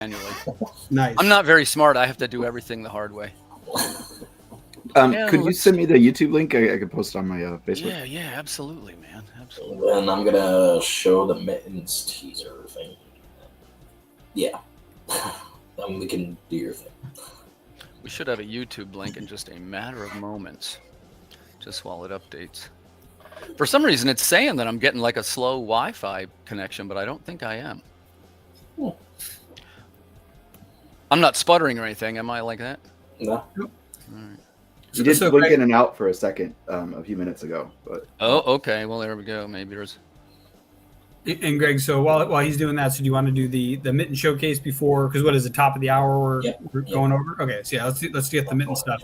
manually. Nice. I'm not very smart. I have to do everything the hard way. Could you send me the YouTube link? I could post it on my Facebook. Yeah, absolutely, man. Absolutely. And I'm gonna show the Mittens teaser thing. Yeah. Then we can do your thing. We should have a YouTube link in just a matter of moments, just while it updates. For some reason, it's saying that I'm getting like a slow Wi-Fi connection, but I don't think I am. Cool. I'm not sputtering or anything, am I like that? No. All right. You did blink in and out for a second a few minutes ago. But Oh, okay. Well, there we go. Maybe there's... And Greg, so while he's doing that, so do you want to do the Mitten showcase before? Because what is it, top of the hour we're going over? Okay, so yeah, let's get the Mitten stuff.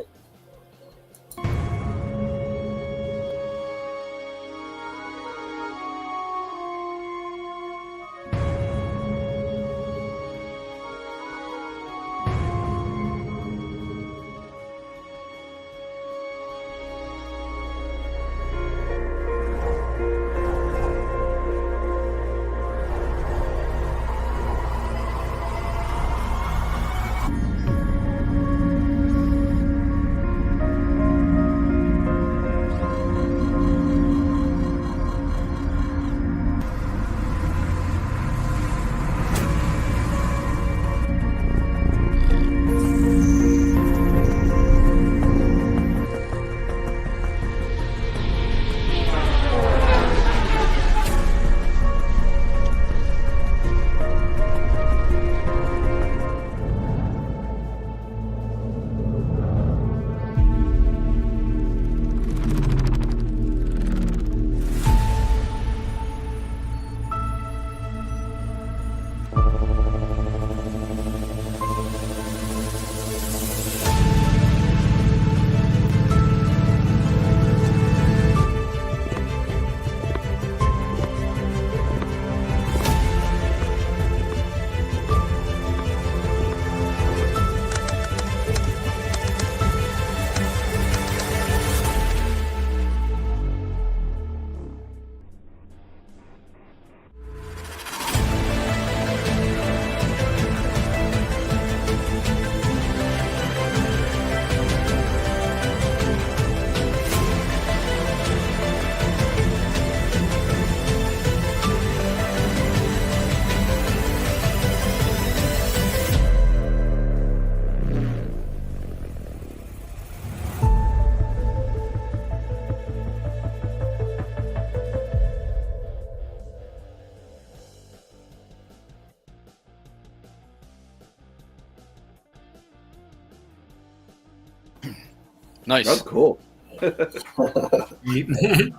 Nice. That's cool. And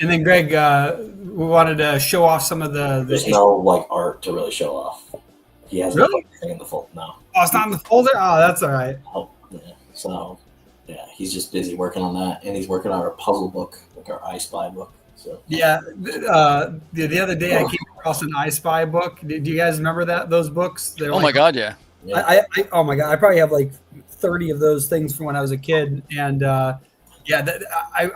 then Greg, we wanted to show off some of the There's no like art to really show off. He hasn't Really? put anything in the folder. No. Oh, it's not in the folder? Oh, that's all right. Oh, yeah. So, yeah, he's just busy working on that, and he's working on our puzzle book, like our I Spy book. So. Yeah. The other day I came across an I Spy book. Do you guys remember those books? They're Oh my God, yeah. I oh my God, I probably have like 30 of those things from when I was a kid. And I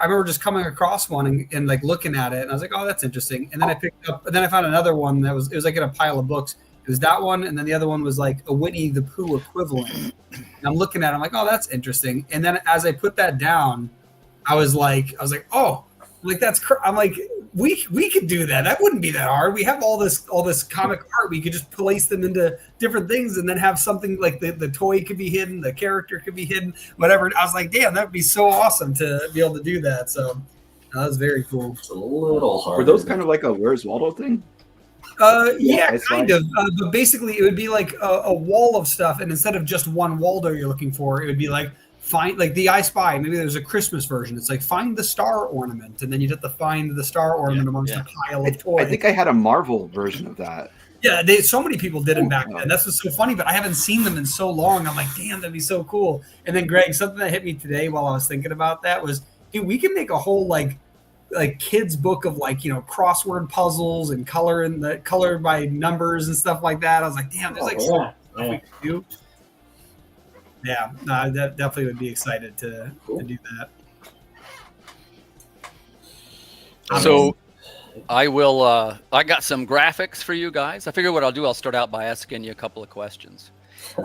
remember just coming across one and like looking at it, and I was like, oh, that's interesting. And then I picked up, and then I found another one it was like in a pile of books. It was that one, and then the other one was like a Winnie the Pooh equivalent. And I'm looking at it, I'm like, oh, that's interesting. And then as I put that down, I was like, oh, like I'm like, we could do that. That wouldn't be that hard. We have all this comic art. We could just place them into different things and then have something like the toy could be hidden, the character could be hidden, whatever. I was like, damn, that would be so awesome to be able to do that. So that was very cool. It's a little hard. Were those kind of like a Where's Waldo thing? Yeah, kind of. But basically, it would be like a wall of stuff, and instead of just one Waldo you're looking for, it would be like find like the I Spy. Maybe there's a Christmas version. It's like find the star ornament, and then you'd have to find the star ornament amongst a pile of toys. I think I had a Marvel version of that. Yeah, so many people did them back then. That's what's so funny, but I haven't seen them in so long. I'm like, damn, that'd be so cool. And then Greg, something that hit me today while I was thinking about that was, dude, we can make a whole like kids book of like, crossword puzzles and color by numbers and stuff like that. I was like, damn, there's stuff we could do. Yeah, no, I definitely would be excited to do that. So I will. I got some graphics for you guys. I figure what I'll do, I'll start out by asking you a couple of questions.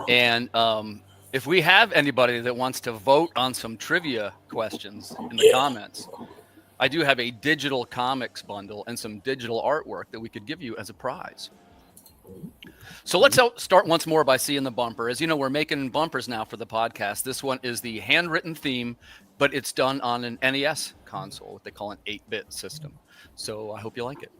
And if we have anybody that wants to vote on some trivia questions in the comments, I do have a digital comics bundle and some digital artwork that we could give you as a prize. So let's start once more by seeing the bumper. As you know, we're making bumpers now for the podcast. This one is the handwritten theme, but it's done on an NES console, what they call an 8-bit system. So I hope you like it.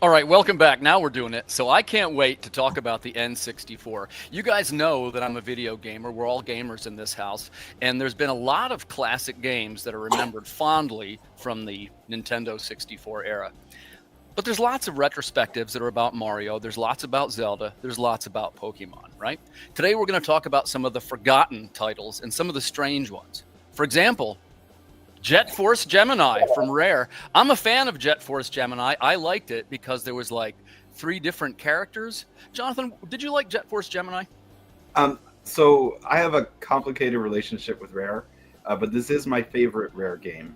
All right, welcome back. Now we're doing it. So I can't wait to talk about the N64. You guys know that I'm a video gamer. We're all gamers in this house. And there's been a lot of classic games that are remembered fondly from the Nintendo 64 era. But there's lots of retrospectives that are about Mario. There's lots about Zelda. There's lots about Pokemon, right? Today we're going to talk about some of the forgotten titles and some of the strange ones. For example, Jet Force Gemini from Rare. I'm a fan of Jet Force Gemini. I liked it because there was like 3 different characters. Jonathan, did you like Jet Force Gemini? So I have a complicated relationship with Rare, but this is my favorite Rare game.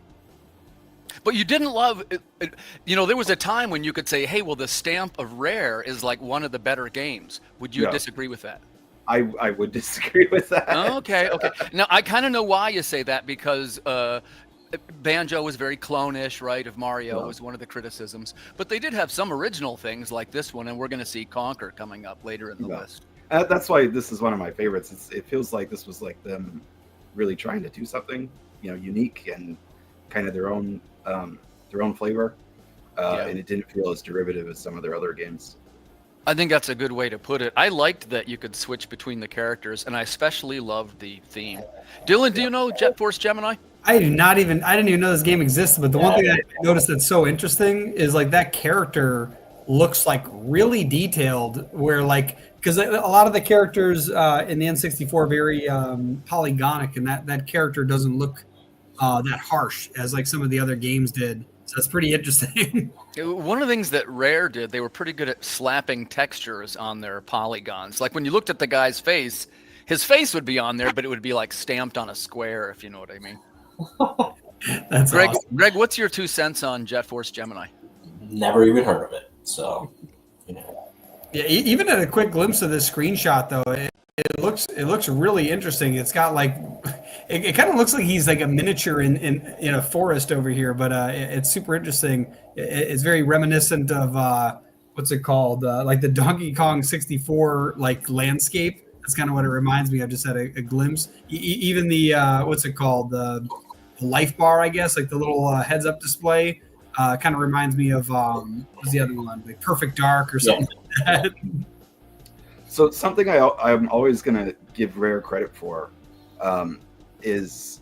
But you didn't love it. You know, there was a time when you could say, hey, well, the stamp of Rare is like one of the better games. Would you disagree with that? I would disagree with that. Okay. Now, I kind of know why you say that because Banjo was very clone-ish, right, of Mario was one of the criticisms. But they did have some original things like this one, and we're going to see Conker coming up later in the list. That's why this is one of my favorites. It feels like this was like them really trying to do something, unique and kind of their own flavor. And it didn't feel as derivative as some of their other games. I think that's a good way to put it. I liked that you could switch between the characters, and I especially loved the theme. Dylan, do you know Jet Force Gemini? I didn't even know this game existed, but the one thing I noticed that's so interesting is like that character looks like really detailed, where like, because a lot of the characters in the N64 are very polygonic, and that character doesn't look that harsh as like some of the other games did. So that's pretty interesting. One of the things that Rare did, they were pretty good at slapping textures on their polygons. Like when you looked at the guy's face, his face would be on there, but it would be like stamped on a square, if you know what I mean. That's Greg, awesome. Greg, what's your 2 cents on Jet Force Gemini? Never even heard of it. So, Yeah, even at a quick glimpse of this screenshot, though, it looks really interesting. It's got like it kind of looks like he's like a miniature in a forest over here, but it's super interesting. It's very reminiscent of what's it called, like the Donkey Kong 64 like landscape. That's kind of what it reminds me. I just had a glimpse. Even the what's it called, the life bar, I guess, like the little heads up display. Kind of reminds me of what's the other one, like Perfect Dark or something like that. So something I'm always going to give Rare credit for is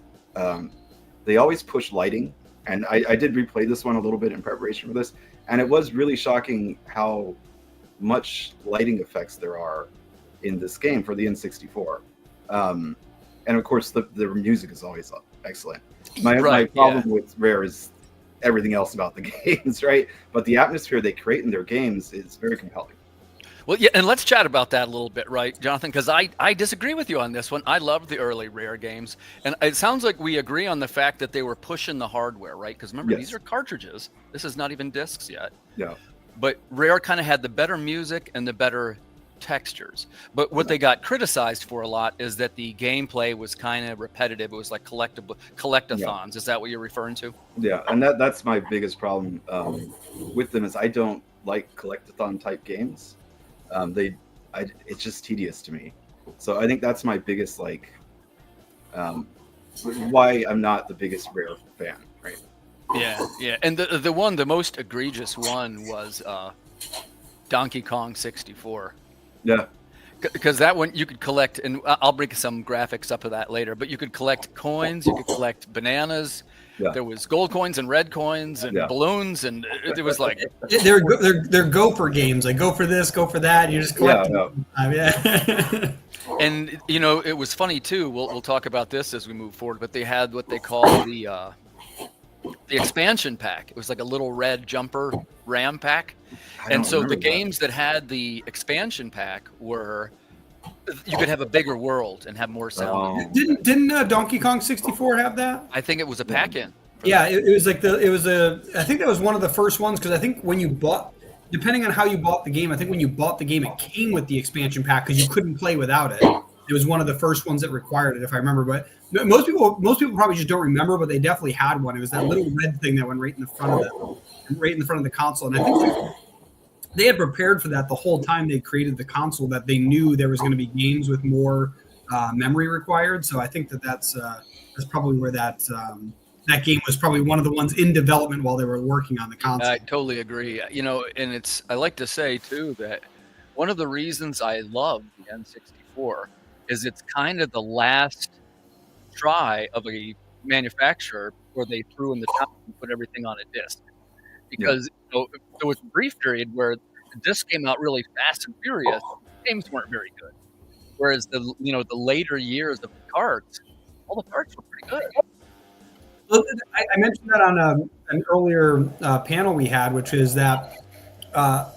they always push lighting. And I did replay this one a little bit in preparation for this. And it was really shocking how much lighting effects there are in this game for the N64. And of course, the music is always excellent. My problem with Rare is everything else about the games, right? But the atmosphere they create in their games is very compelling. Well, yeah, and let's chat about that a little bit, right, Jonathan? Because I disagree with you on this one. I loved the early Rare games, and it sounds like we agree on the fact that they were pushing the hardware, right? Because remember, these are cartridges. This is not even discs yet. Yeah. But Rare kind of had the better music and the better textures. But what they got criticized for a lot is that the gameplay was kind of repetitive. It was like collectathons. Yeah. Is that what you're referring to? Yeah, and that's my biggest problem with them is I don't like collectathon type games. It's just tedious to me. So I think that's my biggest why I'm not the biggest Rare fan, right? Yeah. And the most egregious one was Donkey Kong 64. Yeah. Because that one you could collect, and I'll bring some graphics up of that later, but you could collect coins, you could collect bananas. Yeah. There was gold coins and red coins and balloons, and it was like they're gopher games. Like go for this, go for that. And you just collect. Yeah. And it was funny too. We'll talk about this as we move forward. But they had what they call the expansion pack. It was like a little red jumper RAM pack. And so the games that had the expansion pack were, you could have a bigger world and have more sound. Didn't Donkey Kong 64 have that? I think it was a pack-in. Yeah, it was like I think that was one of the first ones, because I think when you bought, depending on how you bought the game, I think when you bought the game, it came with the expansion pack because you couldn't play without it. It was one of the first ones that required it, if I remember. But most people probably just don't remember, but they definitely had one. It was that little red thing that went right in the front of the console. And I think they had prepared for that the whole time they created the console, that they knew there was going to be games with more memory required. So I think that's probably where that game was probably one of the ones in development while they were working on the console. I totally agree. And I like to say too that one of the reasons I love the N64 is it's kind of the last try of a manufacturer where they threw in the top and put everything on a disc. Because there was a brief period where the disc came out really fast and furious. Games weren't very good. Whereas the later years of the carts, all the carts were pretty good. Well, I mentioned that on an earlier panel we had, which is that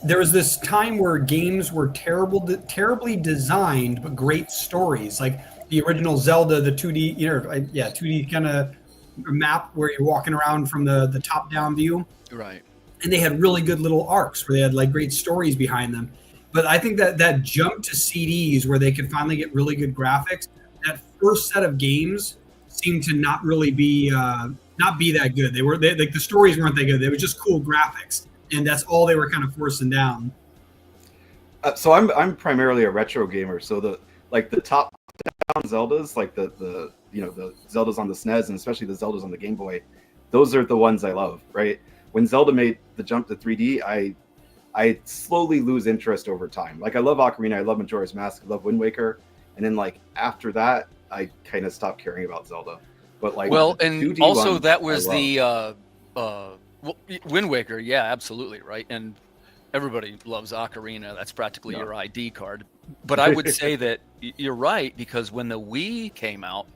there was this time where games were terribly designed, but great stories. Like the original Zelda, the 2D, 2D kind of map where you're walking around from the top-down view. Right. And they had really good little arcs where they had like great stories behind them. But I think that jump to CDs where they could finally get really good graphics, that first set of games seemed to not really be that good. Like the stories weren't that good. They were just cool graphics, and that's all they were kind of forcing down. So I'm primarily a retro gamer. So the top down Zeldas, like the Zeldas on the SNES, and especially the Zeldas on the Game Boy, those are the ones I love, right? When Zelda made the jump to 3D, I slowly lose interest over time. Like I love Ocarina, I love Majora's Mask, I love Wind Waker, and then like after that, I kind of stopped caring about Zelda. But like, and also that was the Wind Waker, yeah, absolutely, right. And everybody loves Ocarina. That's practically your ID card. But I would say that you're right, because when the Wii came out,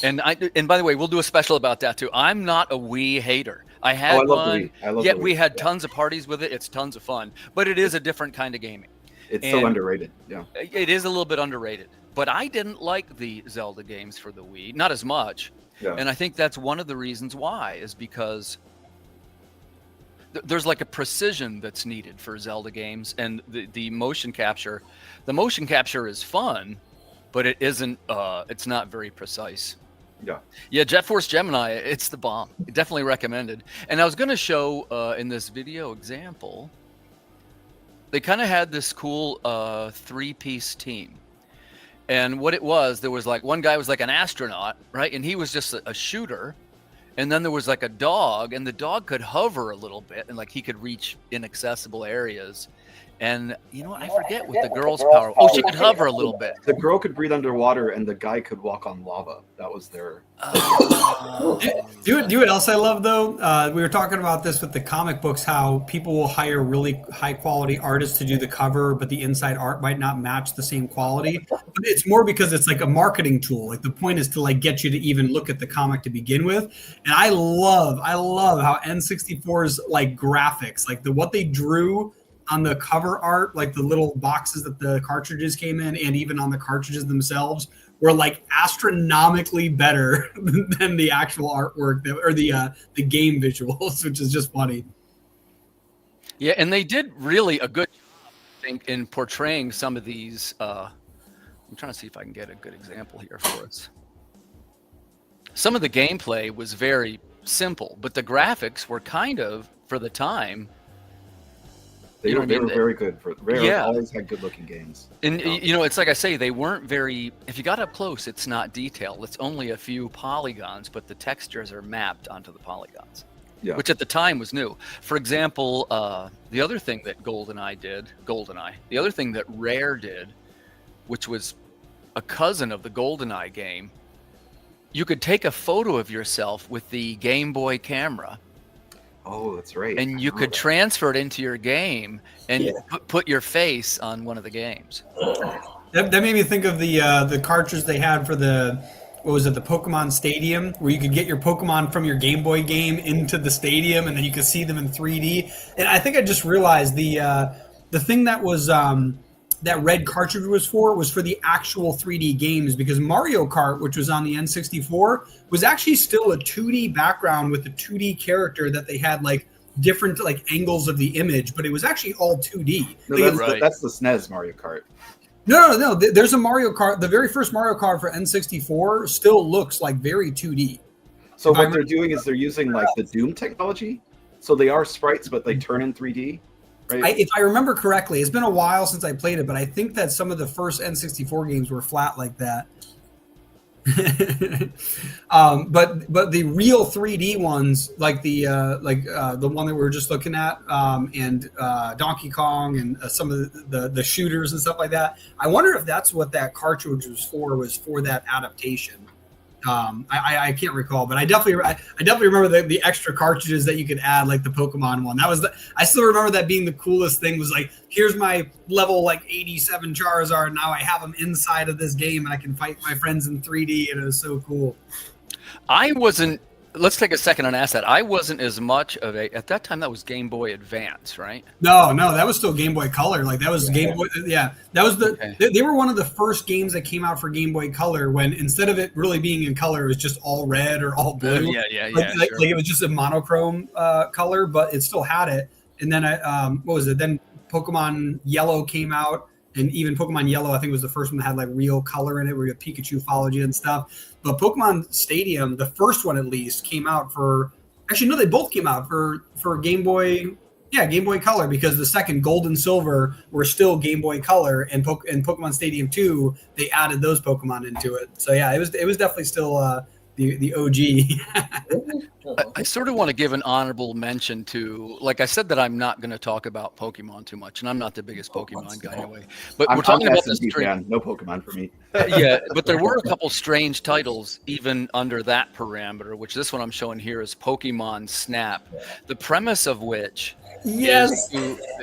and by the way, we'll do a special about that too. I'm not a Wii hater. I had one. I love the Wii. We had tons of parties with it. It's tons of fun, but it is a different kind of gaming. It's so underrated. Yeah, it is a little bit underrated. But I didn't like the Zelda games for the Wii, not as much. Yeah. And I think that's one of the reasons why, is because there's like a precision that's needed for Zelda games, and the motion capture. The motion capture is fun, but it isn't. It's not very precise. Yeah. Jet Force Gemini, it's the bomb. Definitely recommended. And I was going to show in this video example, they kind of had this cool 3-piece team. And what it was, there was like one guy was like an astronaut, right? And he was just a shooter. And then there was like a dog, and the dog could hover a little bit, and like he could reach inaccessible areas. And you know what? I forget what the girl's power. Oh, she could hover a little bit. The girl could breathe underwater, and the guy could walk on lava. That was their. Do you know what else I love though? We were talking about this with the comic books. How people will hire really high quality artists to do the cover, but the inside art might not match the same quality. But it's more because it's like a marketing tool. Like the point is to like get you to even look at the comic to begin with. And I love how N64's like graphics, like what they drew on the cover art, like the little boxes that the cartridges came in, and even on the cartridges themselves, were like astronomically better than the actual artwork or the game visuals, which is just funny. Yeah, and they did really a good job, I think, in portraying some of these. I'm trying to see if I can get a good example here for us. Some of the gameplay was very simple, but the graphics were kind of, for the time, They were very good. Yeah. Always had good-looking games. And it's like I say, they weren't very. If you got up close, it's not detailed. It's only a few polygons, but the textures are mapped onto the polygons. Yeah. Which at the time was new. For example, the other thing that the other thing that Rare did, which was a cousin of the GoldenEye game, you could take a photo of yourself with the Game Boy camera. Oh, that's right. And you could transfer it into your game and put your face on one of the games. That made me think of the cartridge they had for the Pokemon Stadium, where you could get your Pokemon from your Game Boy game into the stadium, and then you could see them in 3D. And I think I just realized the thing that was that red cartridge was for the actual 3D games, because Mario Kart, which was on the N64, was actually still a 2D background with a 2D character that they had like different like angles of the image, but it was actually all 2D. No, that's the SNES Mario Kart. No. There's a Mario Kart. The very first Mario Kart for N64 still looks like very 2D. So what they're doing is they're using like the Doom technology. So they are sprites, but they turn in 3D. Right? If I remember correctly, it's been a while since I played it, but I think that some of the first N64 games were flat like that. But the real 3D ones, like the one that we were just looking at, and Donkey Kong and some of the shooters and stuff like that. I wonder if that's what that cartridge was for that adaptation. I can't recall, but I definitely remember the extra cartridges that you could add, like the Pokemon one. I still remember that being the coolest thing. Was like, here's my level like 87 Charizard. Now I have them inside of this game, and I can fight my friends in 3D, and it was so cool. Let's take a second and ask that. I wasn't as much of at that time. That was Game Boy Advance, right? No, that was still Game Boy Color. Like that was Game Boy. Yeah, that was they were one of the first games that came out for Game Boy Color, when instead of it really being in color, it was just all red or all blue. Like it was just a monochrome color, but it still had it. And then what was it? Then Pokemon Yellow came out. And even Pokemon Yellow, I think, was the first one that had like real color in it, where you had Pikachu followed you and stuff. But Pokemon Stadium, the first one at least, came out for. Actually, no, they both came out for Game Boy. Yeah, Game Boy Color, because the second Gold and Silver were still Game Boy Color, and Pokemon Stadium 2, they added those Pokemon into it. So yeah, it was definitely still the OG. I sort of want to give an honorable mention to, like I said, that I'm not going to talk about Pokemon too much, and I'm not the biggest Pokemon guy anyway. But we're talking about this fan. No Pokemon for me. Yeah, but there were a couple strange titles even under that parameter, which this one I'm showing here is Pokemon Snap. The premise of which yes,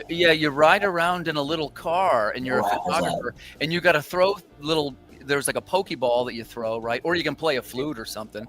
you ride around in a little car, and you're a photographer, and you got to throw little. There's like a Pokeball that you throw, right? Or you can play a flute or something.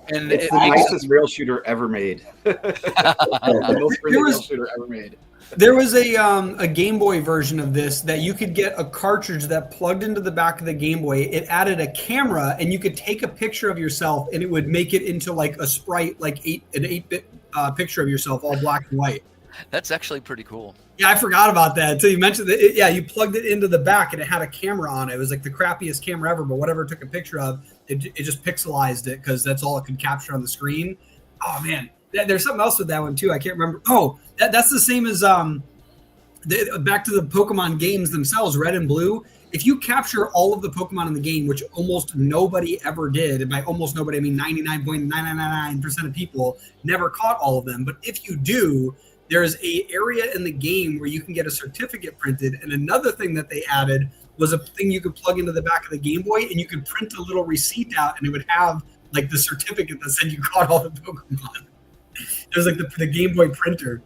And it's the nicest rail shooter ever made. The most rail shooter ever made. There was a Game Boy version of this that you could get a cartridge that plugged into the back of the Game Boy. It added a camera, and you could take a picture of yourself, and it would make it into like a sprite, like an 8-bit picture of yourself, all black and white. That's actually pretty cool. Yeah, I forgot about that until you mentioned that. Yeah, you plugged it into the back, and it had a camera on it. It was like the crappiest camera ever, but whatever it took a picture of, it just pixelized it because that's all it could capture on the screen. Oh, man. There's something else with that one, too. I can't remember. Oh, that's the same as back to the Pokemon games themselves, Red and Blue. If you capture all of the Pokemon in the game, which almost nobody ever did, and by almost nobody, I mean 99.999% of people never caught all of them. But if you do, there's a area in the game where you can get a certificate printed. And another thing that they added was a thing you could plug into the back of the Game Boy, and you could print a little receipt out, and it would have like the certificate that said you caught all the Pokemon. It was like the Game Boy printer.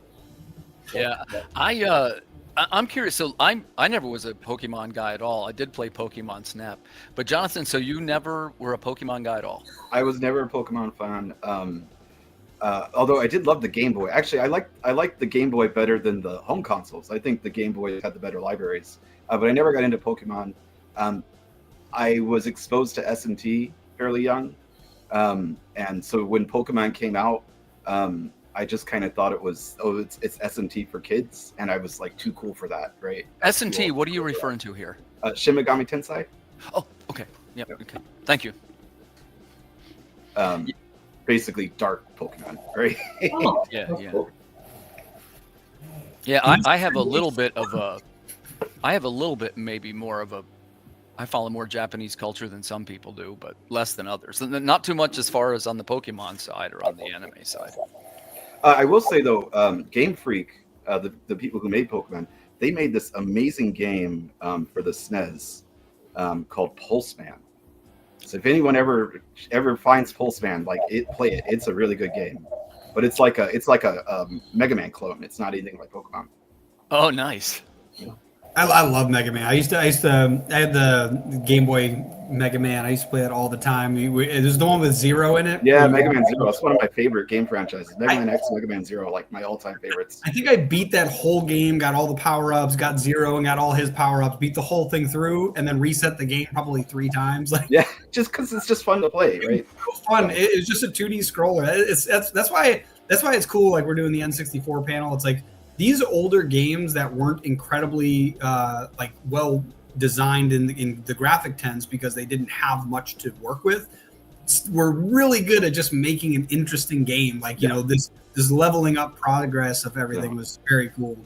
Yeah, I'm curious. So I never was a Pokemon guy at all. I did play Pokemon Snap, but Jonathan, so you never were a Pokemon guy at all? I was never a Pokemon fan. Although I did love the Game Boy. Actually, I liked the Game Boy better than the home consoles. I think the Game Boy had the better libraries. But I never got into Pokemon. I was exposed to S&T fairly young. And so when Pokemon came out, I just kind of thought it was, it's S&T for kids. And I was like too cool for that, right? S&T, what are you referring to here? Shin Megami Tensei. Oh, okay. Yeah, okay. Thank you. Basically dark Pokemon, right? Yeah. Yeah, I have a little bit of a, I have a little bit maybe more of a, I follow more Japanese culture than some people do, but less than others. Not too much as far as on the Pokemon side or on the anime side. I will say though, Game Freak, the people who made Pokemon, they made this amazing game for the SNES called Pulseman. So if anyone ever finds Pulseman, play it. It's a really good game, but it's like a Mega Man clone. It's not anything like Pokemon. Oh, nice. I love Mega Man. I had the Game Boy Mega Man. I used to play that all the time. It was the one with Zero in it. Yeah, Mega Man Zero. That's one of my favorite game franchises. Mega Man X, Mega Man Zero, like my all-time favorites. I think I beat that whole game, got all the power-ups, got Zero and got all his power-ups, beat the whole thing through, and then reset the game probably 3 times. Yeah, just because it's just fun to play, right? It's fun. It's just a 2D scroller. That's why it's cool. Like we're doing the N64 panel. It's like these older games that weren't incredibly well designed in the graphic tens because they didn't have much to work with. We're really good at just making an interesting game. Like this leveling up progress of everything was very cool.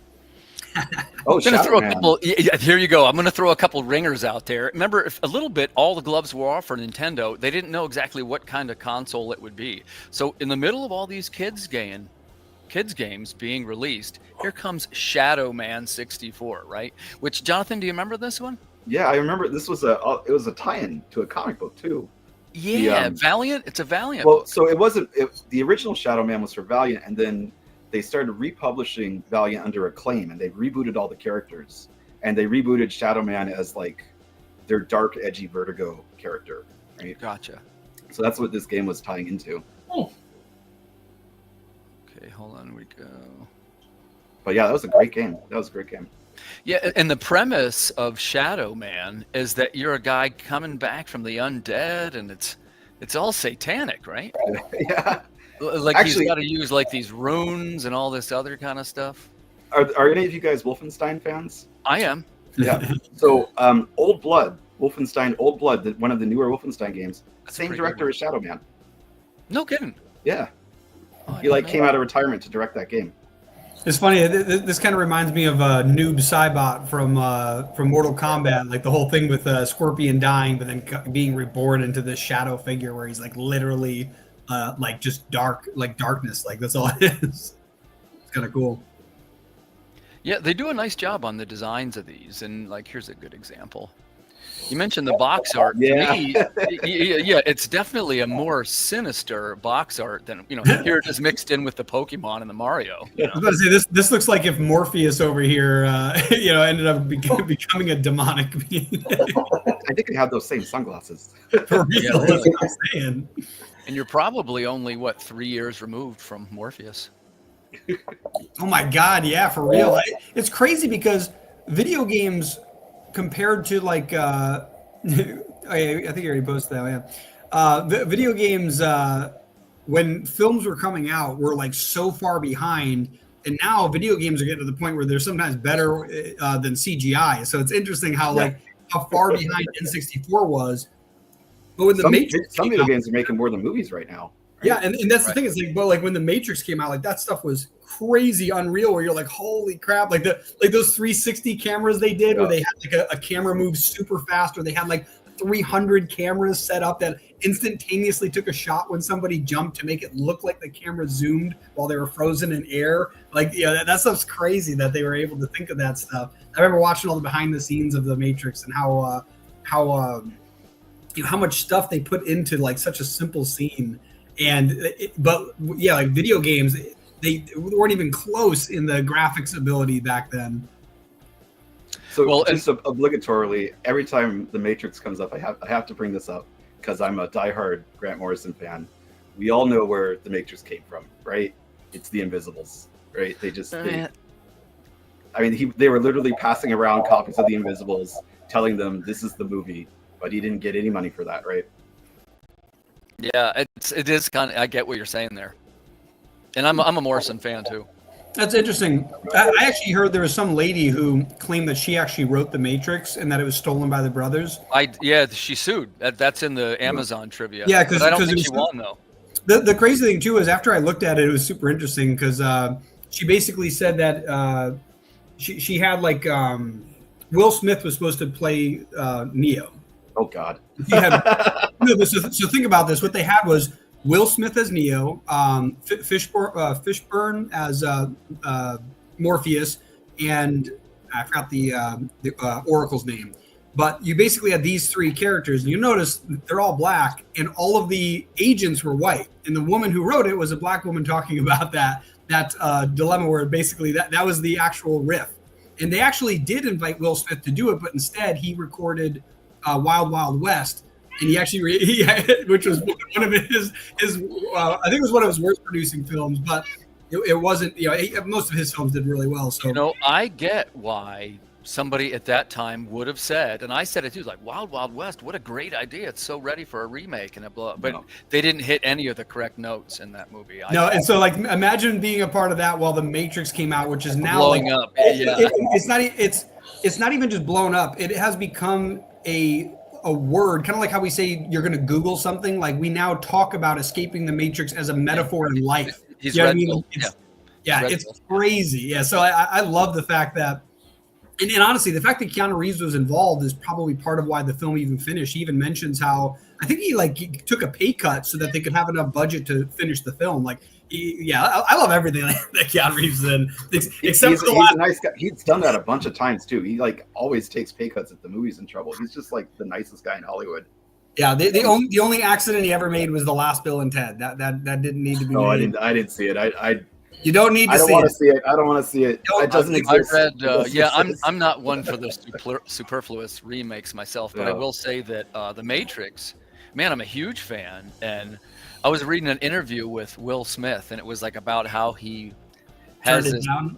Oh, I'm gonna throw a couple. Here you go. I'm gonna throw a couple ringers out there. Remember, a little bit, all the gloves were off for Nintendo. They didn't know exactly what kind of console it would be. So in the middle of all these kids games being released, here comes Shadow Man 64, right? Which, Jonathan, do you remember this one? Yeah, I remember. This was it was a tie-in to a comic book too. Yeah, Valiant. It's a Valiant. Well, book. so it wasn't. The original Shadow Man was for Valiant, and then they started republishing Valiant under Acclaim, and they rebooted all the characters, and they rebooted Shadow Man as like their dark, edgy Vertigo character. Right? Gotcha. So that's what this game was tying into. Oh. Okay, hold on. We go. But yeah, that was a great game. Yeah, and the premise of Shadow Man is that you're a guy coming back from the undead, and it's all satanic, right? Yeah. Like actually, he's got to use like these runes and all this other kind of stuff. Are any of you guys Wolfenstein fans? I am. Yeah. So Old Blood, Wolfenstein Old Blood, one of the newer Wolfenstein games, same director as Shadow Man. No kidding. Yeah. He came out of retirement to direct that game. It's funny. This kind of reminds me of Noob Saibot from Mortal Kombat, like the whole thing with Scorpion dying, but then being reborn into this shadow figure where he's like literally like just dark, like darkness. Like that's all it is. It's kind of cool. Yeah, they do a nice job on the designs of these, and like here's a good example. You mentioned the box art. Yeah. To me, yeah, it's definitely a more sinister box art than here it is mixed in with the Pokemon and the Mario. I was about to say this looks like if Morpheus over here, ended up becoming a demonic being. I think they had those same sunglasses. For real, that's what I'm saying. And you're probably only 3 years removed from Morpheus. Oh my God, yeah, for real. It's crazy because video games compared to like I think you already posted that. Yeah, video games when films were coming out were like so far behind, and now video games are getting to the point where they're sometimes better than CGI. So it's interesting how far behind N64 was. But when some video games are making more than movies right now. Right? Yeah, and that's the thing. It's like, but like when the Matrix came out, like that stuff was crazy unreal where you're like, holy crap, like those 360 cameras they did where they had like a camera move super fast, or they had like 300 cameras set up that instantaneously took a shot when somebody jumped to make it look like the camera zoomed while they were frozen in air. Like, that stuff's crazy that they were able to think of that stuff. I remember watching all the behind the scenes of the Matrix and how much stuff they put into like such a simple scene. But like video games, they weren't even close in the graphics ability back then. So just obligatorily, every time the Matrix comes up, I have to bring this up because I'm a diehard Grant Morrison fan. We all know where the Matrix came from, right? It's the Invisibles, right? They were literally passing around copies of the Invisibles, telling them this is the movie, but he didn't get any money for that, right? Yeah, it is kind of. I get what you're saying there, and I'm a Morrison fan too. That's interesting. I actually heard there was some lady who claimed that she actually wrote The Matrix and that it was stolen by the brothers. She sued. That's in the Amazon trivia. Yeah, because I don't think she won though. The crazy thing too is after I looked at it, it was super interesting because she basically said that she had like Will Smith was supposed to play Neo. Oh God. So think about this. What they had was Will Smith as Neo, Fishburne as Morpheus, and I forgot the Oracle's name. But you basically had these three characters. And you notice they're all black, and all of the agents were white. And the woman who wrote it was a black woman talking about that dilemma where basically that was the actual riff. And they actually did invite Will Smith to do it, but instead he recorded Wild Wild West. And he actually, which was one of his I think it was one of his worst producing films, but it wasn't, most of his films did really well. So, I get why somebody at that time would have said, and I said it too, like Wild Wild West, what a great idea. It's so ready for a remake and but they didn't hit any of the correct notes in that movie. And so like, imagine being a part of that while The Matrix came out, which is now blowing up. It's not even just blown up. It has become a word, kind of like how we say you're going to Google something. Like we now talk about escaping the Matrix as a metaphor in life. He's you know red. It's crazy. Yeah. So I love the fact that, and honestly, the fact that Keanu Reeves was involved is probably part of why the film even finished. He even mentions how I think he took a pay cut so that they could have enough budget to finish the film. Like, I love everything that Keanu Reeves is in, except for the last. He's a nice guy. He's done that a bunch of times too. He always takes pay cuts if the movie's in trouble. He's just like the nicest guy in Hollywood. Yeah, the only accident he ever made was the last Bill and Ted. That didn't need to be. No, made. I didn't see it. You don't need to see it. I don't want to see it. I don't want to see it. It doesn't exist. I read, I'm not one for the superfluous remakes myself, but I will say that The Matrix, man, I'm a huge fan. And I was reading an interview with Will Smith, and it was like about how he has Turned it down?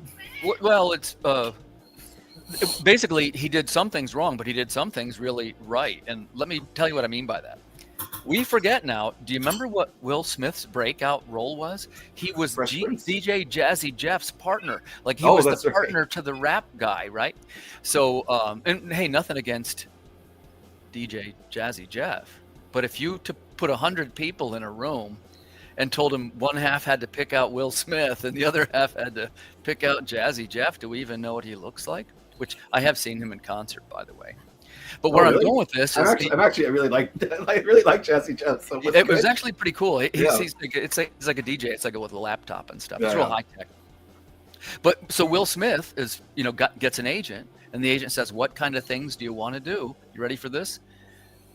Well, it's basically he did some things wrong, but he did some things really right. And let me tell you what I mean by that. We forget now. Do you remember what Will Smith's breakout role was? He was DJ Jazzy Jeff's partner. Like he was the partner to the rap guy, right? So, and hey, nothing against DJ Jazzy Jeff, but if you put 100 people in a room and told them one half had to pick out Will Smith and the other half had to pick out Jazzy Jeff, do we even know what he looks like? Which I have seen him in concert, by the way. But where I'm going with this is I really like Jazzy Jeff. So it was actually pretty cool. He's like a DJ. It's like with a laptop and stuff. It's real high tech. But so Will Smith is, gets an agent, and the agent says, "What kind of things do you want to do? You ready for this?"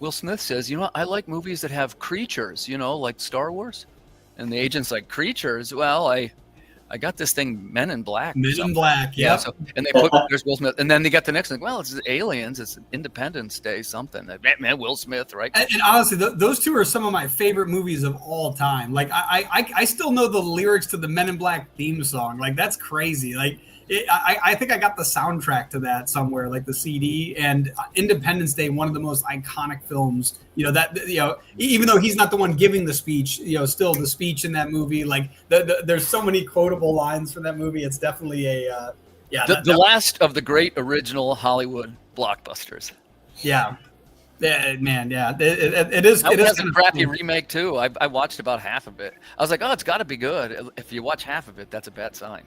Will Smith says, I like movies that have creatures, like Star Wars. And the agent's like, creatures? Well, I got this thing, Men in Black. Men in Black, yeah. So, and they put there's Will Smith, and then they got the next thing. Well, it's aliens. It's Independence Day, something. Man, Will Smith, right? And honestly, those two are some of my favorite movies of all time. Like I still know the lyrics to the Men in Black theme song. Like that's crazy. Like I think I got the soundtrack to that somewhere, like the CD. And Independence Day, one of the most iconic films. Even though he's not the one giving the speech, still the speech in that movie. Like there's so many quotable lines from that movie. It's definitely the last of the great original Hollywood blockbusters. Yeah. Yeah, man. Yeah, it is. It has a crappy remake too. I watched about half of it. I was like, oh, it's got to be good. If you watch half of it, that's a bad sign.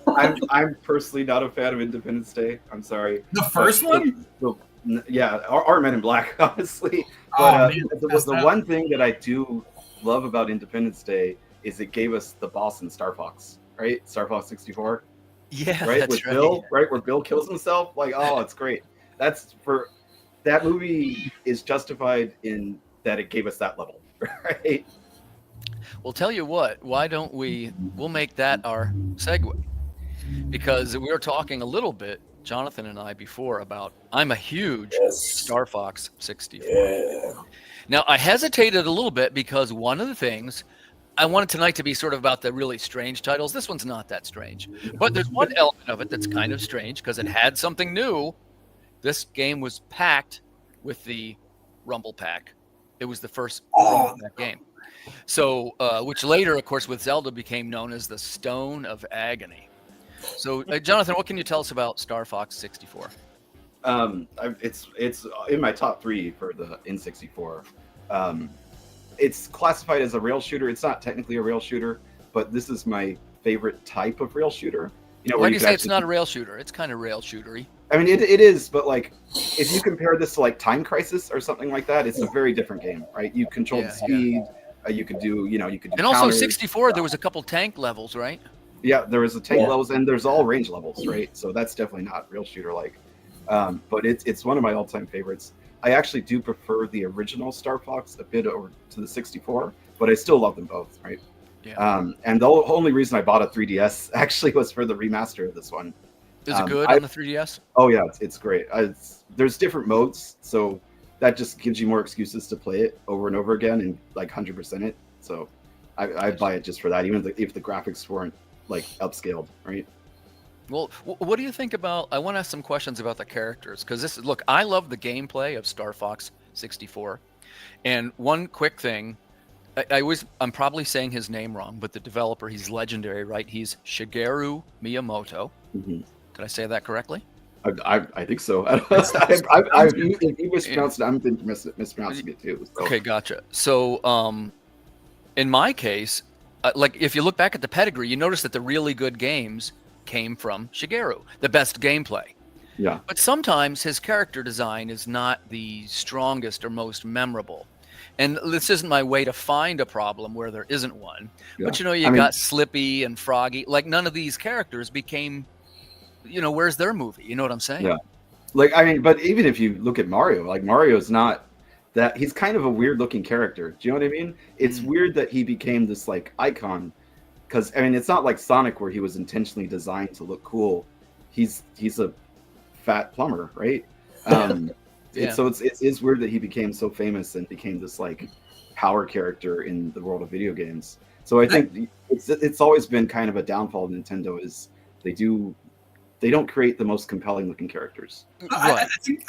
I'm personally not a fan of Independence Day. I'm sorry. The first one? Or Men in Black, honestly. But the one thing that I do love about Independence Day is it gave us the boss in Star Fox, right? Star Fox 64. Yeah, right. That's with right. Bill, right, where Bill kills himself. Like, oh, it's great. That movie is justified in that it gave us that level, right? Well, tell you what, why don't we'll make that our segue, because we were talking a little bit, Jonathan and I, before about I'm a huge Star Fox 64. Yeah. Now, I hesitated a little bit because one of the things I wanted tonight to be sort of about the really strange titles. This one's not that strange, but there's one element of it that's kind of strange because it had something new. This game was packed with the Rumble Pack. It was the first that game. So, which later, of course, with Zelda became known as the Stone of Agony. So, Jonathan, what can you tell us about Star Fox 64? It's in my top 3 for the N64. It's classified as a rail shooter. It's not technically a rail shooter, but this is my favorite type of rail shooter. Why do you say it's not a rail shooter? It's kind of rail shootery. I mean, it is, but like, if you compare this to like Time Crisis or something like that, it's a very different game, right? You control the speed. You could do, you could do. And also counters. 64, there was a couple tank levels, right? Yeah, there was a tank levels, and there's all range levels, right? So that's definitely not rail shooter like. But it's one of my all-time favorites. I actually do prefer the original Star Fox a bit over to the 64, but I still love them both, right? Yeah. And the only reason I bought a 3DS actually was for the remaster of this one. Is it good on the 3DS? Oh yeah, it's great. There's different modes, so that just gives you more excuses to play it over and over again and like 100% it. So I buy it just for that, even if the graphics weren't like upscaled, right? Well, what do you think about? I want to ask some questions about the characters because look, I love the gameplay of Star Fox 64, and one quick thing, I'm probably saying his name wrong, but the developer, he's legendary, right? He's Shigeru Miyamoto. Mm-hmm. Did I say that correctly? I think so. If you mispronounced it, I'm mispronouncing it too. So. Okay, gotcha. So, in my case, like if you look back at the pedigree, you notice that the really good games came from Shigeru, the best gameplay. Yeah. But sometimes his character design is not the strongest or most memorable. And this isn't my way to find a problem where there isn't one. Yeah. But you got Slippy and Froggy. Like none of these characters became, where's their movie? You know what I'm saying? Yeah. Like, I mean, but even if you look at Mario, like Mario's not that, he's kind of a weird looking character. Do you know what I mean? It's weird that he became this like icon. Because I mean, it's not like Sonic where he was intentionally designed to look cool. He's a fat plumber, right? So it is weird that he became so famous and became this like power character in the world of video games. So I think it's always been kind of a downfall of Nintendo is they don't create the most compelling looking characters. I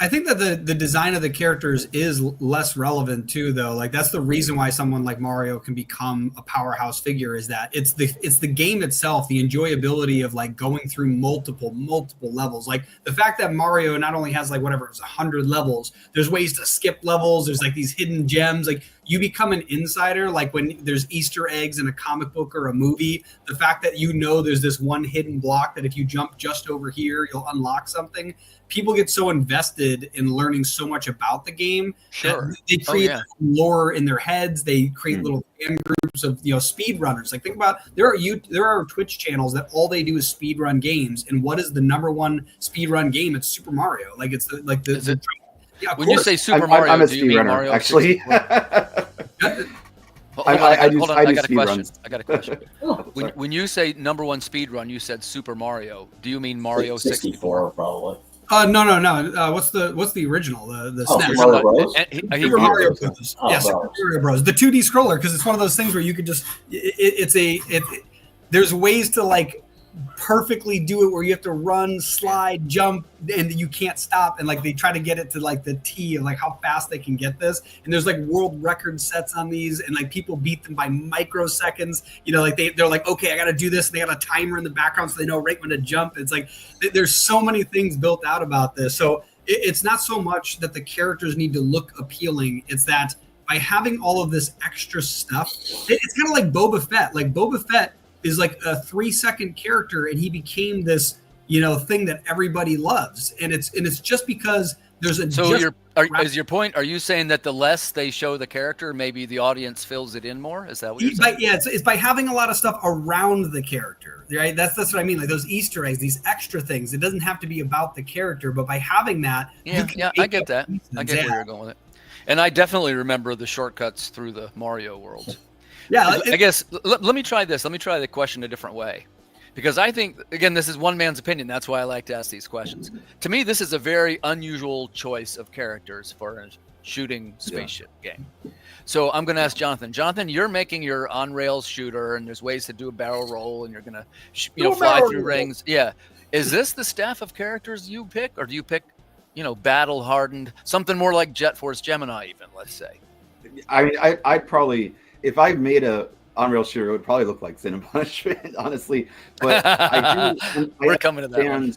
think that the design of the characters is less relevant too, though. Like that's the reason why someone like Mario can become a powerhouse figure is that it's the game itself, the enjoyability of like going through multiple levels. Like the fact that Mario not only has like whatever it's 100 levels, there's ways to skip levels. There's like these hidden gems. Like you become an insider. Like when there's Easter eggs in a comic book or a movie, the fact that there's this one hidden block that if you jump just over here, you'll unlock something. People get so invested in learning so much about the game. Sure. They create lore in their heads. They create little fan groups of speed runners. Like think about there are Twitch channels that all they do is speed run games. And what is the number one speed run game? It's Super Mario. Like it's yeah. When you say Super Mario, I'm a do you mean speedrunner, Mario actually. I got a question. runs. I got a question. When you say number one speed run, you said Super Mario. Do you mean Mario 64? Probably. No. What's the original? The SNES. Mario Bros. Super Mario Bros. Super Mario Bros. The 2D scroller, because it's one of those things where you could just there's ways to like perfectly do it where you have to run, slide, jump, and you can't stop. And like they try to get it to like the T of like how fast they can get this. And there's like world record sets on these, and like people beat them by microseconds. Like they're like, okay, I got to do this. And they got a timer in the background so they know right when to jump. It's like there's so many things built out about this. So it's not so much that the characters need to look appealing. It's that by having all of this extra stuff, it's kind of like Boba Fett. Like Boba Fett is like a 3-second character, and he became this, thing that everybody loves, and it's just because there's a. So is your point? Are you saying that the less they show the character, maybe the audience fills it in more? Is that what you're saying? Yeah, it's by having a lot of stuff around the character, right? That's what I mean. Like those Easter eggs, these extra things. It doesn't have to be about the character, but by having that, I get that. I get where you're going with it, and I definitely remember the shortcuts through the Mario world. Yeah, I guess let me try this. Let me try the question a different way, because I think, again, this is one man's opinion. That's why I like to ask these questions. To me, this is a very unusual choice of characters for a shooting spaceship game. So I'm going to ask Jonathan. Jonathan, you're making your on-rails shooter, and there's ways to do a barrel roll, and you're going to fly through rings. Yeah. Is this the staff of characters you pick, or do you pick, battle-hardened, something more like Jet Force Gemini even, let's say? I mean, I'd probably... If I made a on-rail shooter, it would probably look like Sin and Punishment, honestly. But We're coming to that one.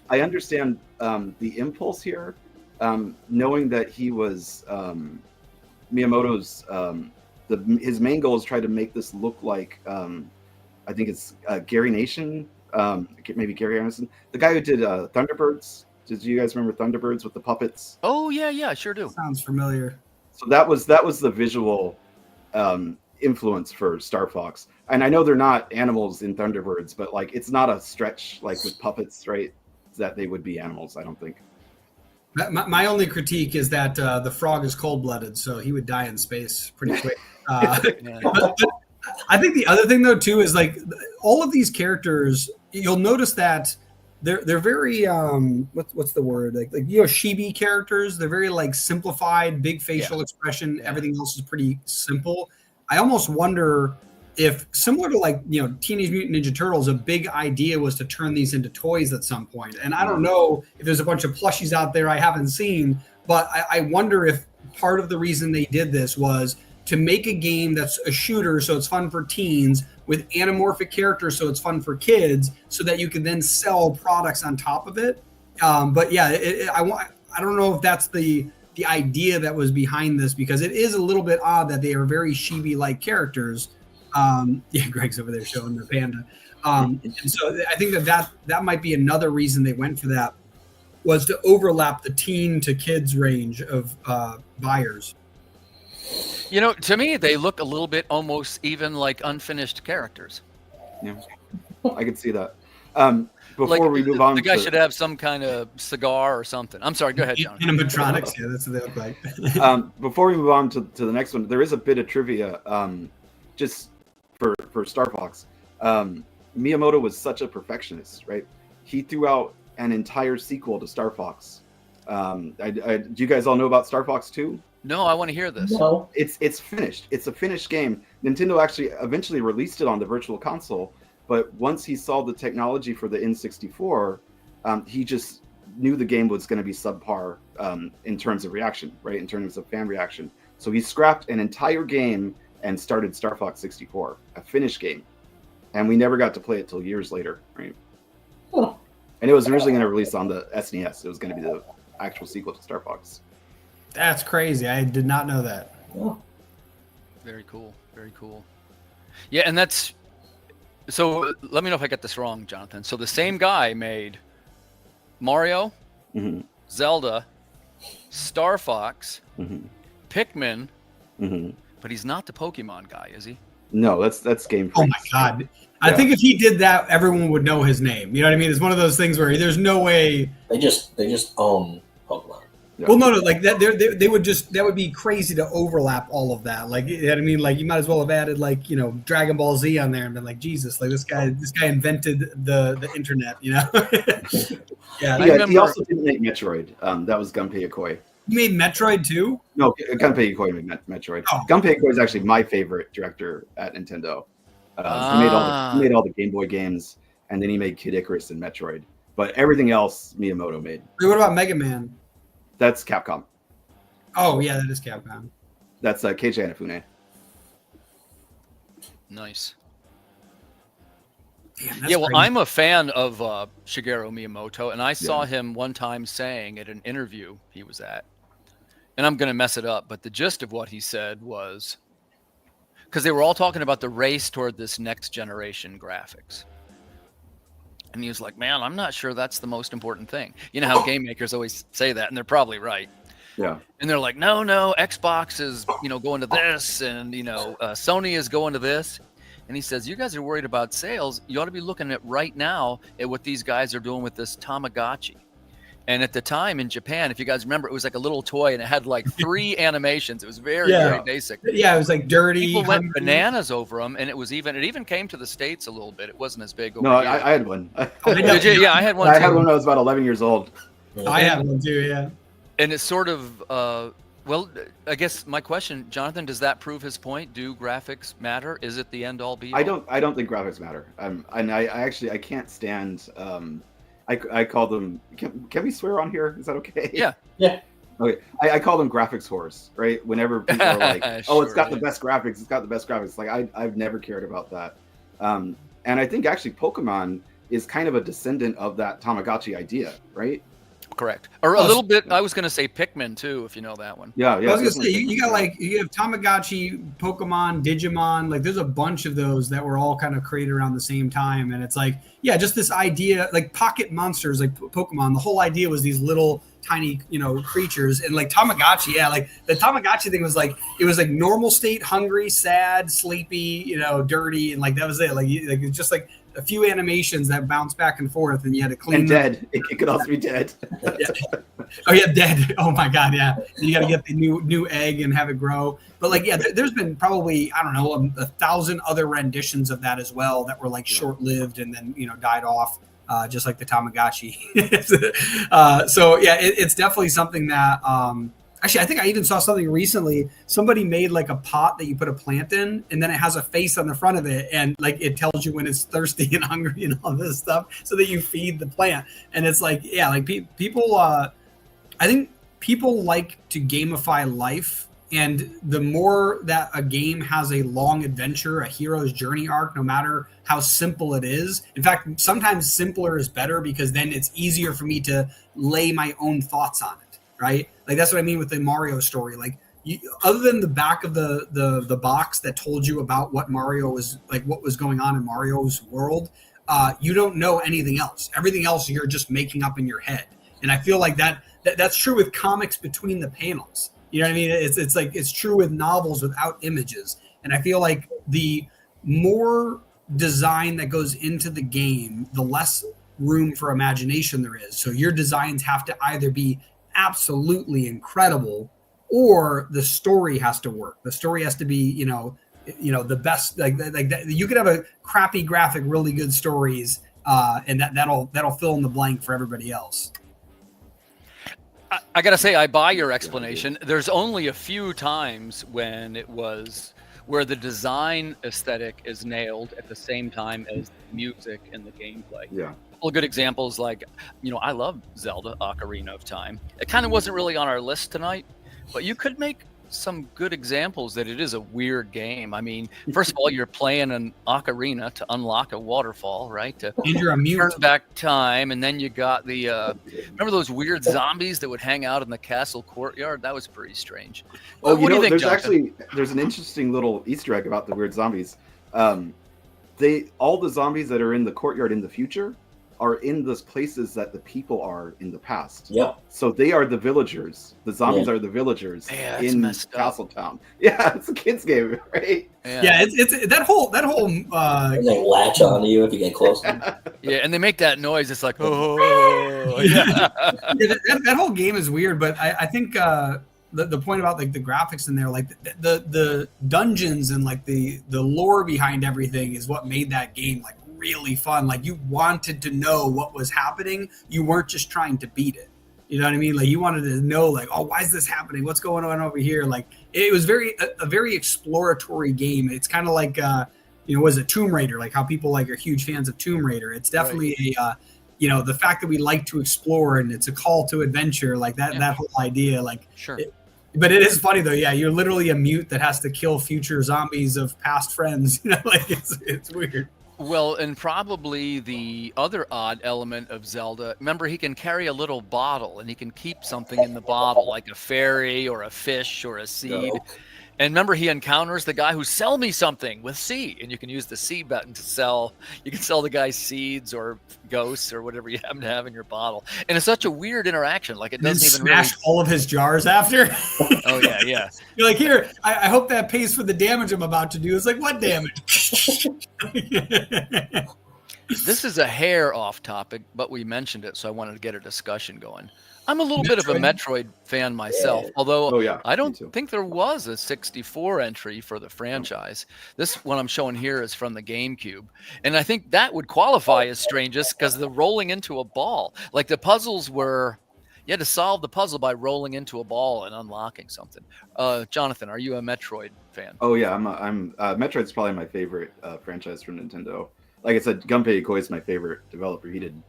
I understand the impulse here, knowing that he was Miyamoto's. His main goal is try to make this look like I think it's Gary Nation, maybe Gary Anderson, the guy who did Thunderbirds. Did you guys remember Thunderbirds with the puppets? Oh yeah, I sure do. Sounds familiar. So that was the visual influence for Star Fox. And I know they're not animals in Thunderbirds, but like it's not a stretch like with puppets, right? That they would be animals, I don't think. My only critique is that the frog is cold-blooded, so he would die in space pretty quick. But I think the other thing, though, too, is like all of these characters. You'll notice that they're very what's the word, like chibi characters. They're very like simplified, big facial expression. Yeah. Everything else is pretty simple. I almost wonder if, similar to like Teenage Mutant Ninja Turtles, a big idea was to turn these into toys at some point. And I don't know if there's a bunch of plushies out there I haven't seen, but I wonder if part of the reason they did this was to make a game that's a shooter, so it's fun for teens, with anamorphic characters, so it's fun for kids, so that you can then sell products on top of it. But yeah, I don't know if that's the idea that was behind this, because it is a little bit odd that they are very chibi-like characters. Yeah, Greg's over there showing the panda. And so I think that might be another reason they went for that, was to overlap the teen to kids range of buyers. To me, they look a little bit almost even like unfinished characters. Yeah, I can see that. Before we move on, the guy should have some kind of cigar or something. I'm sorry, go ahead, John. Animatronics, yeah, that's what they look like. Before we move on to the next one, there is a bit of trivia, just for Star Fox. Miyamoto was such a perfectionist, right? He threw out an entire sequel to Star Fox. Do you guys all know about Star Fox 2? No, I want to hear this. No. It's finished. It's a finished game. Nintendo actually eventually released it on the Virtual Console, but once he saw the technology for the N64, he just knew the game was going to be subpar in terms of reaction, right? In terms of fan reaction. So he scrapped an entire game and started Star Fox 64, a finished game. And we never got to play it till years later, right? Huh. And it was originally going to release on the SNES. It was going to be the actual sequel to Star Fox. That's crazy. I did not know that. Oh. Very cool. Very cool. Yeah, and that's... So let me know if I get this wrong, Jonathan. So the same guy made Mario, Zelda, Star Fox, Pikmin, but he's not the Pokemon guy, is he? No, that's Game Freak. Oh my God. I think if he did that, everyone would know his name. You know what I mean? It's one of those things where there's no way. They just own Pokemon. Yeah. Well, no, like that. They would just, that would be crazy to overlap all of that. Like, you know what I mean? Like, you might as well have added like Dragon Ball Z on there and been like, Jesus, like this guy invented the internet. Yeah. He also didn't make Metroid. That was Gunpei Yokoi. He made Metroid too? No, Gunpei Yokoi made Metroid. Oh. Gunpei Yokoi is actually my favorite director at Nintendo. He made all the Game Boy games, and then he made Kid Icarus and Metroid. But everything else Miyamoto made. What about Mega Man? That's Capcom. Oh yeah, that is Capcom. That's Keiji Inafune. Nice. Damn, Yeah, well, crazy. I'm a fan of Shigeru Miyamoto, and I saw him one time saying at an interview he was at, and I'm going to mess it up, but the gist of what he said was, because they were all talking about the race toward this next generation graphics. And he was like, man, I'm not sure that's the most important thing. You know how game makers always say that, and they're probably right. Yeah. And they're like, no, Xbox is, going to this, and, Sony is going to this. And he says, you guys are worried about sales. You ought to be looking at right now at what these guys are doing with this Tamagotchi. And at the time in Japan, if you guys remember, it was like a little toy, and it had like 3 animations. It was very, very basic. Yeah, it was like dirty. People went bananas over them, and it even came to the States a little bit. It wasn't as big over No, here. I had one. Did you? Yeah, I had one too. I had one when I was about 11 years old. I had one too, yeah. And it's sort of, well, I guess my question, Jonathan, does that prove his point? Do graphics matter? Is it the end all be all? I don't think graphics matter. And I can't stand. I call them. Can we swear on here? Is that okay? Yeah. Yeah. Okay. I call them graphics whores, right? Whenever people are like, "Oh, it's got the best graphics. It's got the best graphics." Like I've never cared about that. And I think actually Pokemon is kind of a descendant of that Tamagotchi idea, right? Correct. Or a little bit. I was going to say Pikmin too, if you know that one. Yeah. I was gonna say you got like you have Tamagotchi, Pokemon, Digimon. Like there's a bunch of those that were all kind of created around the same time, and it's like just this idea like pocket monsters like Pokemon. The whole idea was these little tiny creatures, and like Tamagotchi. Yeah, like the Tamagotchi thing was like it was like normal state, hungry, sad, sleepy, dirty, and like that was it. Like it's just like a few animations that bounce back and forth, and you had to clean. And dead. It could also be dead. Yeah. Oh yeah, dead. Oh my god, yeah. You got to get the new egg and have it grow. But like, there's been probably 1,000 other renditions of that as well that were like short-lived and then died off, just like the Tamagotchi. So yeah, it's definitely something that. Actually, I think I even saw something recently. Somebody made like a pot that you put a plant in, and then it has a face on the front of it, and like it tells you when it's thirsty and hungry and all this stuff, so that you feed the plant. And it's like, like people. I think people like to gamify life, and the more that a game has a long adventure, a hero's journey arc, no matter how simple it is. In fact, sometimes simpler is better because then it's easier for me to lay my own thoughts on it. Right? Like that's what I mean with the Mario story. Like other than the back of the box that told you about what Mario was like, what was going on in Mario's world, you don't know anything else. Everything else you're just making up in your head. And I feel like that's true with comics between the panels. You know what I mean? It's like it's true with novels without images. And I feel like the more design that goes into the game, the less room for imagination there is. So your designs have to either be absolutely incredible, or the story has to work. The story has to be, the best. Like that. You could have a crappy graphic, really good stories, and that'll fill in the blank for everybody else. I gotta say, I buy your explanation. There's only a few times when it was where the design aesthetic is nailed at the same time as the music and the gameplay. Yeah. A couple of good examples, like, I love Zelda Ocarina of Time. It kind of wasn't really on our list tonight, but you could make some good examples that it is a weird game. I mean, first of all, you're playing an ocarina to unlock a waterfall, right? And you're a mute. Turn back time, and then you got the remember those weird zombies that would hang out in the castle courtyard? That was pretty strange. Oh, what do you think, there's an interesting little Easter egg about the weird zombies. All the zombies that are in the courtyard in the future are in those places that the people are in the past. Yeah. So they are the villagers. The zombies are the villagers in Castletown. Yeah, it's a kid's game, right? Yeah, it's that whole and they latch on you if you get close. Yeah, and they make that noise. It's like, oh, yeah. That whole game is weird, but I think the point about like the graphics in there, like the dungeons and like the lore behind everything is what made that game like really fun. Like you wanted to know what was happening. You weren't just trying to beat it. You know what I mean? Like you wanted to know, like, oh, why is this happening? What's going on over here? Like it was a very exploratory game. It's kind of like was it Tomb Raider? Like how people like are huge fans of Tomb Raider. It's definitely the fact that we like to explore and it's a call to adventure, like that whole idea. Like sure. But it is funny though. Yeah, you're literally a mute that has to kill future zombies of past friends. Like it's weird. Well, and probably the other odd element of Zelda, remember he can carry a little bottle and he can keep something in the bottle, like a fairy or a fish or a seed. And remember he encounters the guy who sell me something with C, and you can use the C button to sell. You can sell the guy seeds or ghosts or whatever you happen to have in your bottle. And it's such a weird interaction. Like it doesn't even smash all of his jars after. Oh yeah. You're like, here, I hope that pays for the damage I'm about to do. It's like, what damage? This is a hair off topic, but we mentioned it, so I wanted to get a discussion going. I'm a little bit of a Metroid fan myself, although I don't think there was a 64 entry for the franchise. This one I'm showing here is from the GameCube, and I think that would qualify as strangest because the rolling into a ball. Like the puzzles were, you had to solve the puzzle by rolling into a ball and unlocking something. Jonathan, are you a Metroid fan? Oh yeah, I'm Metroid's probably my favorite franchise from Nintendo. Like I said, Gunpei Yokoi is my favorite developer. He did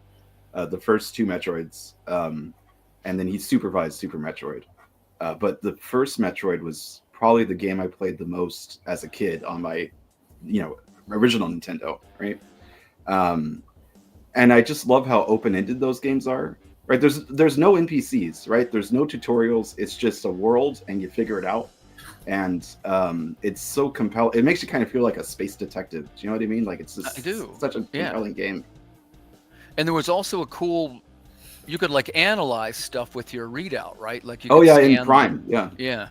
the first two Metroids. And then he supervised Super Metroid. But the first Metroid was probably the game I played the most as a kid on my, original Nintendo, right? And I just love how open-ended those games are. right? There's no NPCs, right? There's no tutorials. It's just a world, and you figure it out. And it's so compelling. It makes you kind of feel like a space detective. Do you know what I mean? Like it's just such a compelling game. And there was also a cool. You could like analyze stuff with your readout, right? Like you. Oh could yeah, scan in Prime. Yeah. Yeah.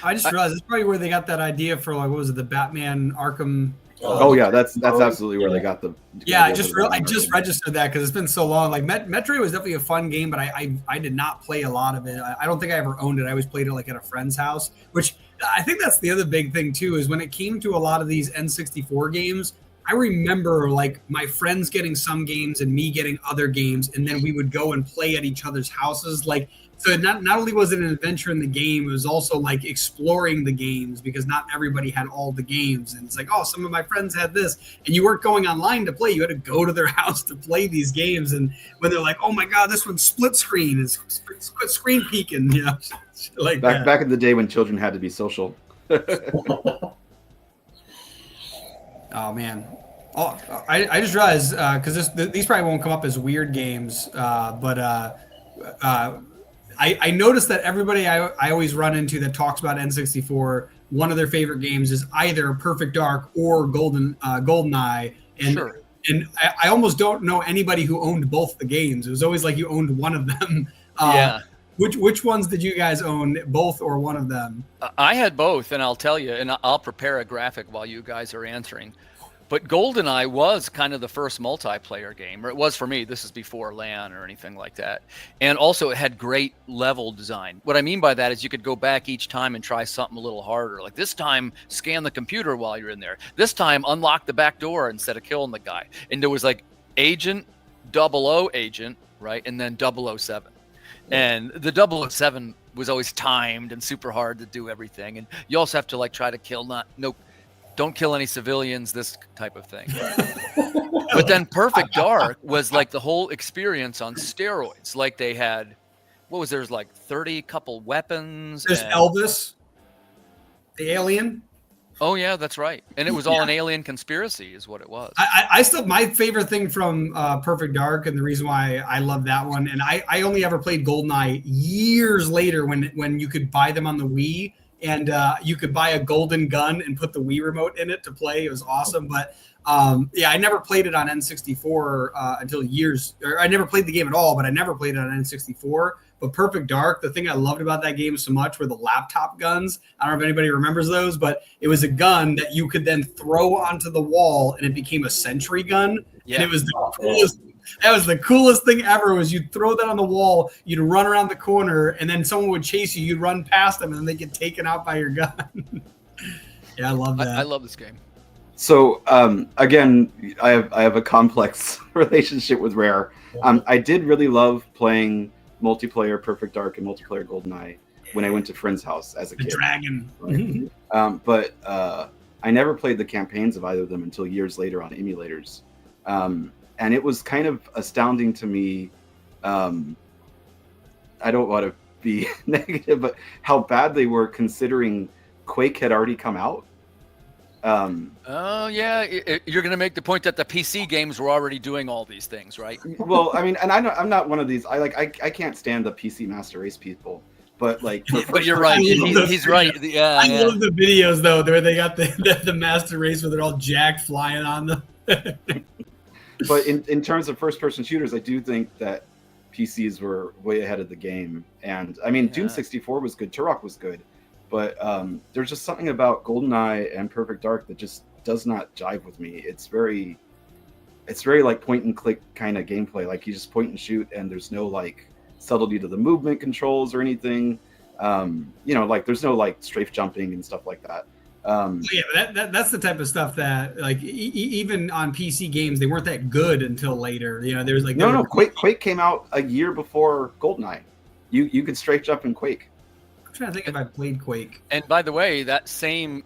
I just realized it's probably where they got that idea for like what was it, the Batman Arkham. Oh yeah, that's absolutely where they got the. Yeah, I just registered that because it's been so long. Like Metroid was definitely a fun game, but I did not play a lot of it. I don't think I ever owned it. I always played it like at a friend's house, which I think that's the other big thing too. Is when it came to a lot of these N64 games, I remember like my friends getting some games and me getting other games, and then we would go and play at each other's houses. Like, so not only was it an adventure in the game, it was also like exploring the games because not everybody had all the games. And it's like, oh, some of my friends had this, and you weren't going online to play. You had to go to their house to play these games. And when they're like, oh my God, this one's split screen, is split screen peeking, you know, like back in the day when children had to be social. Oh man. Oh, I just realized because these probably won't come up as weird games, but I noticed that everybody I always run into that talks about N64, one of their favorite games is either Perfect Dark or GoldenEye, and Sure. And I almost don't know anybody who owned both the games. It was always like you owned one of them. Yeah. Which ones did you guys own, both or one of them? I had both, and I'll tell you, and I'll prepare a graphic while you guys are answering. But GoldenEye was kind of the first multiplayer game, or it was for me. This is before LAN or anything like that. And also it had great level design. What I mean by that is you could go back each time and try something a little harder. Like this time, scan the computer while you're in there. This time, unlock the back door instead of killing the guy. And there was like Agent, 00 Agent, right? And then 007. And the 007 was always timed and super hard to do everything. And you also have to like try to kill don't kill any civilians, this type of thing. But then Perfect Dark was like the whole experience on steroids. Like they had, there's like 30 couple weapons. There's Elvis, the alien. Oh yeah, that's right. And it was all an alien conspiracy is what it was. I still, my favorite thing from Perfect Dark, and the reason why I love that one, and I only ever played GoldenEye years later when you could buy them on the Wii. And you could buy a golden gun and put the Wii remote in it to play. It was awesome. But I never played it on N64 until I never played the game at all, but I never played it on N64. But Perfect Dark, the thing I loved about that game so much were the laptop guns. I don't know if anybody remembers those, but it was a gun that you could then throw onto the wall and it became a sentry gun. Yeah. And it was the coolest. That was the coolest thing ever. Was you'd throw that on the wall, you'd run around the corner, and then someone would chase you. You'd run past them, and then they get taken out by your gun. Yeah, I love that. I love this game. So again, I have a complex relationship with Rare. I did really love playing multiplayer Perfect Dark and multiplayer GoldenEye when I went to friend's house as a kid. The dragon. Right? But I never played the campaigns of either of them until years later on emulators. And it was kind of astounding to me. I don't want to be negative, but how bad they were considering Quake had already come out. Oh yeah, you're going to make the point that the PC games were already doing all these things, right? Well, I mean, and I'm not one of these. I can't stand the PC Master Race people. But like, but you're right. He's right. Yeah, I love the videos though, where they got the Master Race where they're all jacked flying on them. But in terms of first-person shooters, I do think that PCs were way ahead of the game. And I mean, Doom 64 was good, Turok was good, but there's just something about GoldenEye and Perfect Dark that just does not jive with me. It's very like point-and-click kind of gameplay. Like you just point and shoot, and there's no like subtlety to the movement controls or anything. Like there's no like strafe jumping and stuff like that. That's the type of stuff that like even on PC games they weren't that good until later. There's like Quake came out a year before GoldenEye. You could strafe jump in Quake. I'm trying to think if I played Quake. And by the way, that same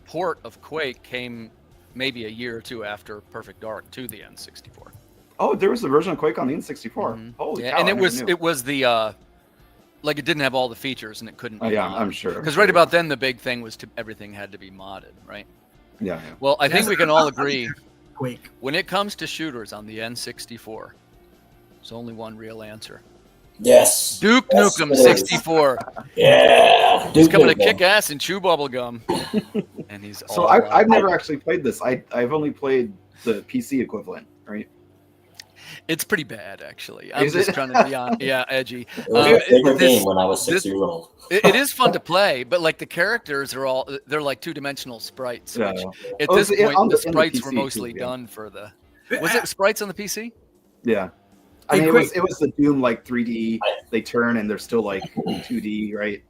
port of Quake came maybe a year or two after Perfect Dark to the N64. Oh, there was a version of Quake on the N64. Mm-hmm. Holy cow! And it was the like it didn't have all the features and it couldn't. Oh, yeah, I'm sure. Because right about then the big thing was everything had to be modded, right? Yeah. Well, I think we can all agree. Quake. When it comes to shooters on the N64, There's only one real answer. Yes. Duke Yes, Nukem it is. 64. Yeah. He's Duke coming to Nukem. kick ass and chew bubble gum. And he's So all I've never actually played this. I've only played the PC equivalent, right? It's pretty bad, actually. I'm Is just it? trying to be edgy. It was my favorite this- game when I was 6 years old. It is fun to play, but like the characters they're like two-dimensional sprites. Yeah. Which at Oh, this it's in- point, on the the- in the sprites were PC mostly too, yeah. done for the. Was it sprites on the PC? Yeah. I Hey, mean, quick- it was the Doom like 3D. They turn and they're still like 2D, right?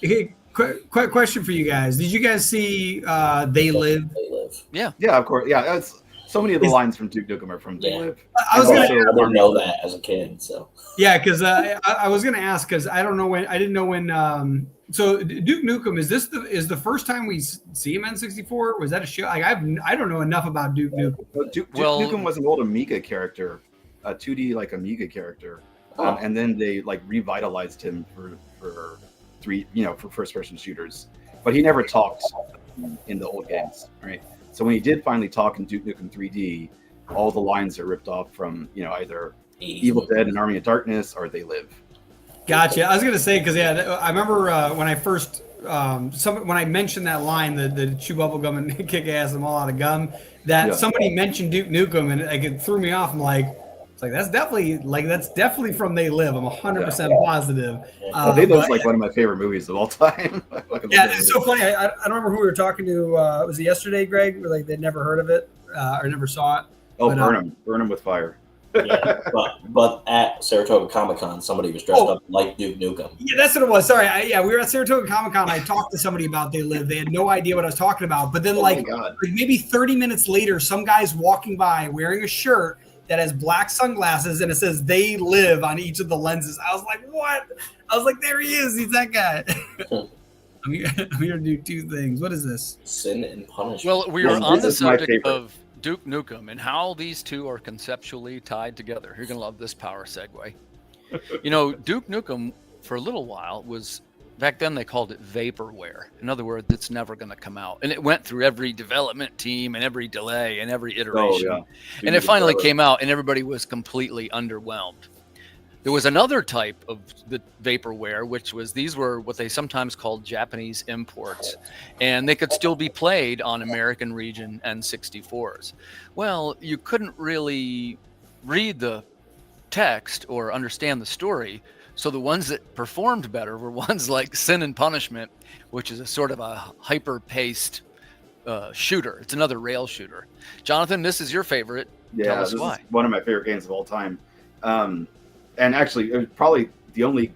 Hey, quick question for you guys. Did you guys see They Live? They live. Yeah, of course. Yeah, that's so many of the lines from Duke Nukem are from They Yeah. Live. I was And gonna, also- I didn't know that as a kid, so yeah, because I was gonna ask because I don't know when I didn't know when. So Duke Nukem is the first time we see him in N64? Was that a show? Like I don't know enough about Duke Nukem. Duke Well- Nukem was an old Amiga character, a 2D like Amiga character, Oh. and then they like revitalized him for for first-person shooters. But he never talked in the old games, right? So when he did finally talk in Duke Nukem 3D, all the lines are ripped off from either 80s Evil movie. Dead and Army of Darkness or They Live. Gotcha. I was gonna say because I remember when I first when I mentioned that line, the chew bubble gum and kick ass and all out of gum, that Yeah. somebody mentioned Duke Nukem and like, it threw me off. I'm like, it's like that's definitely from They Live. I'm 100% positive. They Live's but- like one of my favorite movies of all time. Yeah, it's so funny. I don't remember who we were talking to. Was it yesterday, Greg? Where like they'd never heard of it or never saw it. Oh, but, burn him with fire. Yeah, but at Saratoga Comic Con, somebody was dressed up like Duke Nukem. Yeah, that's what it was. Sorry. We were at Saratoga Comic Con. I talked to somebody about They Live. They had no idea what I was talking about. But then, Oh like my God. maybe 30 minutes later, some guy's walking by wearing a shirt that has black sunglasses and it says They Live on each of the lenses. I was like, what? I was like, there he is. He's that guy. I'm here to do two things. What is this? Sin and Punishment. Well, we Well, are on this the is my subject favorite. of Duke Nukem and how these two are conceptually tied together. You're going to love this power segue. Duke Nukem, for a little while, was, back then they called it vaporware. In other words, it's never going to come out. And it went through every development team and every delay and every iteration. Oh, yeah. And it finally came out and everybody was completely underwhelmed. There was another type of the vaporware, which was these were what they sometimes called Japanese imports, and they could still be played on American region N64s. Well, you couldn't really read the text or understand the story, so the ones that performed better were ones like Sin and Punishment, which is a sort of a hyper-paced shooter. It's another rail shooter. Jonathan, this is your favorite. Yeah, Tell us this why. is one of my favorite games of all time. And actually, it was probably the only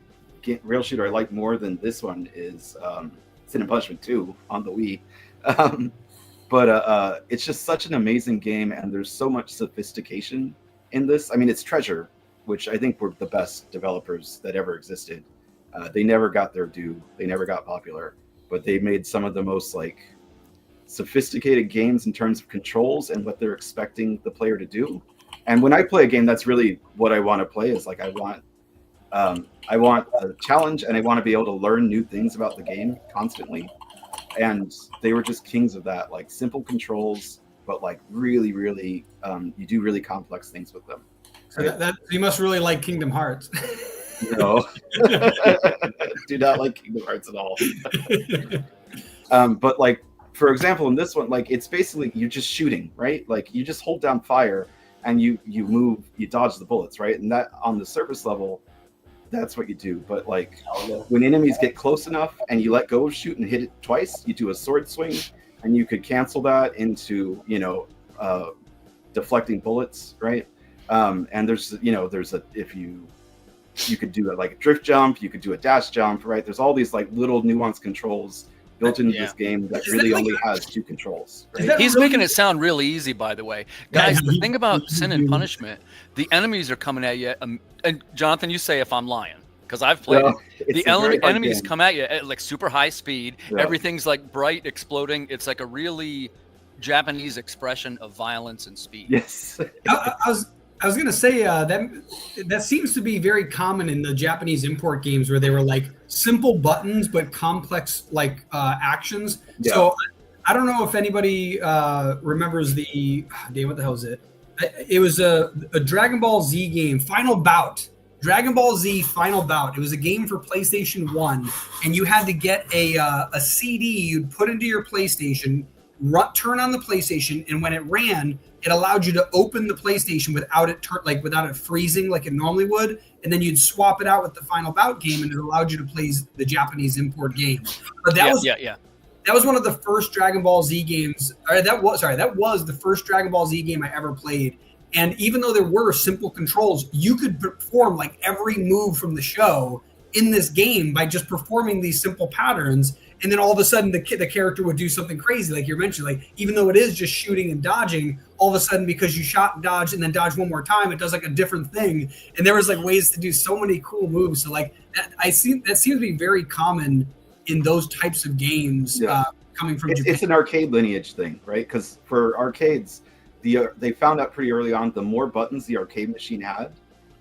rail shooter I like more than this one is Sin and Punishment 2 on the Wii. But it's just such an amazing game, and there's so much sophistication in this. I mean, it's Treasure, which I think were the best developers that ever existed. They never got their due. They never got popular, but they made some of the most sophisticated games in terms of controls and what they're expecting the player to do. And when I play a game, that's really what I want to play. Is I want a challenge, and I want to be able to learn new things about the game constantly. And they were just kings of that, simple controls, but really, really, you do really complex things with them. So that you must really like Kingdom Hearts. No, do not like Kingdom Hearts at all. But for example, in this one, it's basically you're just shooting, right? You just hold down fire. And you move, you dodge the bullets, right? And that on the surface level, that's what you do. But when enemies get close enough and you let go of shoot and hit it twice, you do a sword swing, and you could cancel that into deflecting bullets, right? And there's if you could do a drift jump, you could do a dash jump, right? There's all these little nuanced controls built into this game that really only has two controls. Right? He's making it sound really easy, by the way. Guys, the thing about Sin and Punishment, the enemies are coming at you. And Jonathan, you say if I'm lying, because I've played it. The enemies come at you at super high speed. Yeah. Everything's bright, exploding. It's a really Japanese expression of violence and speed. Yes. I was gonna say that seems to be very common in the Japanese import games where they were simple buttons but complex actions. Yeah. So I don't know if anybody remembers what the hell is it? It was a Dragon Ball Z game, Final Bout. Dragon Ball Z Final Bout. It was a game for PlayStation 1, and you had to get a CD you'd put into your PlayStation, turn on the PlayStation, and when it ran, it allowed you to open the PlayStation without it freezing like it normally would, and then you'd swap it out with the Final Bout game, and it allowed you to play the Japanese import game. But that was one of the first Dragon Ball Z games. That was the first Dragon Ball Z game I ever played. And even though there were simple controls, you could perform like every move from the show in this game by just performing these simple patterns. And then all of a sudden the character would do something crazy, like you mentioned. Like even though it is just shooting and dodging, all of a sudden because you shot and dodged and then dodged one more time, it does like a different thing. And there was like ways to do so many cool moves. So like that seems to be very common in those types of games coming from Japan. It's an arcade lineage thing, right? Because for arcades, they found out pretty early on the more buttons the arcade machine had,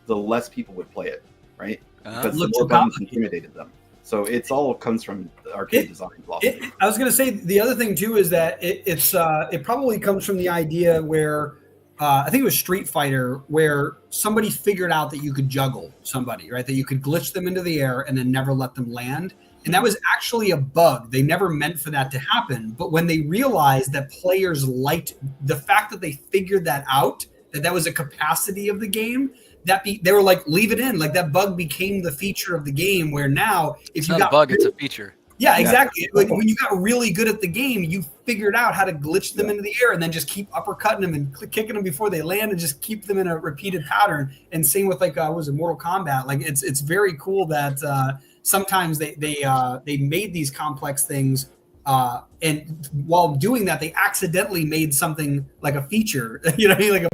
the less people would play it, right? Because the more buttons intimidated them. So it's all comes from the arcade design philosophy. I was going to say the other thing too is that it probably comes from the idea where I think it was Street Fighter, where somebody figured out that you could juggle somebody, right? That you could glitch them into the air and then never let them land. And that was actually a bug. They never meant for that to happen. But when they realized that players liked the fact that they figured that out, that was a capacity of the game, they were like, leave it in. Like that bug became the feature of the game, where now it's not a bug, it's a feature. Yeah, exactly. Like when you got really good at the game, you figured out how to glitch them into the air and then just keep uppercutting them and kicking them before they land and just keep them in a repeated pattern. And same with like Mortal Kombat. Like it's very cool that sometimes they made these complex things, and while doing that, they accidentally made something like a feature. You know what I mean? Like a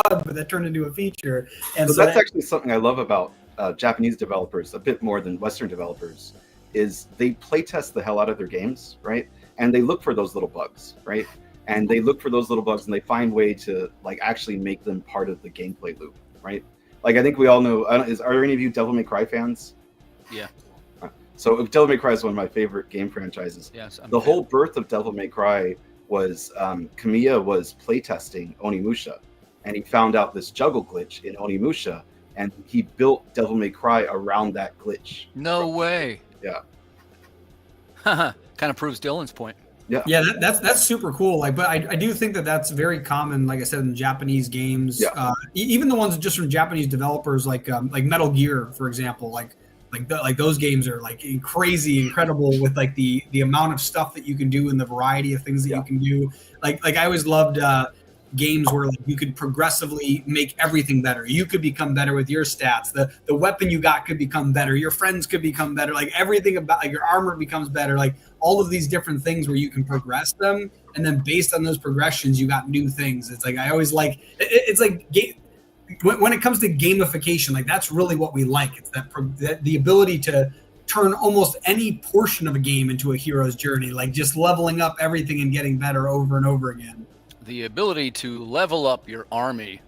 bug, but that turned into a feature. And so that's actually something I love about Japanese developers, a bit more than Western developers, is they play test the hell out of their games, right? And they look for those little bugs, right? And they look for those little bugs, and they find way to like actually make them part of the gameplay loop, right? Like I think we all know. Are any of you Devil May Cry fans? Yeah. So Devil May Cry is one of my favorite game franchises. Yes. The whole birth of Devil May Cry was Kamiya was playtesting Onimusha, and he found out this juggle glitch in Onimusha, and he built Devil May Cry around that glitch. No way. Yeah. Kind of proves Dylan's point. Yeah, that's super cool. Like, but I do think that that's very common. Like I said, in Japanese games, even the ones just from Japanese developers, like Metal Gear, for example, like those games are like crazy, incredible with like the amount of stuff that you can do and the variety of things that you can do. Like I always loved games where like you could progressively make everything better. You could become better with your stats. The weapon you got could become better. Your friends could become better. Like everything about like your armor becomes better. Like all of these different things where you can progress them, and then based on those progressions, you got new things. It's like I always like it's like when it comes to gamification, like that's really what we like. It's that the ability to turn almost any portion of a game into a hero's journey, like just leveling up everything and getting better over and over again. The ability to level up your army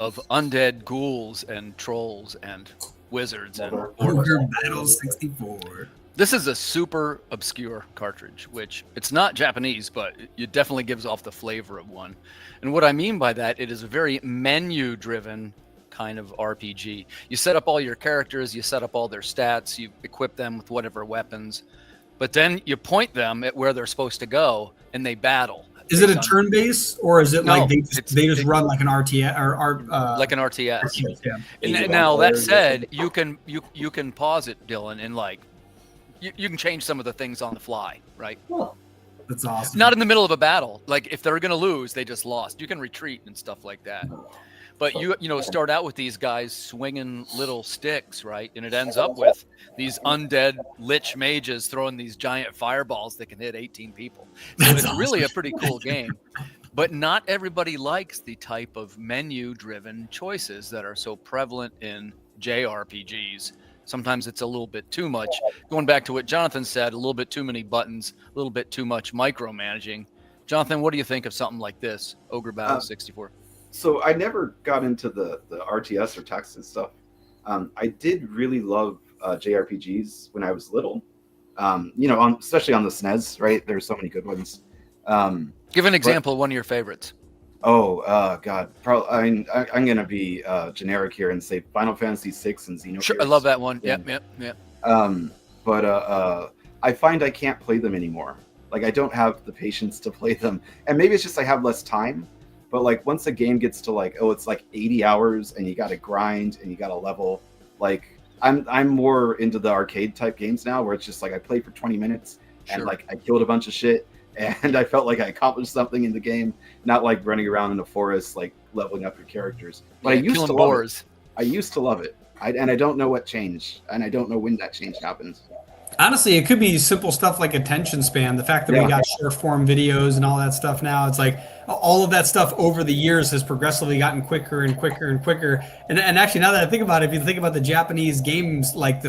of undead ghouls and trolls and wizards and Ogre Battle 64. This is a super obscure cartridge, which it's not Japanese, but it definitely gives off the flavor of one. And what I mean by that, it is a very menu-driven kind of RPG. You set up all your characters, you set up all their stats, you equip them with whatever weapons, but then you point them at where they're supposed to go, and they battle. Is it a turn-based, or is it like they just run like an RTS or like an RTS? Yeah. And now that said, you can pause it, Dylan, and like you can change some of the things on the fly, right? Oh, that's awesome. Not in the middle of a battle. Like if they're gonna lose, they just lost. You can retreat and stuff like that. But you start out with these guys swinging little sticks, right? And it ends up with these undead lich mages throwing these giant fireballs that can hit 18 people. So it's really a pretty cool game. But not everybody likes the type of menu-driven choices that are so prevalent in JRPGs. Sometimes it's a little bit too much. Going back to what Jonathan said, a little bit too many buttons, a little bit too much micromanaging. Jonathan, what do you think of something like this, Ogre Battle 64? So I never got into the RTS or text and stuff. I did really love JRPGs when I was little. Especially on the SNES, right? There's so many good ones. Give an example of one of your favorites. God. Probably. I'm gonna be generic here and say Final Fantasy VI and Xenogears. Sure, I love that one. Yeah. Yep. But I find I can't play them anymore. Like, I don't have the patience to play them, and maybe it's just I have less time. But like, once a game gets to like, it's like 80 hours, and you got to grind and you got to level. Like, I'm more into the arcade type games now, where it's just like I played for 20 minutes and like I killed a bunch of shit, and I felt like I accomplished something in the game, not like running around in the forest like leveling up your characters. But I used to love it. I used to love it, and I don't know what changed, and I don't know when that change happened. Honestly, it could be simple stuff like attention span. The fact that we got short form videos and all that stuff now, it's like all of that stuff over the years has progressively gotten quicker and quicker and quicker. And actually, now that I think about it, if you think about the Japanese games, like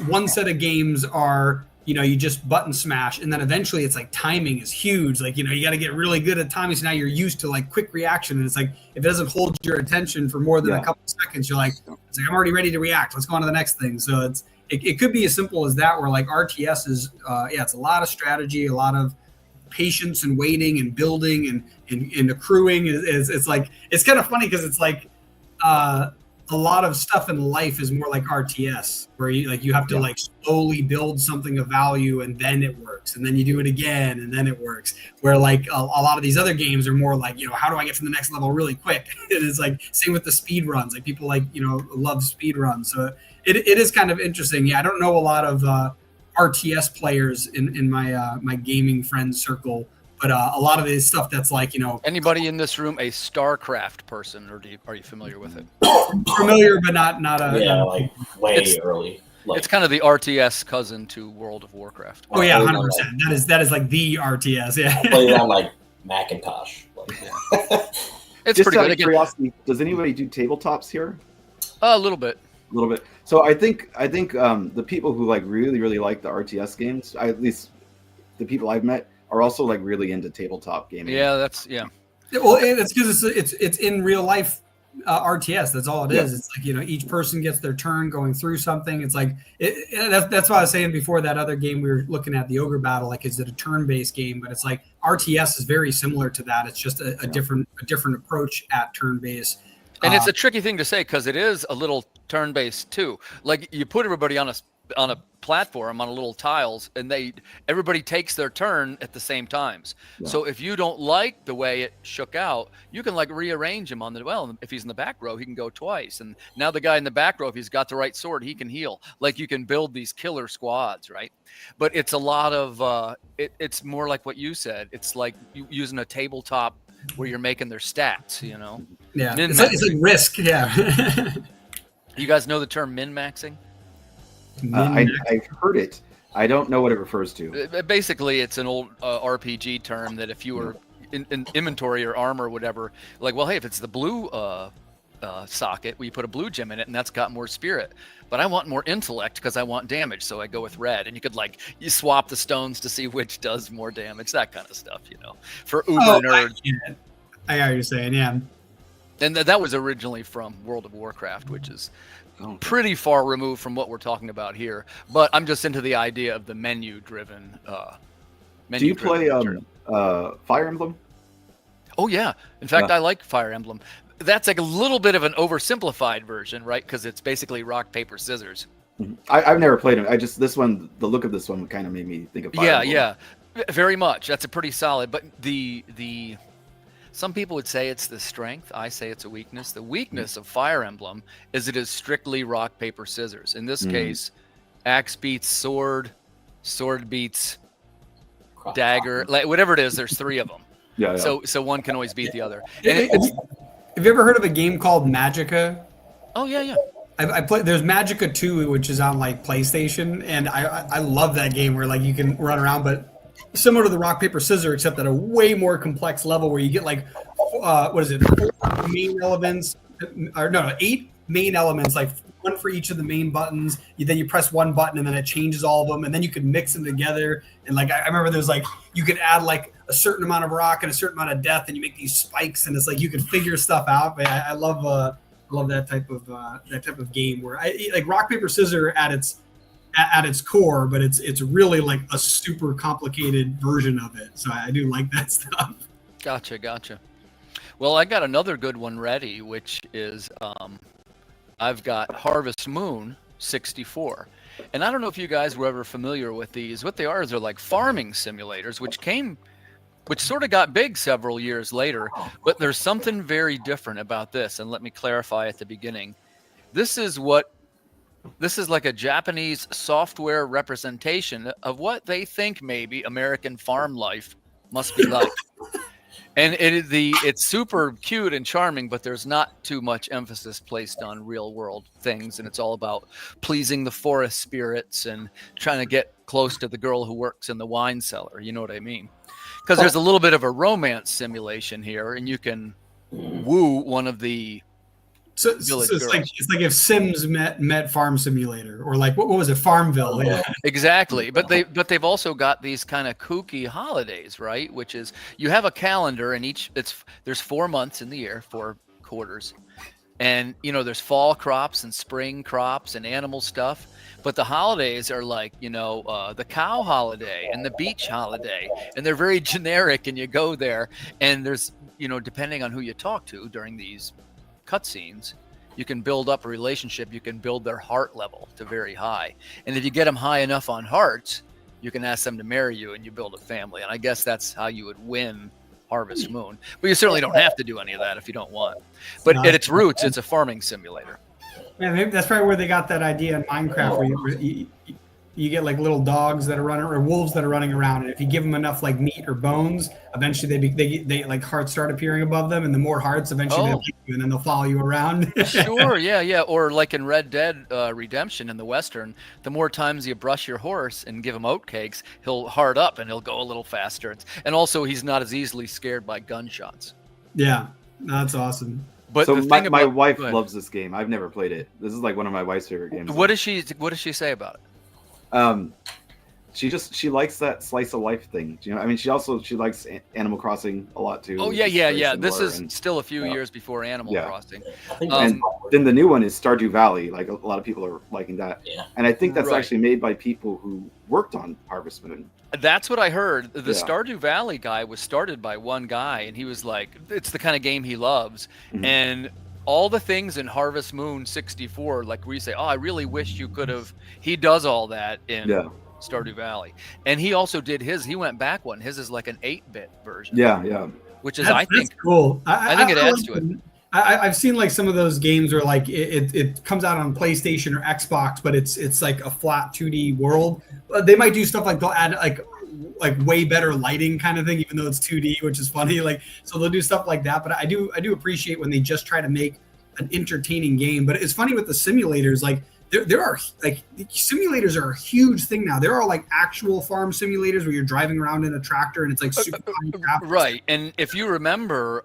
one set of games are, you just button smash, and then eventually it's like timing is huge. Like, you got to get really good at timing. So now you're used to like quick reaction, and it's like if it doesn't hold your attention for more than a couple seconds, you're like, it's like I'm already ready to react. Let's go on to the next thing. So it could be as simple as that, where like RTS is, it's a lot of strategy, a lot of patience and waiting and building and accruing. It's like, it's kind of funny because it's like a lot of stuff in life is more like RTS, where you have to like slowly build something of value and then it works, and then you do it again and then it works. Where like a lot of these other games are more like, how do I get to the next level really quick? And it's like same with the speed runs. Like people like love speed runs, so it is kind of interesting. Yeah, I don't know a lot of RTS players in my gaming friends circle, but a lot of this stuff that's like, Anybody in this room a StarCraft person, or are you familiar with it? Familiar, but not like way early. Like, it's kind of the RTS cousin to World of Warcraft. Oh yeah, 100%. That is like the RTS. Yeah. I play it on like Macintosh. It's just pretty out good. Of curiosity, does anybody do tabletops here? A little bit. So I think the people who like really like the RTS games, at least the people I've met, are also like really into tabletop gaming. Yeah, Well, it's because it's in real life RTS. That's all it is. It's like, each person gets their turn going through something. It's like that's why I was saying before, that other game we were looking at, the Ogre Battle, like, is it a turn-based game? But it's like RTS is very similar to that. It's just a different approach at turn-based. And it's a tricky thing to say because it is a little turn-based too. Like, you put everybody on a platform on a little tiles, and everybody takes their turn at the same times. Yeah. So if you don't like the way it shook out, you can like rearrange him if he's in the back row, he can go twice. And now the guy in the back row, if he's got the right sword, he can heal. Like, you can build these killer squads, right? But it's a lot of it's more like what you said. It's like using a tabletop where you're making their stats, Yeah, it's like Risk. Yeah. You guys know the term min-maxing? I've heard it. I don't know what it refers to. Basically, it's an old RPG term that if you were in inventory or armor or whatever, like, well, hey, if it's the blue socket, we put a blue gem in it, and that's got more spirit. But I want more intellect because I want damage, so I go with red. And you could you swap the stones to see which does more damage, that kind of stuff, for uber nerds. I got what you're saying, yeah. And that was originally from World of Warcraft, which is pretty far removed from what we're talking about here. But I'm just into the idea of the menu-driven. Do you play Fire Emblem? Oh yeah, in fact, I like Fire Emblem. That's like a little bit of an oversimplified version, right? Because it's basically rock, paper, scissors. I've never played it. The look of this one kind of made me think of Fire Emblem. Yeah, very much. That's a pretty solid. But some people would say it's the strength. I say it's a weakness. The weakness of Fire Emblem is it is strictly rock, paper, scissors. In this case, axe beats sword, sword beats dagger, like whatever it is. There's three of them. Yeah. So one can always beat the other. Have you ever heard of a game called Magica? Oh yeah. I play. There's Magica 2, which is on like PlayStation, and I love that game where like you can run around, but similar to the rock paper scissors, except at a way more complex level where you get like 4 main elements, or no, 8 main elements, like one for each of the main buttons. Then you press one button and then it changes all of them, and then you can mix them together. And like I remember there's like you could add like a certain amount of rock and a certain amount of death, and you make these spikes, and it's like you can figure stuff out. But I love that type of game where I like rock paper scissors at its core, but it's really like a super complicated version of it. So I do like that stuff. Gotcha. Well, I got another good one ready, which is I've got Harvest Moon 64. And I don't know if you guys were ever familiar with these. What they are is they're like farming simulators, which sort of got big several years later. But there's something very different about this. And let me clarify at the beginning. This is like a Japanese software representation of what they think maybe American farm life must be like. And it's super cute and charming, but there's not too much emphasis placed on real world things. And it's all about pleasing the forest spirits and trying to get close to the girl who works in the wine cellar. You know what I mean? Because there's a little bit of a romance simulation here, and you can woo one of the So it's like if Sims met Farm Simulator, or like what was it, Farmville? Yeah. Exactly. But they've also got these kind of kooky holidays, right? Which is you have a calendar, and there's 4 months in the year, 4 quarters, and there's fall crops and spring crops and animal stuff. But the holidays are like the cow holiday and the beach holiday, and they're very generic. And you go there, and there's depending on who you talk to during these cutscenes, you can build up a relationship. You can build their heart level to very high, and if you get them high enough on hearts, you can ask them to marry you, and you build a family. And I guess that's how you would win Harvest Moon. But you certainly don't have to do any of that if you don't want. But at its roots, it's a farming simulator. Yeah, maybe that's probably where they got that idea in Minecraft, where you get like little dogs that are running, or wolves that are running around, and if you give them enough like meat or bones, eventually they like hearts start appearing above them, and the more hearts, eventually they'll eat you, and then they'll follow you around. Sure, yeah. Or like in Red Dead Redemption in the Western, the more times you brush your horse and give him oat cakes, he'll heart up and he'll go a little faster. And also, he's not as easily scared by gunshots. Yeah, that's awesome. But so my wife loves this game. I've never played it. This is like one of my wife's favorite games. What does she say about it? She likes that slice of life thing. I mean, she likes Animal Crossing a lot too. Oh yeah. This is still a few years before Animal Crossing. And then the new one is Stardew Valley. Like a lot of people are liking that. Yeah. And I think that's actually made by people who worked on Harvest Moon. That's what I heard. The Stardew Valley guy was started by one guy, and he was like, it's the kind of game he loves. Mm-hmm. And all the things in Harvest Moon 64, like we say, I really wish you could have. He does all that in Stardew Valley. And he also did his. He went back one. His is like an 8-bit version. Yeah. Which is, I think, cool. I think it adds to it. I've seen like some of those games where like it comes out on PlayStation or Xbox, but it's like a flat 2D world. They might do stuff like they'll add like way better lighting kind of thing, even though it's 2D, which is funny. Like, so they'll do stuff like that. But I do appreciate when they just try to make an entertaining game. But it's funny with the simulators, like there are like simulators are a huge thing now. There are like actual farm simulators where you're driving around in a tractor and it's like super right. And if you remember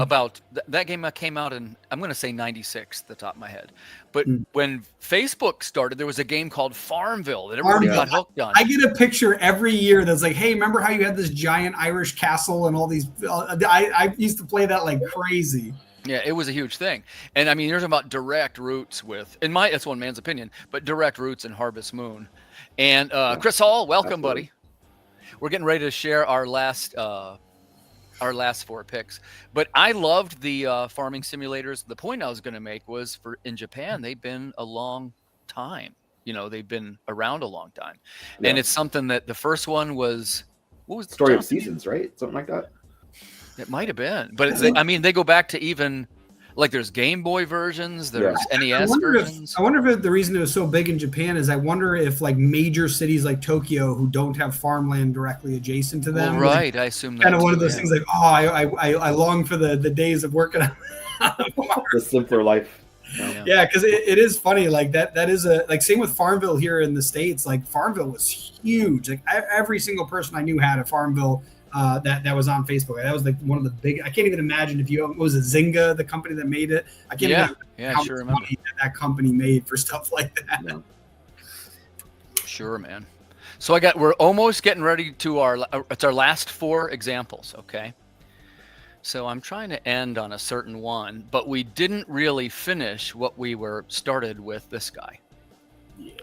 about that game that came out in, I'm going to say 96 at the top of my head. But when Facebook started, there was a game called Farmville that everybody got hooked on. I get a picture every year that's like, hey, remember how you had this giant Irish castle and all these? I used to play that like crazy. Yeah, it was a huge thing. And I mean, there's about direct roots with, that's one man's opinion, but direct roots in Harvest Moon. And Chris Hall, welcome, buddy. We're getting ready to share our last 4 picks. But I loved the farming simulators. The point I was going to make was in Japan, they've been a long time. They've been around a long time. Yeah. And it's something that the first one was, what was the Story of Seasons, right? Something like that. It might have been, but they go back to even like there's Game Boy versions, there's NES versions. I wonder if the reason it was so big in Japan is I wonder if like major cities like Tokyo who don't have farmland directly adjacent to them. Well, right, I assume that's kind of one of those things like, I long for the days of working on the simpler life. Yeah, because it is funny. Like that is same with Farmville here in the States. Like Farmville was huge. Like every single person I knew had a Farmville. That was on Facebook. That was like one of the big. I can't even imagine was it Zynga, the company that made it. I can't imagine how much money that company made for stuff like that. Yeah. Sure, man. So we're almost getting ready to it's our last 4 examples. Okay. So I'm trying to end on a certain one, but we didn't really finish what we were started with this guy. Yeah.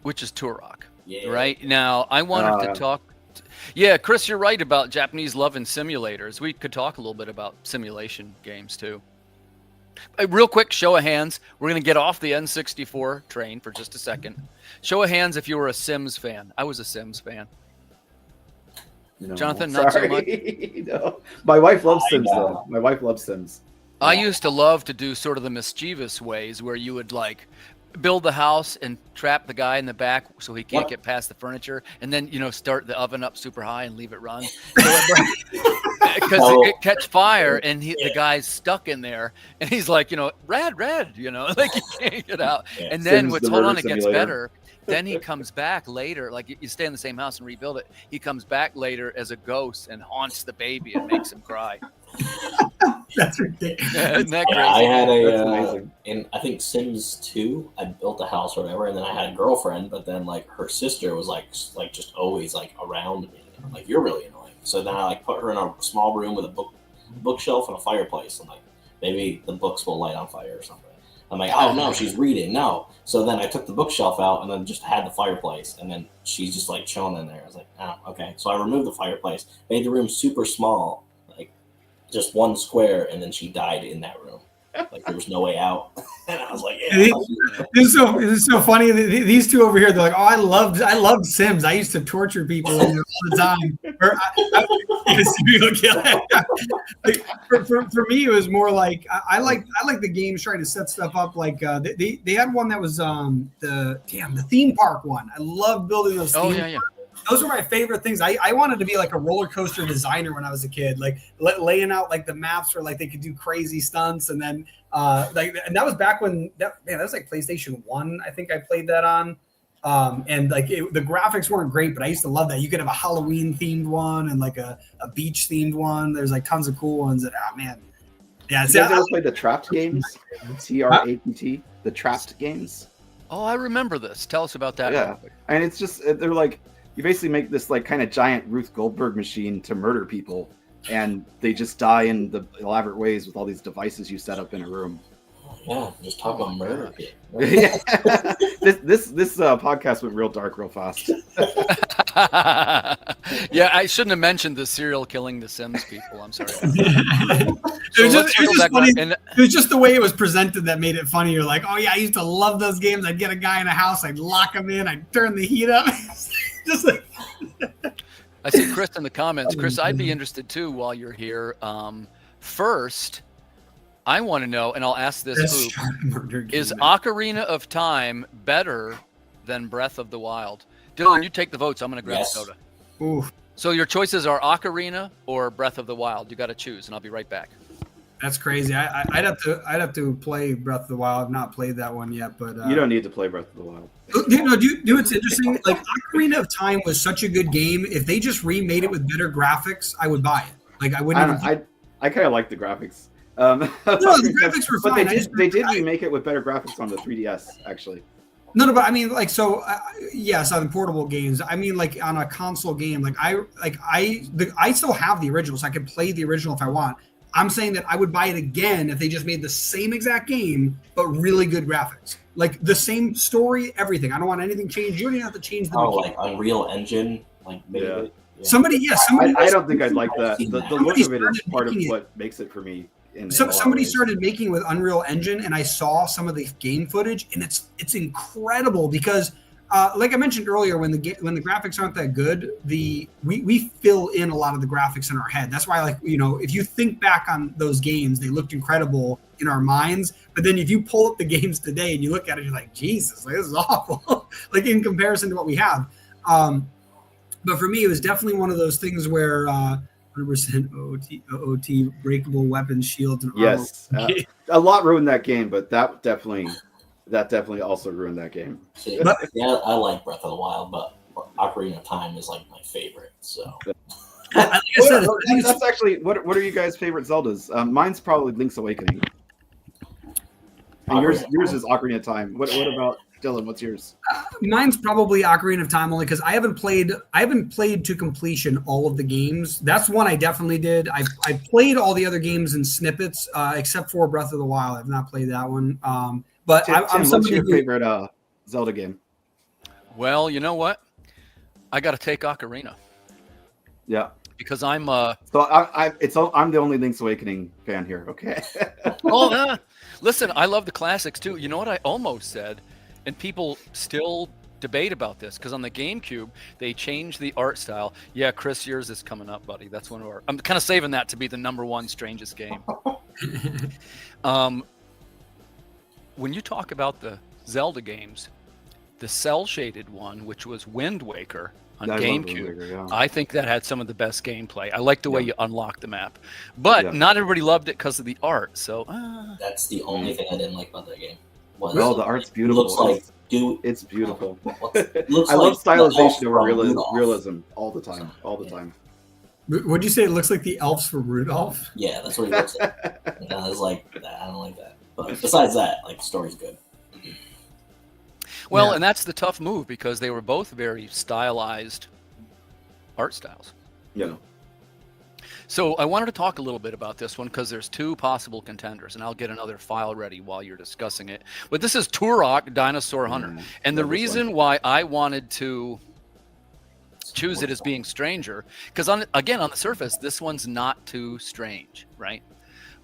Which is Turok. Yeah. Right now, I wanted to talk. Yeah, Chris, you're right about Japanese love in simulators. We could talk a little bit about simulation games too. Real quick, show of hands. We're going to get off the N64 train for just a second. Show of hands if you were a Sims fan. I was a Sims fan. No, Jonathan, not so much? No. My wife loves Sims, though. My wife loves Sims. I used to love to do sort of the mischievous ways where you would like build the house and trap the guy in the back so he can't get past the furniture, and then start the oven up super high and leave it run because it catch fire and the guy's stuck in there and he's like red like he can't get out. And then hold on, it gets better. Then he comes back later, like you stay in the same house and rebuild it. He comes back later as a ghost and haunts the baby and makes him cry. That's ridiculous. Isn't that crazy? I had in I think Sims 2, I built a house or whatever, and then I had a girlfriend, but then like her sister was like just always like around me. I'm like, you're really annoying. So then I like put her in a small room with a bookshelf and a fireplace, and like maybe the books will light on fire or something. I'm like, oh no, she's reading. No. So then I took the bookshelf out and then just had the fireplace, and then she's just like chilling in there. I was like, oh, okay. So I removed the fireplace, made the room super small, like just one square, and then she died in that room. Like there was no way out. And I was like, yeah. This is so funny. These two over here, they're like, oh, I loved Sims. I used to torture people all the time. For me, it was more like I like the games trying to set stuff up. Like they had one that was the theme park one. I love building those. Yeah. Those were my favorite things. I wanted to be like a roller coaster designer when I was a kid, like laying out like the maps where like they could do crazy stunts, and then and that was back when that was like PlayStation 1. I think I played that on, and like the graphics weren't great, but I used to love that. You could have a Halloween themed one and like a beach themed one. There's like tons of cool ones. That man, yeah. You guys ever played the Trapped games? TRAPT, the Trapped games. Oh, I remember this. Tell us about that. Yeah, and it's just they're like. You basically make this like kind of giant Ruth Goldberg machine to murder people, and they just die in the elaborate ways with all these devices you set up in a room. Yeah, just talk about murder. Yeah. This podcast went real dark real fast. Yeah, I shouldn't have mentioned the serial killing the Sims people. I'm sorry. It was just the way it was presented that made it funny. You're like, oh yeah, I used to love those games. I'd get a guy in a house, I'd lock him in, I'd turn the heat up. Just like I see Chris in the comments. Chris, I'd be interested too while you're here. First, I want to know, and I'll ask this group, is Ocarina of Time better than Breath of the Wild? Dylan, you take the votes. I'm going to grab a soda. Oof. So your choices are Ocarina or Breath of the Wild. You got to choose, and I'll be right back. That's crazy. I'd have to play Breath of the Wild. I've not played that one yet, but you don't need to play Breath of the Wild. It's interesting. Like Ocarina of Time was such a good game. If they just remade it with better graphics, I would buy it. Like I wouldn't. I kind of like the graphics. No, the graphics were fine. But they did remake it with better graphics on the 3DS actually. No, but I mean, like, so yes, on portable games. I mean, like on a console game, I still have the original, so I could play the original if I want. I'm saying that I would buy it again if they just made the same exact game, but really good graphics. Like the same story, everything. I don't want anything changed. You don't even have to change the like Unreal Engine, like maybe. Yeah. Somebody. I don't think I'd like that. The look of it is part of what makes it for me. Somebody started making with Unreal Engine, and I saw some of the game footage, and it's incredible because. Like I mentioned earlier, when the graphics aren't that good, we fill in a lot of the graphics in our head. That's why, if you think back on those games, they looked incredible in our minds. But then if you pull up the games today and you look at it, you're like, Jesus, this is awful. Like in comparison to what we have. But for me, it was definitely one of those things where 100% OOT, breakable weapons, shields, and armor. Yes, a lot ruined that game, but that definitely also ruined that game. Yeah, I like Breath of the Wild, but Ocarina of Time is like my favorite. So, that's actually what are you guys' favorite Zeldas? Mine's probably Link's Awakening. And yours is Ocarina of Time. What about Dylan? What's yours? Mine's probably Ocarina of Time only because I haven't played to completion all of the games. That's one I definitely did. I played all the other games in snippets except for Breath of the Wild. I've not played that one. But Tim, what's your favorite Zelda game? Well, you know what? I got to take Ocarina. Yeah. Because I'm So I'm the only Link's Awakening fan here. Okay. Listen, I love the classics too. You know what I almost said, and people still debate about this because on the GameCube they changed the art style. Yeah, Chris, yours is coming up, buddy. That's one of our. I'm kind of saving that to be the #1 strangest game. When you talk about the Zelda games, the cell shaded one, which was Wind Waker on GameCube, I think that had some of the best gameplay. I like the way you unlock the map, but not everybody loved it because of the art. So that's the only thing I didn't like about that game. Well, the art's beautiful. Looks like it's beautiful. Looks I love like stylization over realism all the time. Would you say it looks like the elves for Rudolph? Yeah, that's what he looks like. And I was like, I don't like that. But besides that, like, the story's good. Well, and that's the tough move because they were both very stylized art styles. Yeah. So I wanted to talk a little bit about this one because there's 2 possible contenders, and I'll get another file ready while you're discussing it. But this is Turok Dinosaur Hunter. And the reason why I wanted to choose it as being stranger, because again, on the surface, this one's not too strange, right?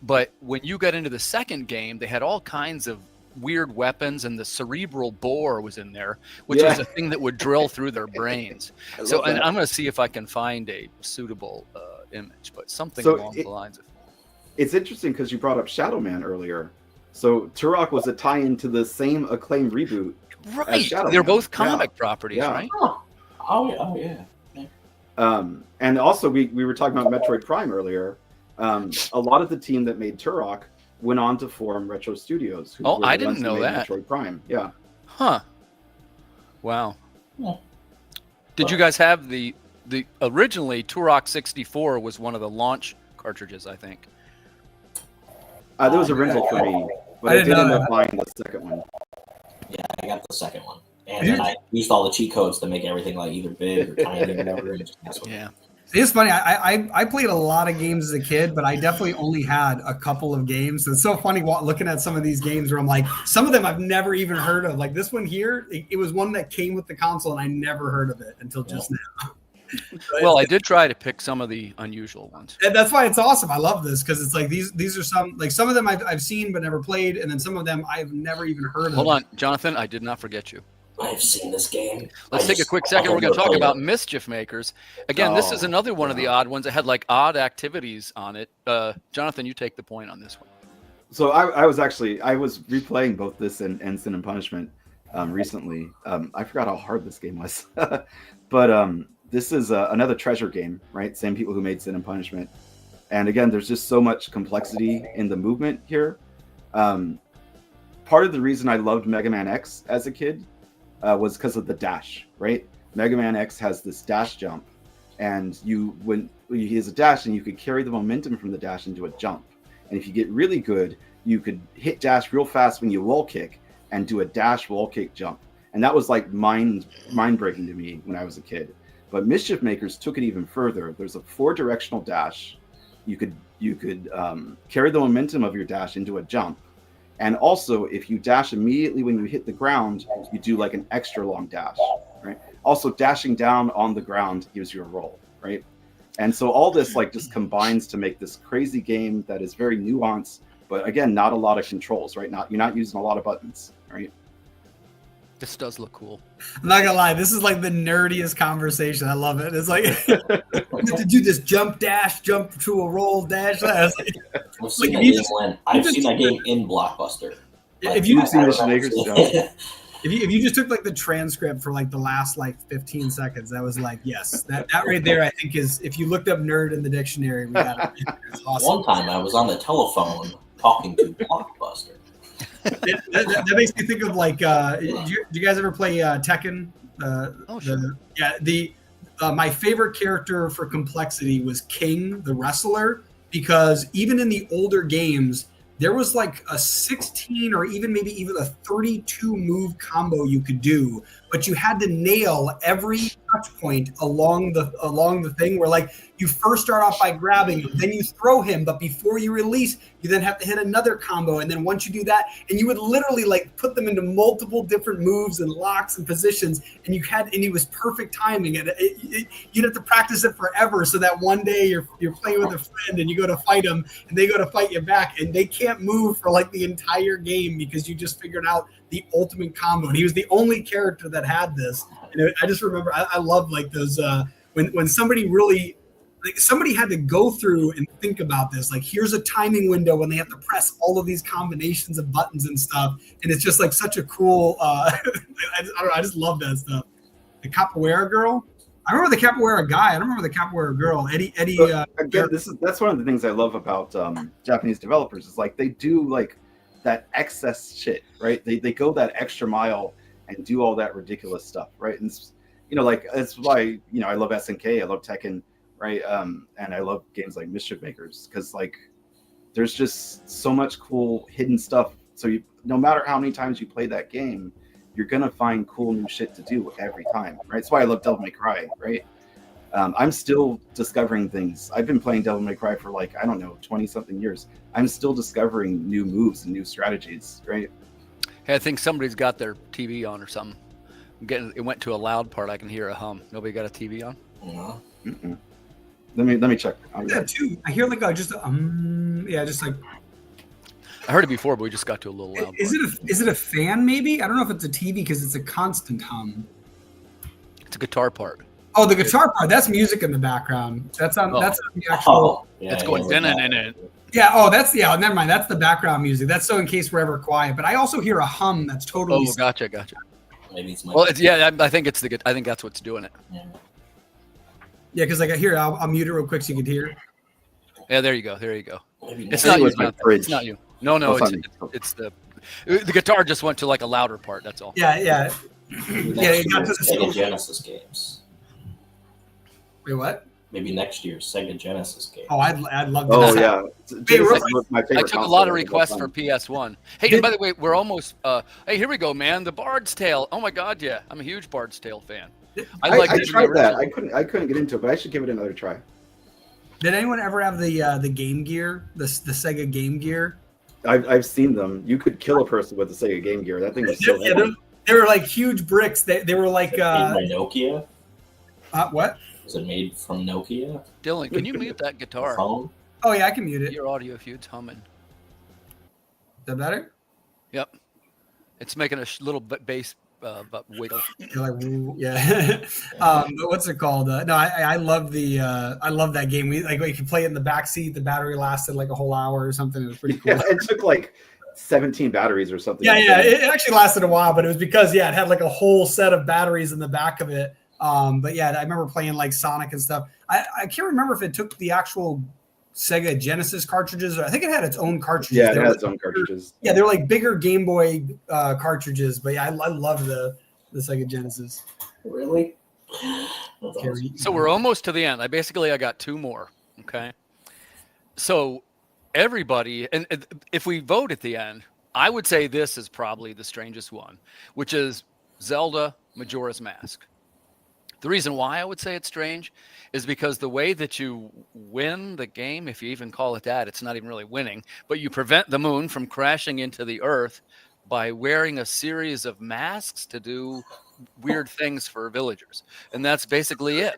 But when you got into the second game, they had all kinds of weird weapons, and the cerebral boar was in there, which was a thing that would drill through their brains. So, and I'm going to see if I can find a suitable image, but something along the lines of. It's interesting because you brought up Shadow Man earlier. So Turok was a tie-in to the same acclaimed reboot. Right, they're both comic properties, right? Oh yeah. And also we were talking about Metroid Prime earlier. A lot of the team that made Turok went on to form Retro Studios. I didn't know that. Metroid Prime, yeah. Huh. Wow. Yeah. Did you guys have the originally Turok 64 was one of the launch cartridges, I think. That was a rental for me, but I did end up buying the second one. Yeah, I got the second one. And then I used all the cheat codes to make everything like either big or tiny or whatever. Yeah. It's funny. I played a lot of games as a kid, but I definitely only had a couple of games. It's so funny looking at some of these games where I'm like, some of them I've never even heard of. Like this one here, it was one that came with the console, and I never heard of it until just now. Well, I did try to pick some of the unusual ones. And that's why it's awesome. I love this because it's like these are some of them I've seen but never played, and then some of them I've never even heard of. Hold on, Jonathan, I did not forget you. I've seen this game. Let's take a quick second. We're going to talk about Mischief Makers. Again, this is another one of the odd ones that had like odd activities on it. Jonathan, you take the point on this one. So I was replaying both this and Sin and Punishment recently. I forgot how hard this game was, but this is another treasure game, right? Same people who made Sin and Punishment. And again, there's just so much complexity in the movement here. Part of the reason I loved Mega Man X as a kid was because of the dash, right? Mega Man X has this dash jump, and he has a dash, and you could carry the momentum from the dash into a jump. And if you get really good, you could hit dash real fast when you wall kick and do a dash wall kick jump. And that was like mind breaking to me when I was a kid. But Mischief Makers took it even further. There's a 4-directional dash. You could carry the momentum of your dash into a jump. And also, if you dash immediately when you hit the ground, you do like an extra long dash, right? Also, dashing down on the ground gives you a roll, right? And so all this like just combines to make this crazy game that is very nuanced, but again, not a lot of controls, right? You're not using a lot of buttons, right? This does look cool. I'm not gonna lie, this is like the nerdiest conversation. I love it. It's like you have to do this jump dash, jump to a roll dash. I've seen that game in Blockbuster. If you just took like the transcript for like the last like 15 seconds, that was like, yes, that right there, I think is, if you looked up nerd in the dictionary, we got it. It's awesome. One time I was on the telephone talking to Blockbuster. That makes me think of like, do you guys ever play Tekken? Sure. My favorite character for complexity was King, the wrestler, because even in the older games, there was like a 16 or even maybe a 32 move combo you could do but you had to nail every touch point along the thing where like you first start off by grabbing him, then you throw him, but before you release, you then have to hit another combo. And then once you do that, and you would literally like put them into multiple different moves and locks and positions. And it was perfect timing. And you'd have to practice it forever. So that one day you're playing with a friend and you go to fight them and they go to fight you back and they can't move for like the entire game because you just figured out the ultimate combo. And he was the only character that had this. And I just remember, I love like those, when somebody really, like somebody had to go through and think about this. Like, here's a timing window when they have to press all of these combinations of buttons and stuff. And it's just like such a cool, I don't know, I just love that stuff. The Capoeira girl. I remember the Capoeira guy. I don't remember the Capoeira girl. Eddie. Again, that's one of the things I love about Japanese developers is like they do like that excess shit, right? They go that extra mile and do all that ridiculous stuff, right? And like that's why I love SNK, I love Tekken, right? And I love games like Mischief Makers because like there's just so much cool hidden stuff. So no matter how many times you play that game, you're gonna find cool new shit to do every time, right? That's why I love Devil May Cry, right? I'm still discovering things. I've been playing Devil May Cry for like, I don't know, 20-something years. I'm still discovering new moves and new strategies, right? Hey, I think somebody's got their TV on or something. It went to a loud part. I can hear a hum. Nobody got a TV on? No. Mm-mm. Let me check. Yeah, too. I hear like just like. I heard it before, but we just got to a little loud. Is it a fan? Maybe I don't know if it's a TV because it's a constant hum. It's a guitar part. Oh, the guitar part. That's music in the background. That's on the actual. Yeah, it's going in it. Yeah. Oh, never mind. That's the background music. That's so in case we're ever quiet. But I also hear a hum. That's totally. Oh, gotcha. Maybe it's well, I think it's I think that's what's doing it. Yeah, because like I hear, I'll mute it real quick so you can hear. Yeah, there you go. Maybe It's not you. Fridge. It's not you. No, it's the guitar just went to like a louder part. That's all. Yeah. Yeah, it got to the Sega Genesis games. Wait, what? Maybe next year's Sega Genesis game. Oh, I'd love to. Oh yeah, Genesis was my favorite. I took a lot of requests for PS1. Hey, and by the way, we're almost. Hey, here we go, man. The Bard's Tale. Oh my God, yeah, I'm a huge Bard's Tale fan. I tried that. I couldn't get into it, but I should give it another try. Did anyone ever have the Game Gear, the Sega Game Gear? I've seen them. You could kill a person with the Sega Game Gear. That thing was so heavy. They were like huge bricks. They were like made by Nokia. What? Was it made from Nokia? Dylan, can you mute that guitar? Oh yeah, I can mute it. Your audio feed's humming. Is that better? Yep. It's making a little bit bass wiggle. Yeah. But what's it called? No, I love I love that game. We could play it in the back seat. The battery lasted like a whole hour or something. It was pretty cool. Yeah, it took like 17 batteries or something. Yeah. It actually lasted a while, but it was because it had like a whole set of batteries in the back of it. But yeah, I remember playing like Sonic and stuff. I can't remember if it took the actual Sega Genesis cartridges. I think it had its own cartridges. Yeah, it had its own cartridges. Yeah, they're like bigger Game Boy cartridges. But yeah, I love the Sega Genesis. Really? So we're almost to the end. I got two more. Okay. So everybody, and if we vote at the end, I would say this is probably the strangest one, which is Zelda Majora's Mask. The reason why I would say it's strange is because the way that you win the game, if you even call it that, it's not even really winning, but you prevent the moon from crashing into the earth by wearing a series of masks to do weird things for villagers. And that's basically it.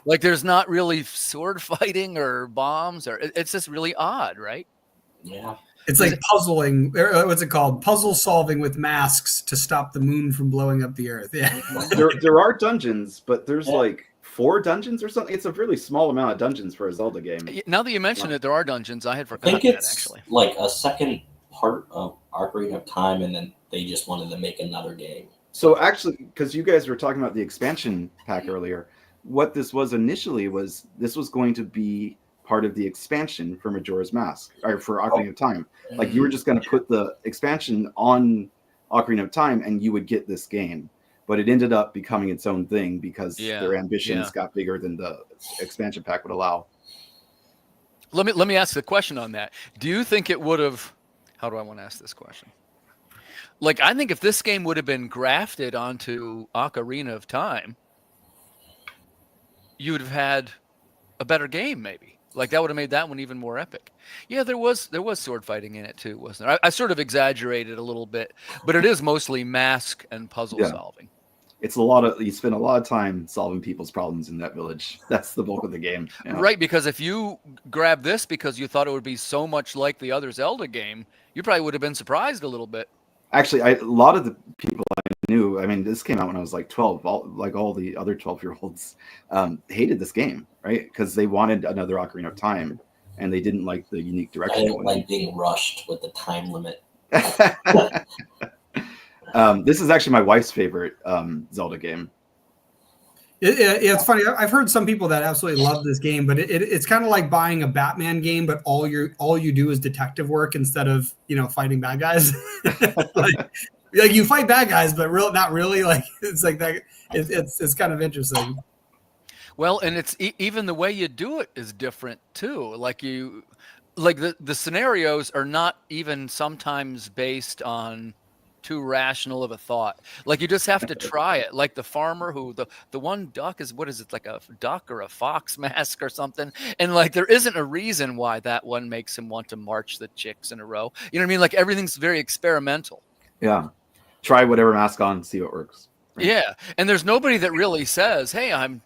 Like there's not really sword fighting or bombs or it's just really odd, right? Yeah. It's like puzzling. What's it called? Puzzle solving with masks to stop the moon from blowing up the earth. Yeah. there are dungeons, but there's like 4 dungeons or something. It's a really small amount of dungeons for a Zelda game. Now that you mention it, there are dungeons. I had forgotten that it's actually. Like a second part of Ocarina of Time, and then they just wanted to make another game. So actually, because you guys were talking about the expansion pack earlier, what this was initially was this was going to be part of the expansion for Majora's Mask or for Ocarina of Time. Like you were just going to put the expansion on Ocarina of Time and you would get this game, but it ended up becoming its own thing because their ambitions got bigger than the expansion pack would allow. Let me ask the question on that. Do you think it would have, how do I want to ask this question? Like, I think if this game would have been grafted onto Ocarina of Time, you would have had a better game, maybe. Like, that would have made that one even more epic. Yeah, there was sword fighting in it too, wasn't there? I sort of exaggerated a little bit, but it is mostly mask and puzzle solving. It's you spend a lot of time solving people's problems in that village. That's the bulk of the game. You know? Right, because if you grab this because you thought it would be so much like the other Zelda game, you probably would have been surprised a little bit. Actually, a lot of the people I knew, I mean, this came out when I was like 12, like all the other 12-year-olds hated this game, right? Because they wanted another Ocarina of Time, and they didn't like the unique direction. I didn't like being rushed with the time limit. This is actually my wife's favorite Zelda game. It's funny. I've heard some people that absolutely love this game, but it's kind of like buying a Batman game, but all you do is detective work instead of fighting bad guys. like you fight bad guys, but not really. Like it's like that. It's kind of interesting. Well, and it's even the way you do it is different too. Like the scenarios are not even sometimes based on too rational of a thought. Like you just have to try it. Like the farmer who the one duck is, what is it, like a duck or a fox mask or something, and like there isn't a reason why that one makes him want to march the chicks in a row. You know what I mean? Like everything's very experimental. Yeah, try whatever mask on, see what works. Right? Yeah, and there's nobody that really says, hey, I'm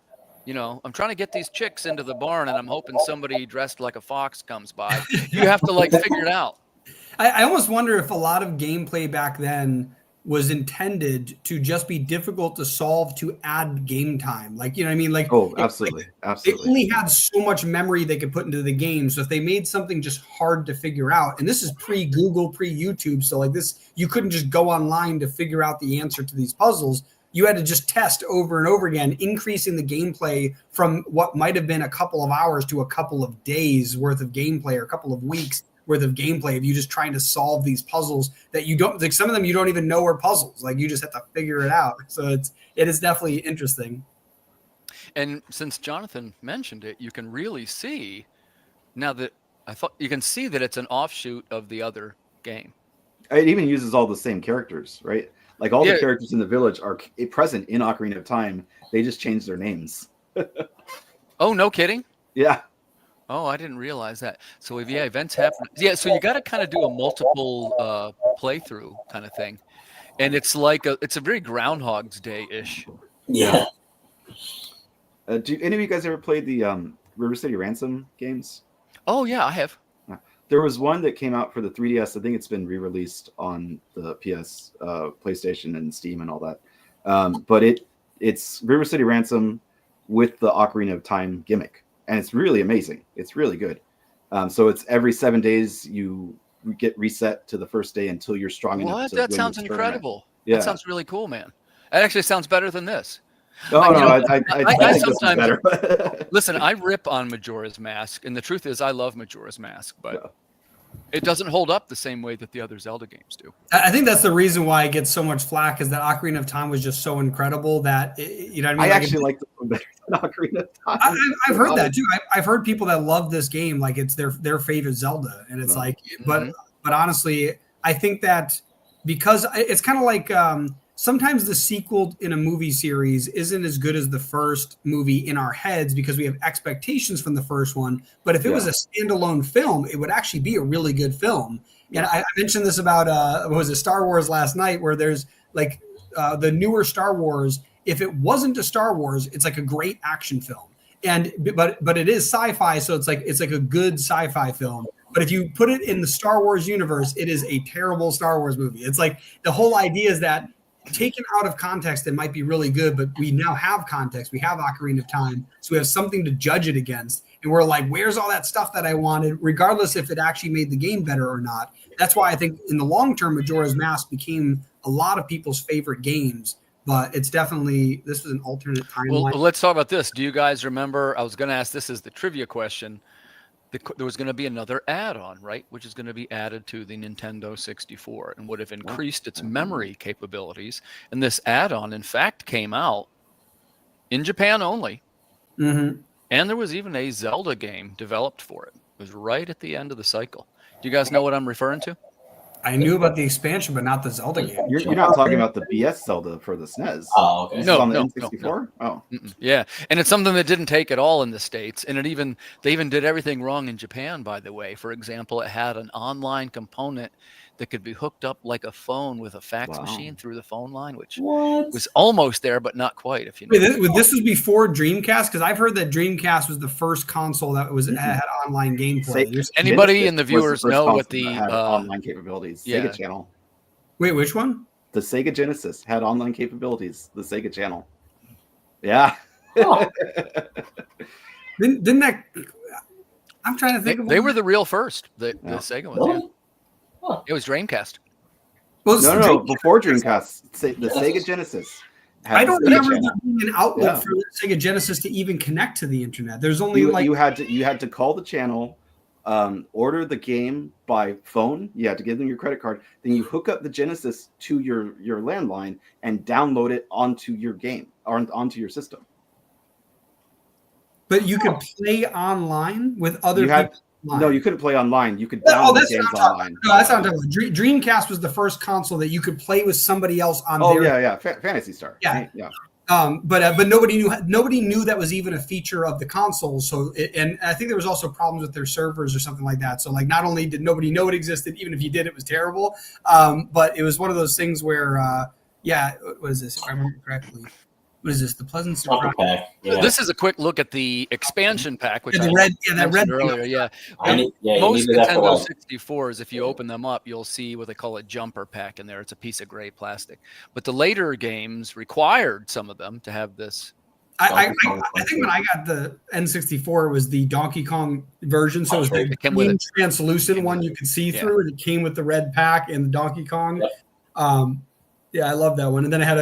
trying to get these chicks into the barn and I'm hoping somebody dressed like a fox comes by. You have to like figure it out. I almost wonder if a lot of gameplay back then was intended to just be difficult to solve to add game time. Like, you know what I mean? Like, absolutely. They only had so much memory they could put into the game. So if they made something just hard to figure out, and this is pre-Google, pre-YouTube. So like this, you couldn't just go online to figure out the answer to these puzzles. You had to just test over and over again, increasing the gameplay from what might have been a couple of hours to a couple of days worth of gameplay or a couple of weeks worth of gameplay of you just trying to solve these puzzles that you don't, like some of them you don't even know are puzzles. Like you just have to figure it out. So it is definitely interesting. And since Jonathan mentioned it, you can really see now that you can see that it's an offshoot of the other game. It even uses all the same characters, right? Like all the characters in the village are present in Ocarina of Time. They just changed their names. Oh, no kidding? Yeah. Oh, I didn't realize that. So events happen. Yeah, so you got to kind of do a multiple playthrough kind of thing, and it's like it's a very Groundhog's Day-ish. Yeah. Do any of you guys ever played the River City Ransom games? Oh yeah, I have. There was one that came out for the 3DS. I think it's been re-released on the PS, PlayStation, and Steam and all that. But it's River City Ransom with the Ocarina of Time gimmick. And it's really amazing. It's really good. So it's every 7 days you get reset to the first day until you're strong enough. What? To That win sounds this incredible. Tournament. Yeah. That sounds really cool, man. That actually sounds better than this. I think this is better. Listen, I rip on Majora's Mask, and the truth is I love Majora's Mask, but it doesn't hold up the same way that the other Zelda games do. I think that's the reason why it gets so much flack is that Ocarina of Time was just so incredible that, you know what I mean? I actually like this one better than Ocarina of Time. I've heard that too. I've heard people that love this game like it's their favorite Zelda. And it's like, but honestly, I think that because it's kind of like sometimes the sequel in a movie series isn't as good as the first movie in our heads because we have expectations from the first one. But if it was a standalone film, it would actually be a really good film. And I mentioned this about Star Wars last night, where there's like the newer Star Wars. If it wasn't a Star Wars, it's like a great action film. But it is sci-fi, so it's like a good sci-fi film. But if you put it in the Star Wars universe, it is a terrible Star Wars movie. It's like the whole idea is that taken out of context, it might be really good, but we now have context. We have Ocarina of Time, so we have something to judge it against. And we're like, where's all that stuff that I wanted, regardless if it actually made the game better or not. That's why I think in the long term, Majora's Mask became a lot of people's favorite games. But it's definitely, this was an alternate timeline. Well, let's talk about this. Do you guys remember, I was going to ask this as the trivia question. There was going to be another add-on, right? Which is going to be added to the Nintendo 64 and would have increased its memory capabilities. And this add-on, in fact, came out in Japan only. Mm-hmm. And there was even a Zelda game developed for it. It was right at the end of the cycle. Do you guys know what I'm referring to? I knew about the expansion, but not the Zelda game. You're not talking about the BS Zelda for the SNES. Oh, okay. This No, is on the no, N64. no. Oh, Yeah, and it's something that didn't take at all in the States, and they even did everything wrong in Japan, by the way. For example, it had an online component that could be hooked up like a phone with a fax machine through the phone line, which was almost there, but not quite. If you know. Wait, this was before Dreamcast, because I've heard that Dreamcast was the first console that had online gameplay. Anybody in the viewers know what the had online capabilities? Sega Channel. Wait, which one? The Sega Genesis had online capabilities. The Sega Channel. Yeah. Oh. Didn't that? I'm trying to think. They were the real first. The Sega ones. Really? Yeah. Huh. It was Dreamcast. Well, No, before Dreamcast, the Sega Genesis. I don't remember there being an outlet for the Sega Genesis to even connect to the internet. There's only you had to call the channel, order the game by phone. You had to give them your credit card. Then you hook up the Genesis to your landline and download it onto your game or onto your system. But you could play online with other people. No, you couldn't play online. You could download games online. No, that's not what I'm talking about. Dreamcast was the first console that you could play with somebody else on. Phantasy Star. Yeah. But nobody knew that was even a feature of the console. So and I think there was also problems with their servers or something like that. So like not only did nobody know it existed, even if you did, it was terrible. But it was one of those things where what is this? If I remember correctly. What is this? The Pleasant Surprise. Yeah. This is a quick look at the expansion pack, which that red earlier. Yeah, most Nintendo 64s, if you open them up, you'll see what they call a jumper pack in there. It's a piece of gray plastic. But the later games required some of them to have this. I think when I got the N64, it was the Donkey Kong version, so it was the translucent one you could see through, and it came with the red pack and the Donkey Kong. Yep. Yeah, I love that one. And then it had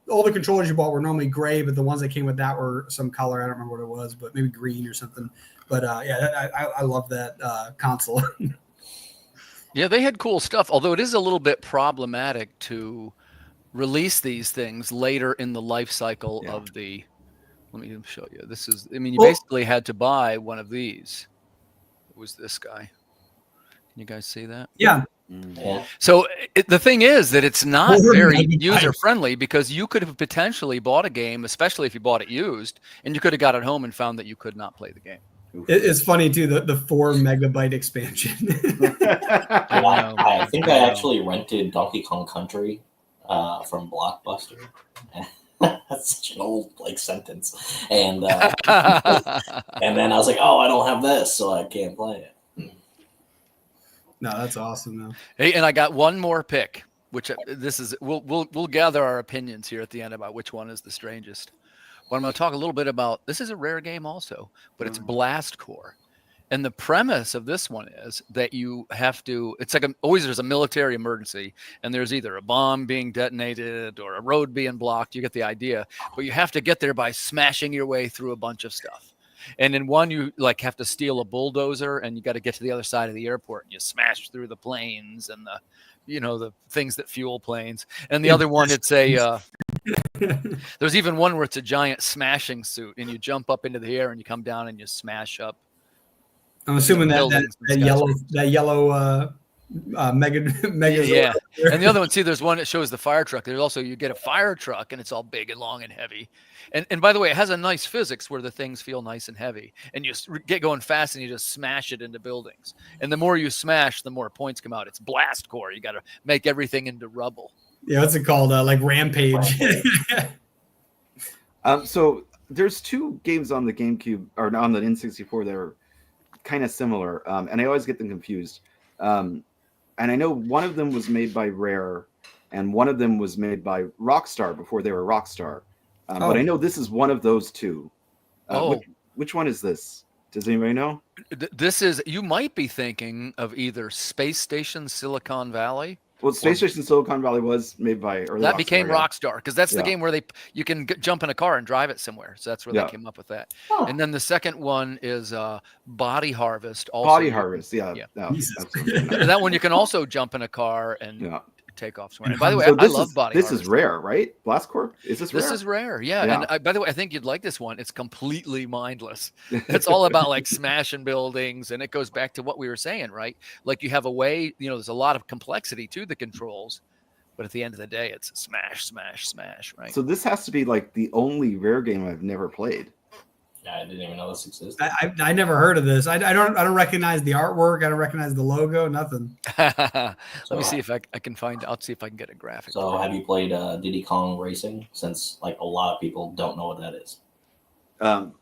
all the controllers you bought were normally gray, but the ones that came with that were some color. I don't remember what it was, but maybe green or something. But I love that console. Yeah, they had cool stuff, although it is a little bit problematic to release these things later in the life cycle of the. Let me show you. This is, you basically had to buy one of these. It was this guy. Can you guys see that? Yeah. Yeah. So the thing is that it's not very user friendly, because you could have potentially bought a game, especially if you bought it used, and you could have got it home and found that you could not play the game. It's funny too, the 4 megabyte expansion. I think I actually rented Donkey Kong Country from Blockbuster. That's such an old sentence. And and then I was like, oh, I don't have this, so I can't play it. No, that's awesome though. Hey, and I got one more pick, which this is we'll gather our opinions here at the end about which one is the strangest. But I'm going to talk a little bit about, this is a rare game also, but it's Blast Corps. And the premise of this one is that you have to, it's like always there's a military emergency, and there's either a bomb being detonated or a road being blocked. You get the idea, but you have to get there by smashing your way through a bunch of stuff. And in one, you have to steal a bulldozer, and you got to get to the other side of the airport, and you smash through the planes and the things that fuel planes. And the other one, it's there's even one where it's a giant smashing suit, and you jump up into the air and you come down and you smash up. I'm assuming that yellow mega. Yeah. And the other one, see, there's one that shows the fire truck. There's also, you get a fire truck, and it's all big and long and heavy. And by the way, it has a nice physics where the things feel nice and heavy, and you get going fast and you just smash it into buildings. And the more you smash, the more points come out. It's Blast Corps. You got to make everything into rubble. Yeah, what's it called? Rampage. So there's 2 games on the GameCube or on the N64 that are kind of similar, and I always get them confused. And I know one of them was made by Rare, and one of them was made by Rockstar before they were Rockstar. But I know this is one of those 2. Which one is this? Does anybody know? This is, you might be thinking of either Space Station Silicon Valley. Well, Space Station Silicon Valley was made by early that Rockstar, became Rockstar, because that's the game where you can jump in a car and drive it somewhere. So that's where they came up with that. Oh. And then the second one is Body Harvest. Also, Body Harvest, yeah. That one you can also jump in a car and takeoff somewhere. And by the way, So I love body This armor. is rare, right? Blast Corp? Is this rare? This is rare, yeah. Yeah. And by the way, I think you'd like this one. It's completely mindless. It's all about like smashing buildings, and it goes back to what we were saying, right? Like you have a way, there's a lot of complexity to the controls, but at the end of the day, it's smash, smash, smash, right? So this has to be like the only rare game I've never played. Yeah, I didn't even know this existed. I never heard of this. I don't recognize the artwork. I don't recognize the logo. Nothing. Let me see if I can find. I'll see if I can get a graphic. So have you played Diddy Kong Racing? Since like a lot of people don't know what that is.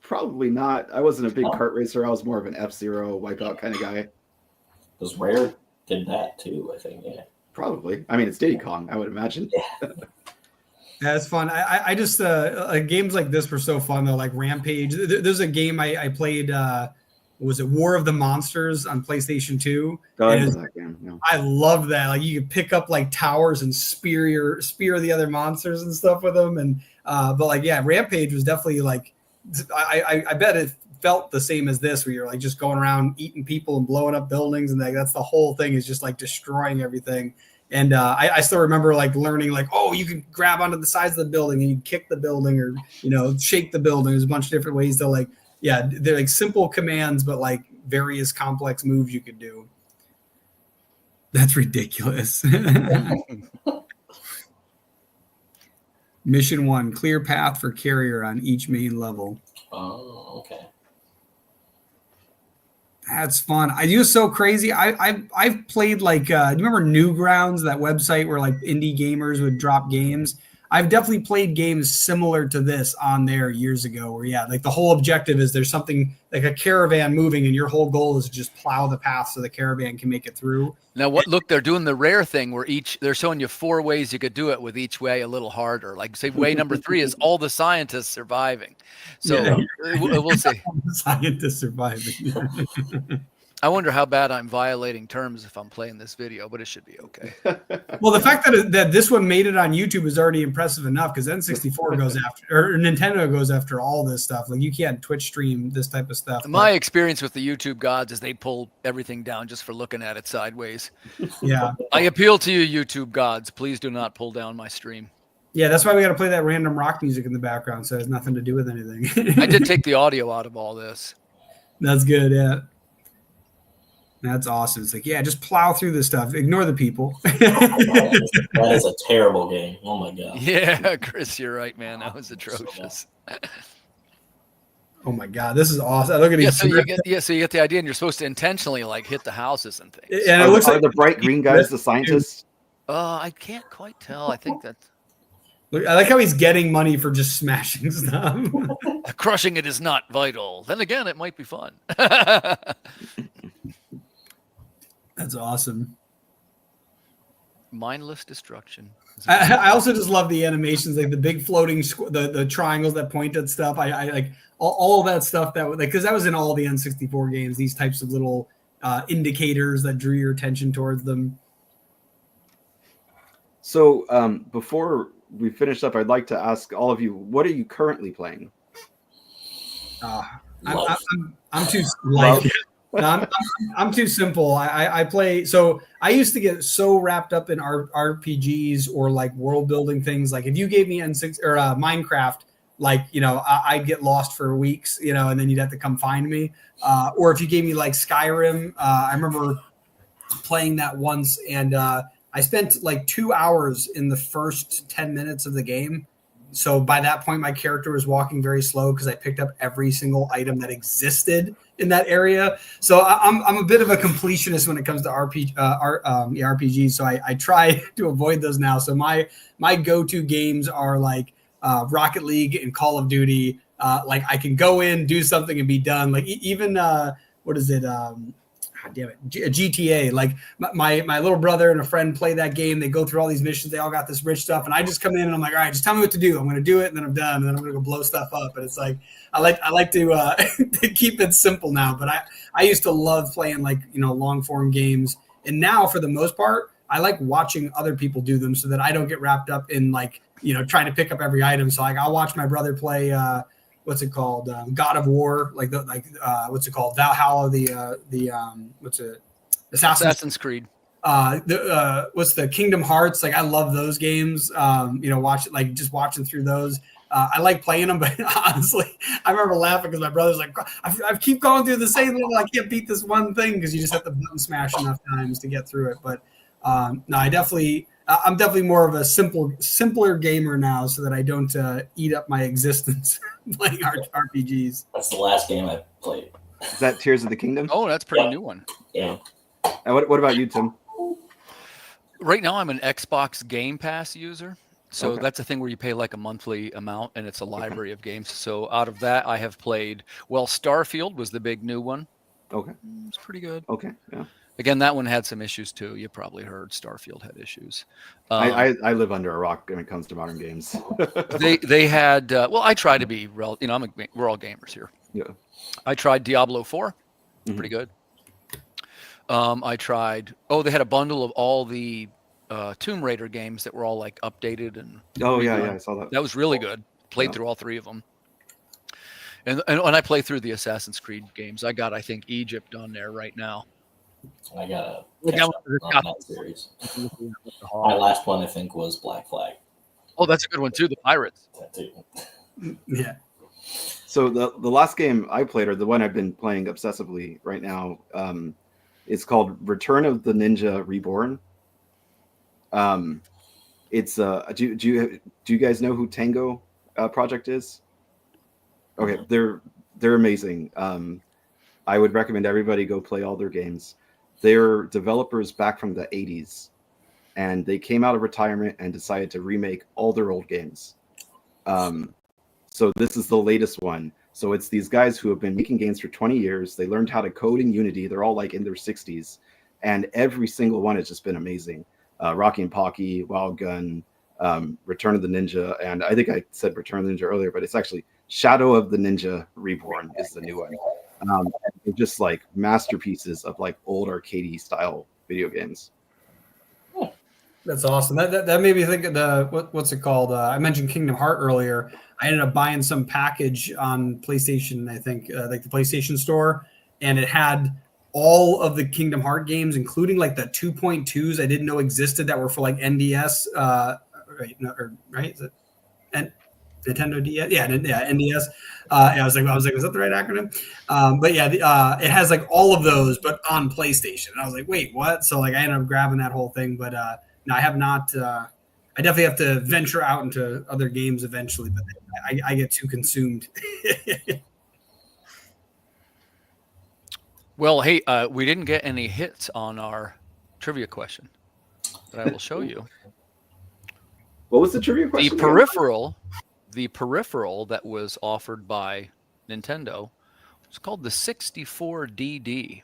Probably not. I wasn't a big kart racer. I was more of an F-Zero Wipeout kind of guy. Because Rare did that too, I think. Yeah. Probably. I mean, it's Diddy Kong, I would imagine. Yeah. Yeah, it's fun. I just games like this were so fun though. Like Rampage. There's a game I played. Was it War of the Monsters on PlayStation 2? Oh, I know that game. No. I love that. Like you could pick up like towers and spear the other monsters and stuff with them. And but like Rampage was definitely like I bet it felt the same as this, where you're like just going around eating people and blowing up buildings, and like that's the whole thing, is just like destroying everything. And I still remember like learning like, oh, you can grab onto the sides of the building and you kick the building, or shake the building. There's a bunch of different ways to like, they're like simple commands, but like various complex moves you could do. That's ridiculous. Mission 1, clear path for carrier on each main level. Oh, okay. That's fun. I do so crazy. I've played like do you remember Newgrounds, that website where like indie gamers would drop games? I've definitely played games similar to this on there years ago, where like the whole objective is there's something like a caravan moving, and your whole goal is to just plow the path so the caravan can make it through. Now, look, they're doing the rare thing where they're showing you 4 ways you could do it, with each way a little harder. Like say way number 3 is all the scientists surviving. So we'll see. Scientists surviving. I wonder how bad I'm violating terms if I'm playing this video, but it should be okay. Well, the fact that this one made it on YouTube is already impressive enough, because N64 goes after, or Nintendo goes after all this stuff. Like you can't Twitch stream this type of stuff. My experience with the YouTube gods is they pull everything down just for looking at it sideways. Yeah. I appeal to you, YouTube gods. Please do not pull down my stream. Yeah, that's why we got to play that random rock music in the background, so it has nothing to do with anything. I did take the audio out of all this. That's good, yeah. That's awesome. It's like, just plow through this stuff. Ignore the people. That is a terrible game. Oh my god. Yeah, Chris, you're right, man. That was atrocious. Oh my god, this is awesome. Look at these. So you get the idea, and you're supposed to intentionally like hit the houses and things. And it looks are like the bright green guys the scientists? I can't quite tell. I think that I like how he's getting money for just smashing stuff. crushing it is not vital. Then again, it might be fun. That's awesome. Mindless destruction. I also just love the animations, like the big floating, the triangles that point at stuff. I like all of that stuff that like, because that was in all the N64 games. These types of little indicators that drew your attention towards them. So before we finish up, I'd like to ask all of you, what are you currently playing? I'm too life. I'm too simple. I play. So I used to get so wrapped up in RPGs or like world building things. Like if you gave me N6 or Minecraft, like I'd get lost for weeks, and then you'd have to come find me. Or if you gave me like Skyrim, I remember playing that once, and I spent like 2 hours in the first 10 minutes of the game. So by that point, my character was walking very slow because I picked up every single item that existed in that area. So I'm a bit of a completionist when it comes to RPGs. So I try to avoid those now. So my go-to games are like Rocket League and Call of Duty. Like I can go in, do something, and be done. Like even what is it? Damn it, GTA. Like my little brother and a friend play that game. They go through all these missions. They all got this rich stuff, and I just come in and I'm like, all right, just tell me what to do. I'm going to do it, and then I'm done, and then I'm going to go blow stuff up. But it's like I like to to keep it simple now. But I used to love playing like long form games, and now for the most part, I like watching other people do them so that I don't get wrapped up in like trying to pick up every item. So like I'll watch my brother play. What's it called? God of War, what's it called? Valhalla, Assassin's Creed. What's the Kingdom Hearts? Like I love those games. Just watching through those. I like playing them, but honestly, I remember laughing because my brother's like, I keep going through the same level. I can't beat this one thing because you just have to button smash enough times to get through it. But no, I'm definitely more of a simpler gamer now, so that I don't eat up my existence playing RPGs. That's the last game I played. Is that Tears of the Kingdom? Oh, that's a pretty new one. Yeah. And what about you, Tim? Right now, I'm an Xbox Game Pass user. So Okay. that's a thing where you pay like a monthly amount, and it's a library of games. So out of that, I have played, Starfield was the big new one. Okay. It's pretty good. Okay. Yeah. Again, that one had some issues too. You probably heard Starfield had issues. I live under a rock when it comes to modern games. They had, I try to be, we're all gamers here. Yeah. I tried Diablo 4. Mhm. Pretty good. I tried, they had a bundle of all the Tomb Raider games that were all like updated and Oh yeah, redone. I saw that. That was really good. Played through all 3 of them. And when I play through the Assassin's Creed games, I got, I think, Egypt on there right now. I got to Yeah, catch up on that series. My last one, I think, was Black Flag. Oh, that's a good one too. The Pirates. That too. Yeah. So the last game I played, or the one I've been playing obsessively right now, is called Return of the Ninja Reborn. It's do you guys know who Tango Project is? Okay, they're amazing. I would recommend everybody go play all their games. They're developers back from the 80s, and they came out of retirement and decided to remake all their old games. So this is the latest one. So it's these guys who have been making games for 20 years. They learned how to code in Unity. They're all like in their 60s, and every single one has just been amazing. Rocky and Pocky, Wild Gun, Return of the Ninja, and I think I said Return of the Ninja earlier, but it's actually Shadow of the Ninja Reborn is the new one. They're just like masterpieces of like old arcadey style video games. That's awesome. That made me think of what's it called? I mentioned Kingdom Heart earlier. I ended up buying some package on PlayStation, I think, like the PlayStation Store, and it had all of the Kingdom Heart games, including like the 2.2s I didn't know existed that were for like NDS, right? Is it Nintendo DS? Yeah, NDS. I was like, was that the right acronym? But yeah, it has like all of those, but on PlayStation. And I was like, wait, what? So like, I ended up grabbing that whole thing, but no, I have not. I definitely have to venture out into other games eventually, but I get too consumed. Well, hey, we didn't get any hits on our trivia question, but I will show you. What was the trivia question? The peripheral that was offered by Nintendo was called the 64DD.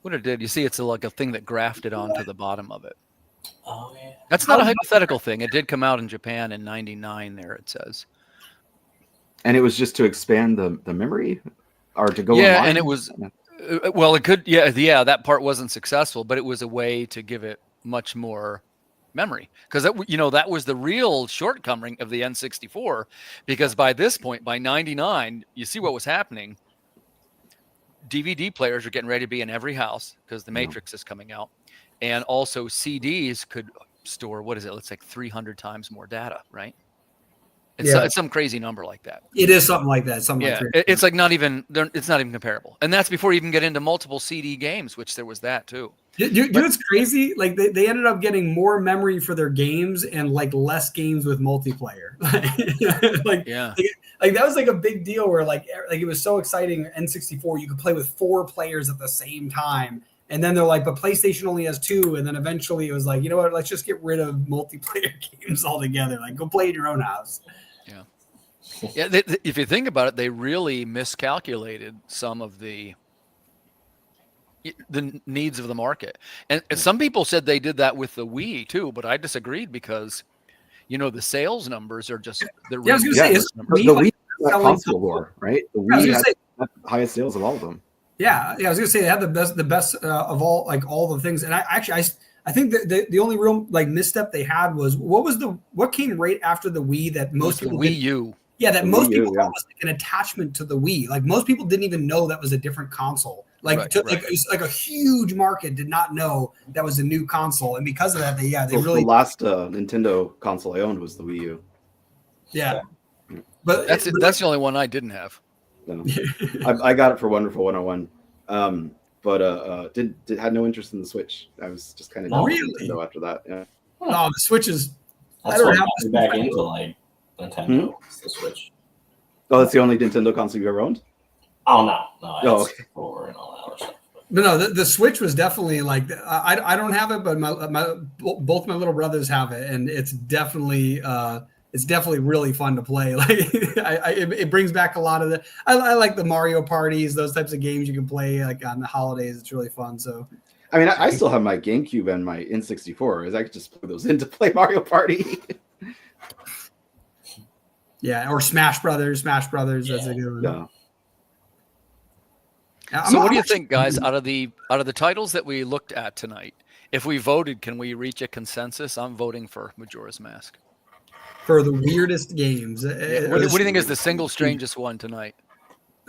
What it did, you see, it's like a thing that grafted onto the bottom of it. Oh yeah. That's not a hypothetical thing. It did come out in Japan in '99. There it says. And it was just to expand the memory, or to go. Yeah, online? and it was. Well, it could. Yeah. That part wasn't successful, but it was a way to give it much more memory, because that was the real shortcoming of the N64. Because by this point, by '99, you see what was happening. DVD players are getting ready to be in every house because the Matrix is coming out. And also CDs could store, it's like 300 times more data, right? It's some crazy number like that. It is something like that. It's like it's not even comparable. And that's before you even get into multiple CD games, which there was that too. Dude, it's crazy. Like they ended up getting more memory for their games and like less games with multiplayer. Like that was like a big deal where like it was so exciting. N64, you could play with 4 players at the same time. And then they're like, but PlayStation only has 2. And then eventually it was like, you know what? Let's just get rid of multiplayer games altogether. Like, go play in your own house. Yeah. Yeah. If you think about it, they really miscalculated some of the needs of the market. And some people said they did that with the Wii too, but I disagreed because, the sales numbers are just the I was going to say, the Wii console war, right? The Wii has the highest sales of all of them. Yeah, I was gonna say they had the best of all, like all the things. And I think that the only real like misstep they had was what came right after the Wii that most people Wii U. Yeah, that most people thought was like an attachment to the Wii. Like most people didn't even know that was a different console. Like it's like a huge market did not know that was a new console, and because of that, they really. The last Nintendo console I owned was the Wii U. Yeah, but that's the only one I didn't have. No. I got it for Wonderful 101, but had no interest in the Switch. I was just kind of done with Nintendo after that. Yeah. No, the Switch is. That's what got me back into like Nintendo. The Switch. Oh, that's the only Nintendo console you ever owned? Oh no, okay. And all that other stuff. But no, the Switch was definitely like I don't have it, but both my little brothers have it, and it's definitely really fun to play. Like it brings back a lot of the. I like the Mario parties, those types of games you can play like on the holidays. It's really fun. So. I mean, I still have my GameCube and my N64. I could just plug those in to play Mario Party. Yeah, or Smash Brothers. That's a good one. Yeah. So what do you think, guys, out of the titles that we looked at tonight, if we voted, can we reach a consensus? I'm voting for Majora's Mask. For the weirdest games. What do you think is the single strangest one tonight?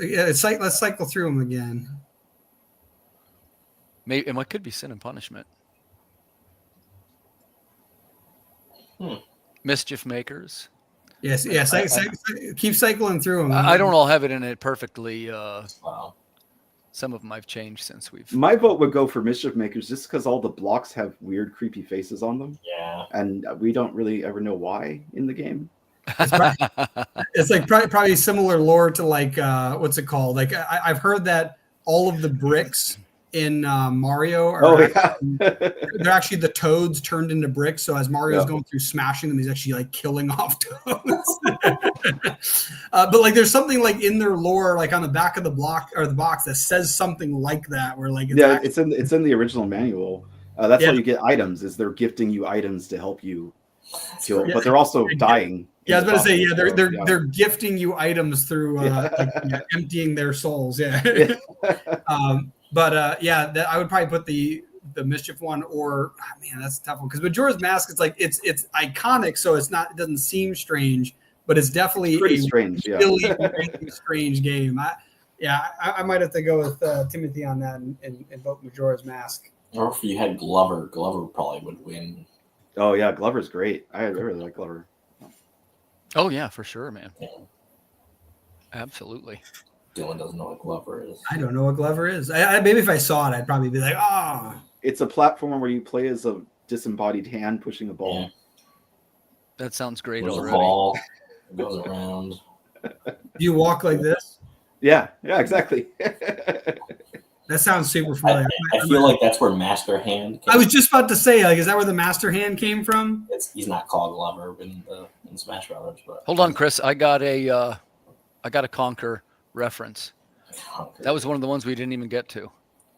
Yeah, let's cycle through them again. Maybe it could be Sin and Punishment. Mischief Makers. Yes. Keep cycling through them. I don't all have it in it perfectly. Wow. Some of them I've changed since we've. My vote would go for Mischief Makers just because all the blocks have weird, creepy faces on them. Yeah. And we don't really ever know why in the game. It's like probably similar lore to like what's it called? Like I've heard that all of the bricks in Mario are they're actually the toads turned into bricks. So as Mario's going through smashing them, he's actually like killing off toads. But like there's something like in their lore, like on the back of the block or the box that says something like that. Where like it's in the original manual. That's how you get items. Is they're gifting you items to help you kill, but they're also dying. Yeah, I was going to say, they're gifting you items through emptying their souls. Yeah. But I would probably put the Mischief one, or man, that's a tough one because Majora's Mask. It's like it's iconic, so it doesn't seem strange, but it's definitely pretty strange. Really strange game. I might have to go with Timothy on that and vote Majora's Mask. Or if you had Glover probably would win. Oh yeah, Glover's great. I really like Glover. Oh yeah, for sure, man. Yeah. Absolutely. Dylan doesn't know what Glover is. I don't know what Glover is. Maybe if I saw it, I'd probably be like, oh. It's a platform where you play as a disembodied hand pushing a ball. Yeah. That sounds great There's already. a ball. It goes around. Do you walk like this? Yeah, exactly. That sounds super familiar. I feel like that's where Master Hand came. I was just about to say, like, is that where the Master Hand came from? He's not called Glover in Smash Brothers. But hold on, Chris. I got a Conquer reference. That was one of the ones we didn't even get to.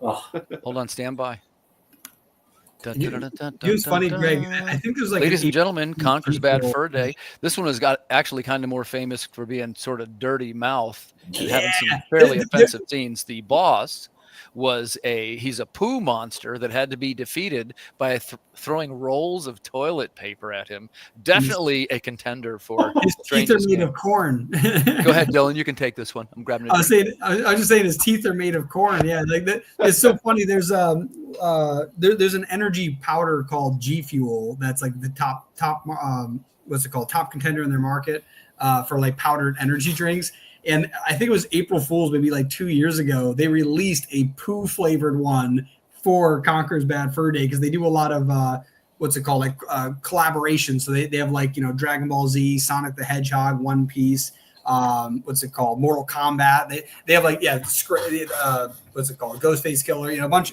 Oh. Hold on, stand by. It was funny, Greg. I think there's like ladies and gentlemen, Conquer's Bad Fur Day. This one has got actually kind of more famous for being sort of dirty mouth and having some fairly offensive scenes. The boss was he's a poo monster that had to be defeated by throwing rolls of toilet paper at him. Definitely a contender for his teeth are made of corn. Go ahead, Dylan. You can take this one. I'm grabbing it. I was just saying his teeth are made of corn. Yeah, like that. It's so funny. There's there's an energy powder called G Fuel that's like the top what's it called? Top contender in their market for like powdered energy drinks. And I think it was April Fool's, maybe like 2 years ago, they released a poo flavored one for Conquer's Bad Fur Day because they do a lot of what's it called, like collaboration. So they have like, you know, Dragon Ball Z, Sonic the Hedgehog, One Piece, what's it called, Mortal Kombat. They have like what's it called, Ghostface Killer, you know, a bunch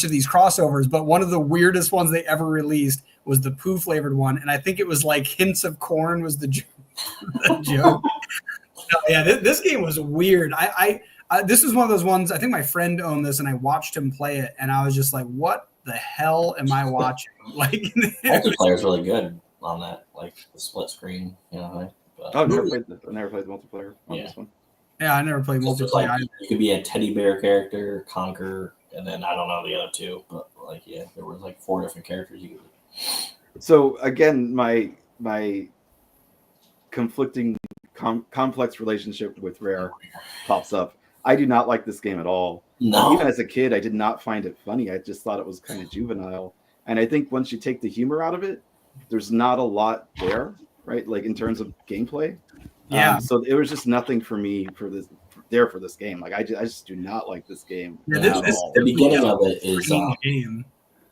of these crossovers. But one of the weirdest ones they ever released was the poo flavored one, and I think it was like hints of corn was the joke. This game was weird. I this is one of those ones. I think my friend owned this, and I watched him play it, and I was just like, "What the hell am I watching?" Like, multiplayer is really good on that, like the split screen. You know, but, I never played the multiplayer on this one. Yeah, I never played multiplayer. Like, you could be a teddy bear character, Conquer, and then I don't know the other two, but like there was like 4 different characters you could be. So again, my conflicting complex relationship with Rare pops up. I do not like this game at all. No. Even as a kid, I did not find it funny. I just thought it was kind of juvenile. And I think once you take the humor out of it, there's not a lot there, right? Like in terms of gameplay. Yeah. So it was just nothing for me for this game. Like I just do not like this game at all. The beginning of it is game.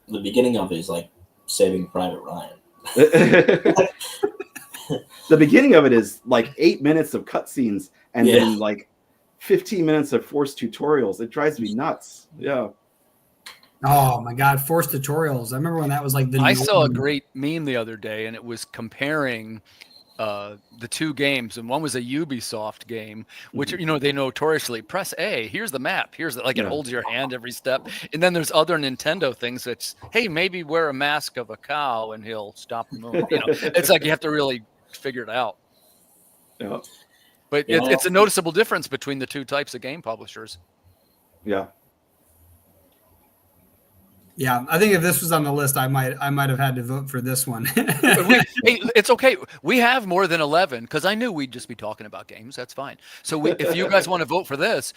The beginning of it is like Saving Private Ryan. The beginning of it is like 8 minutes of cutscenes and then like 15 minutes of forced tutorials. It drives me nuts. Yeah. Oh my God, forced tutorials. I remember when that was like I saw a great meme the other day, and it was comparing the two games, and one was a Ubisoft game, which they notoriously press A. Here's the map. Here's it holds your hand every step. And then there's other Nintendo things that's, hey, maybe wear a mask of a cow and he'll stop the moon. It's like you have to really figure it out. Yeah. But it's a noticeable difference between the two types of game publishers. Yeah. Yeah, I think if this was on the list, I might have had to vote for this one. Hey, it's okay. We have more than 11 because I knew we'd just be talking about games. That's fine. So if you guys want to vote for this,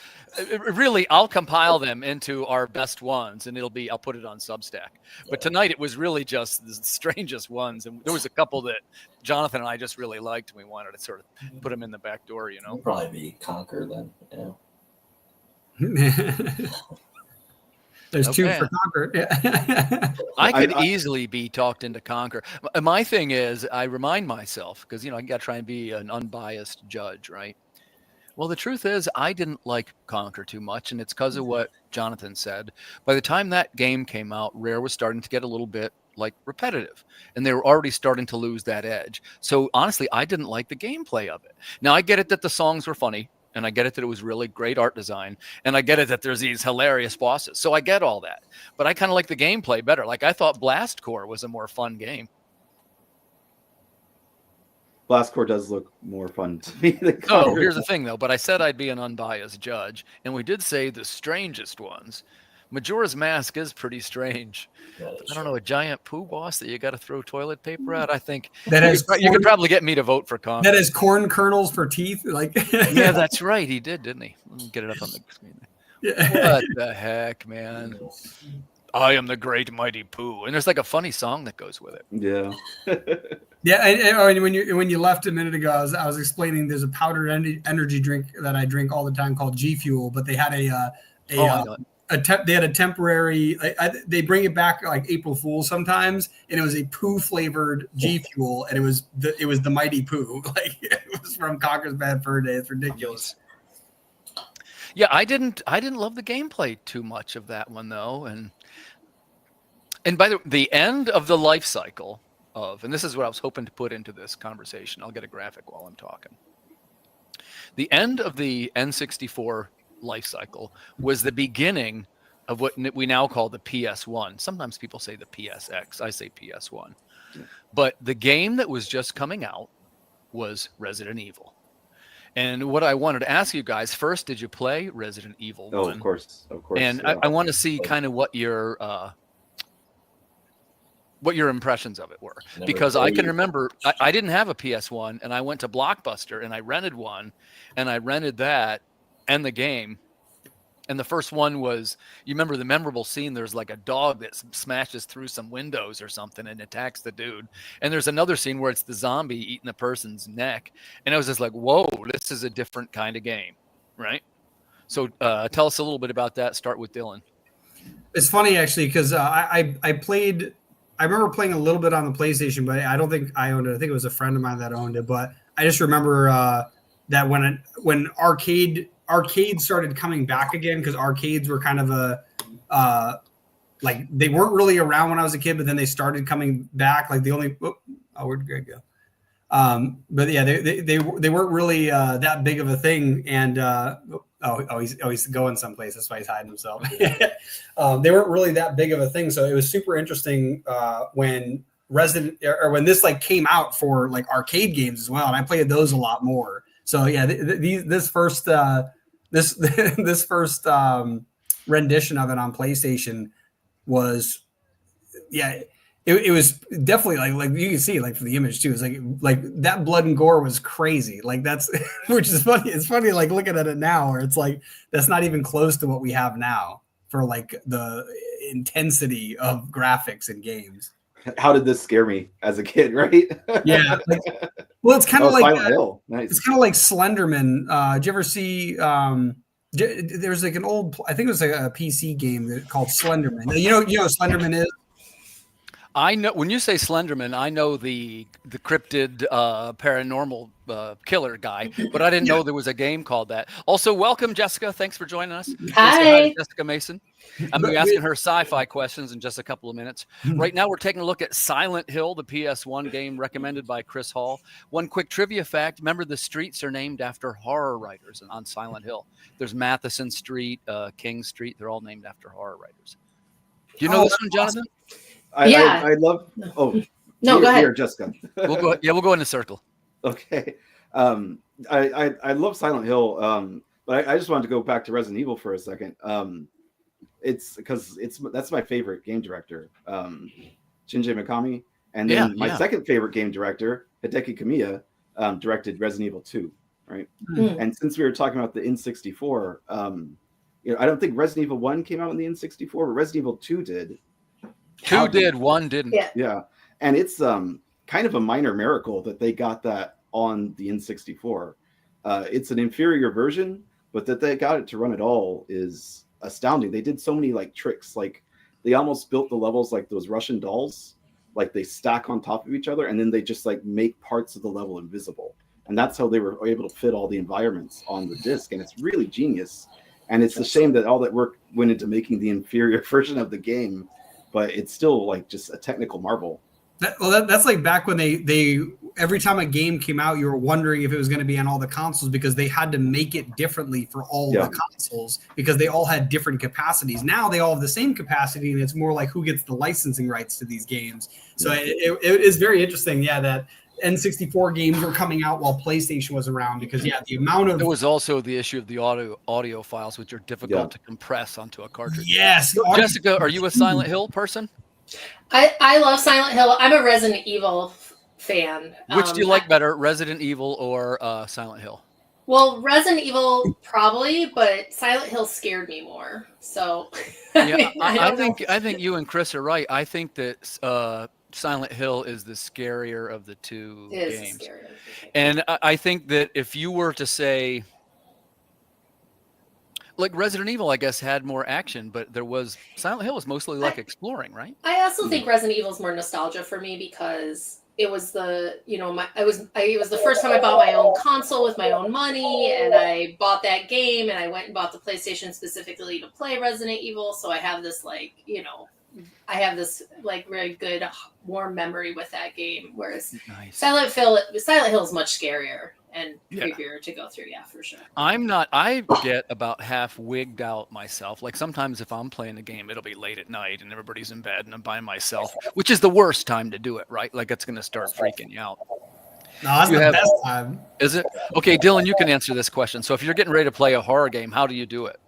really, I'll compile them into our best ones, and I'll put it on Substack. But tonight it was really just the strangest ones, and there was a couple that Jonathan and I just really liked, and we wanted to sort of put them in the back door. It'll probably be Conquer then. There's two for Conquer. I could easily be talked into Conquer. My thing is, I remind myself, because, I got to try and be an unbiased judge, right? Well, the truth is, I didn't like Conquer too much, and it's because of what Jonathan said. By the time that game came out, Rare was starting to get a little bit, repetitive, and they were already starting to lose that edge. So, honestly, I didn't like the gameplay of it. Now, I get it that the songs were funny. And I get it that it was really great art design. And I get it that there's these hilarious bosses. So I get all that. But I kind of like the gameplay better. Like, I thought Blast Corps was a more fun game. Blast Corps does look more fun to me than Conquer. Oh, here's the thing, though. But I said I'd be an unbiased judge. And we did say the strangest ones. Majora's Mask is pretty strange. I don't know, a giant poo boss that you got to throw toilet paper at. I think you could probably get me to vote for Conquer. That has corn kernels for teeth. Yeah, that's right. He did, didn't he? Let me get it up on the screen. Yeah. What the heck, man? I am the great mighty Pooh, and there's like a funny song that goes with it. Yeah. Yeah, and when you left a minute ago, I was explaining there's a powdered energy drink that I drink all the time called G Fuel, but they had they had a temporary. They bring it back like April Fool sometimes, and it was a poo flavored G Fuel, and it was the mighty Pooh. Like it was from Conker's Bad Fur Day. It's ridiculous. Yeah, I didn't love the gameplay too much of that one though, and by the end of the life cycle of, and this is what I was hoping to put into this conversation. I'll get a graphic while I'm talking. The end of the N64 life cycle was the beginning of what we now call the PS1. Sometimes people say the PSX. I say PS1. But the game that was just coming out was Resident Evil. And what I wanted to ask you guys first, did you play Resident Evil 1? Oh, of course. And yeah. I want to see kind of what your impressions of it were, because I can remember I didn't have a PS1, and I went to Blockbuster and I rented one, and I rented that and the game. And the first one was, you remember the memorable scene, there's like a dog that smashes through some windows or something and attacks the dude. And there's another scene where it's the zombie eating the person's neck. And I was just like, whoa, this is a different kind of game, right? So tell us a little bit about that. Start with Dylan. It's funny, actually, because I remember playing a little bit on the PlayStation, but I don't think I owned it. I think it was a friend of mine that owned it. But I just remember that when arcades started coming back again, because arcades were kind of like they weren't really around when I was a kid, but then they started coming back. Like where'd Greg go? But yeah, they weren't really that big of a thing. And he's going someplace. That's why he's hiding himself. They weren't really that big of a thing. So it was super interesting when when this like came out for like arcade games as well, and I played those a lot more. So yeah, this first rendition of it on PlayStation was, yeah, It was definitely like you can see like from the image too. It's like that blood and gore was crazy. Like that's which is funny. It's funny like looking at it now where it's like that's not even close to what we have now for like the intensity of graphics in games. How did this scare me as a kid, right? Yeah. Well, it's kind of like Silent Hill. Nice. It's kind of like Slenderman. Did you ever see? There's like an old, I think it was like a PC game called Slenderman. You know what Slenderman is? I know when you say Slenderman, I know the cryptid paranormal killer guy, but I didn't know there was a game called that. Also, welcome Jessica. Thanks for joining us. Hi, Jessica Mason. I'm going to be asking her sci-fi questions in just a couple of minutes. Right now, we're taking a look at Silent Hill, the PS1 game recommended by Chris Hall. One quick trivia fact: remember, the streets are named after horror writers on Silent Hill. There's Matheson Street, King Street. They're all named after horror writers. Do you know this one, Jonathan? I love. Oh no, go ahead. Here, Jessica. We'll go in a circle. Okay. I love Silent Hill, but I just wanted to go back to Resident Evil for a second. It's because that's my favorite game director, Shinji Mikami, and then my second favorite game director, Hideki Kamiya, directed Resident Evil 2. Right. Mm. And since we were talking about the N64, I don't think Resident Evil 1 came out on the N64, but Resident Evil 2 did. 2 did, 1 didn't. Yeah. And it's kind of a minor miracle that they got that on the N64. It's an inferior version, but that they got it to run at all is astounding. They did so many like tricks, like they almost built the levels like those Russian dolls, like they stack on top of each other, and then they just like make parts of the level invisible. And that's how they were able to fit all the environments on the disc. And it's really genius. And it's a shame that all that work went into making the inferior version of the game, but it's still like just a technical marvel. That's like back when they every time a game came out, you were wondering if it was going to be on all the consoles because they had to make it differently for all the consoles because they all had different capacities. Now they all have the same capacity, and it's more like who gets the licensing rights to these games. So it is very interesting, that N64 games were coming out while PlayStation was around because the amount of... There was also the issue of the audio files, which are difficult to compress onto a cartridge. Yes. Jessica, are you a Silent Hill person? I love Silent Hill. I'm a Resident Evil fan. Which do you like better, Resident Evil or Silent Hill? Well, Resident Evil probably, but Silent Hill scared me more. So I think you and Chris are right. I think that Silent Hill is the scarier of the two games. And I think that if you were to say, like Resident Evil, I guess, had more action, but Silent Hill was mostly like exploring, right? I also think Resident Evil is more nostalgia for me because it was it was the first time I bought my own console with my own money, and I bought that game, and I went and bought the PlayStation specifically to play Resident Evil. So I have this very good warm memory with that game. Whereas Silent Hill is much scarier and creepier to go through. Yeah, for sure. I get about half wigged out myself. Like sometimes if I'm playing a game, it'll be late at night and everybody's in bed and I'm by myself, which is the worst time to do it, right? Like it's going to start freaking you out. No, that's the best time. Is it? Okay, Dylan, you can answer this question. So if you're getting ready to play a horror game, how do you do it?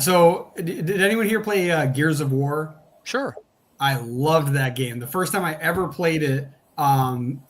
So did anyone here play Gears of War? Sure. I loved that game. The first time I ever played it, I'm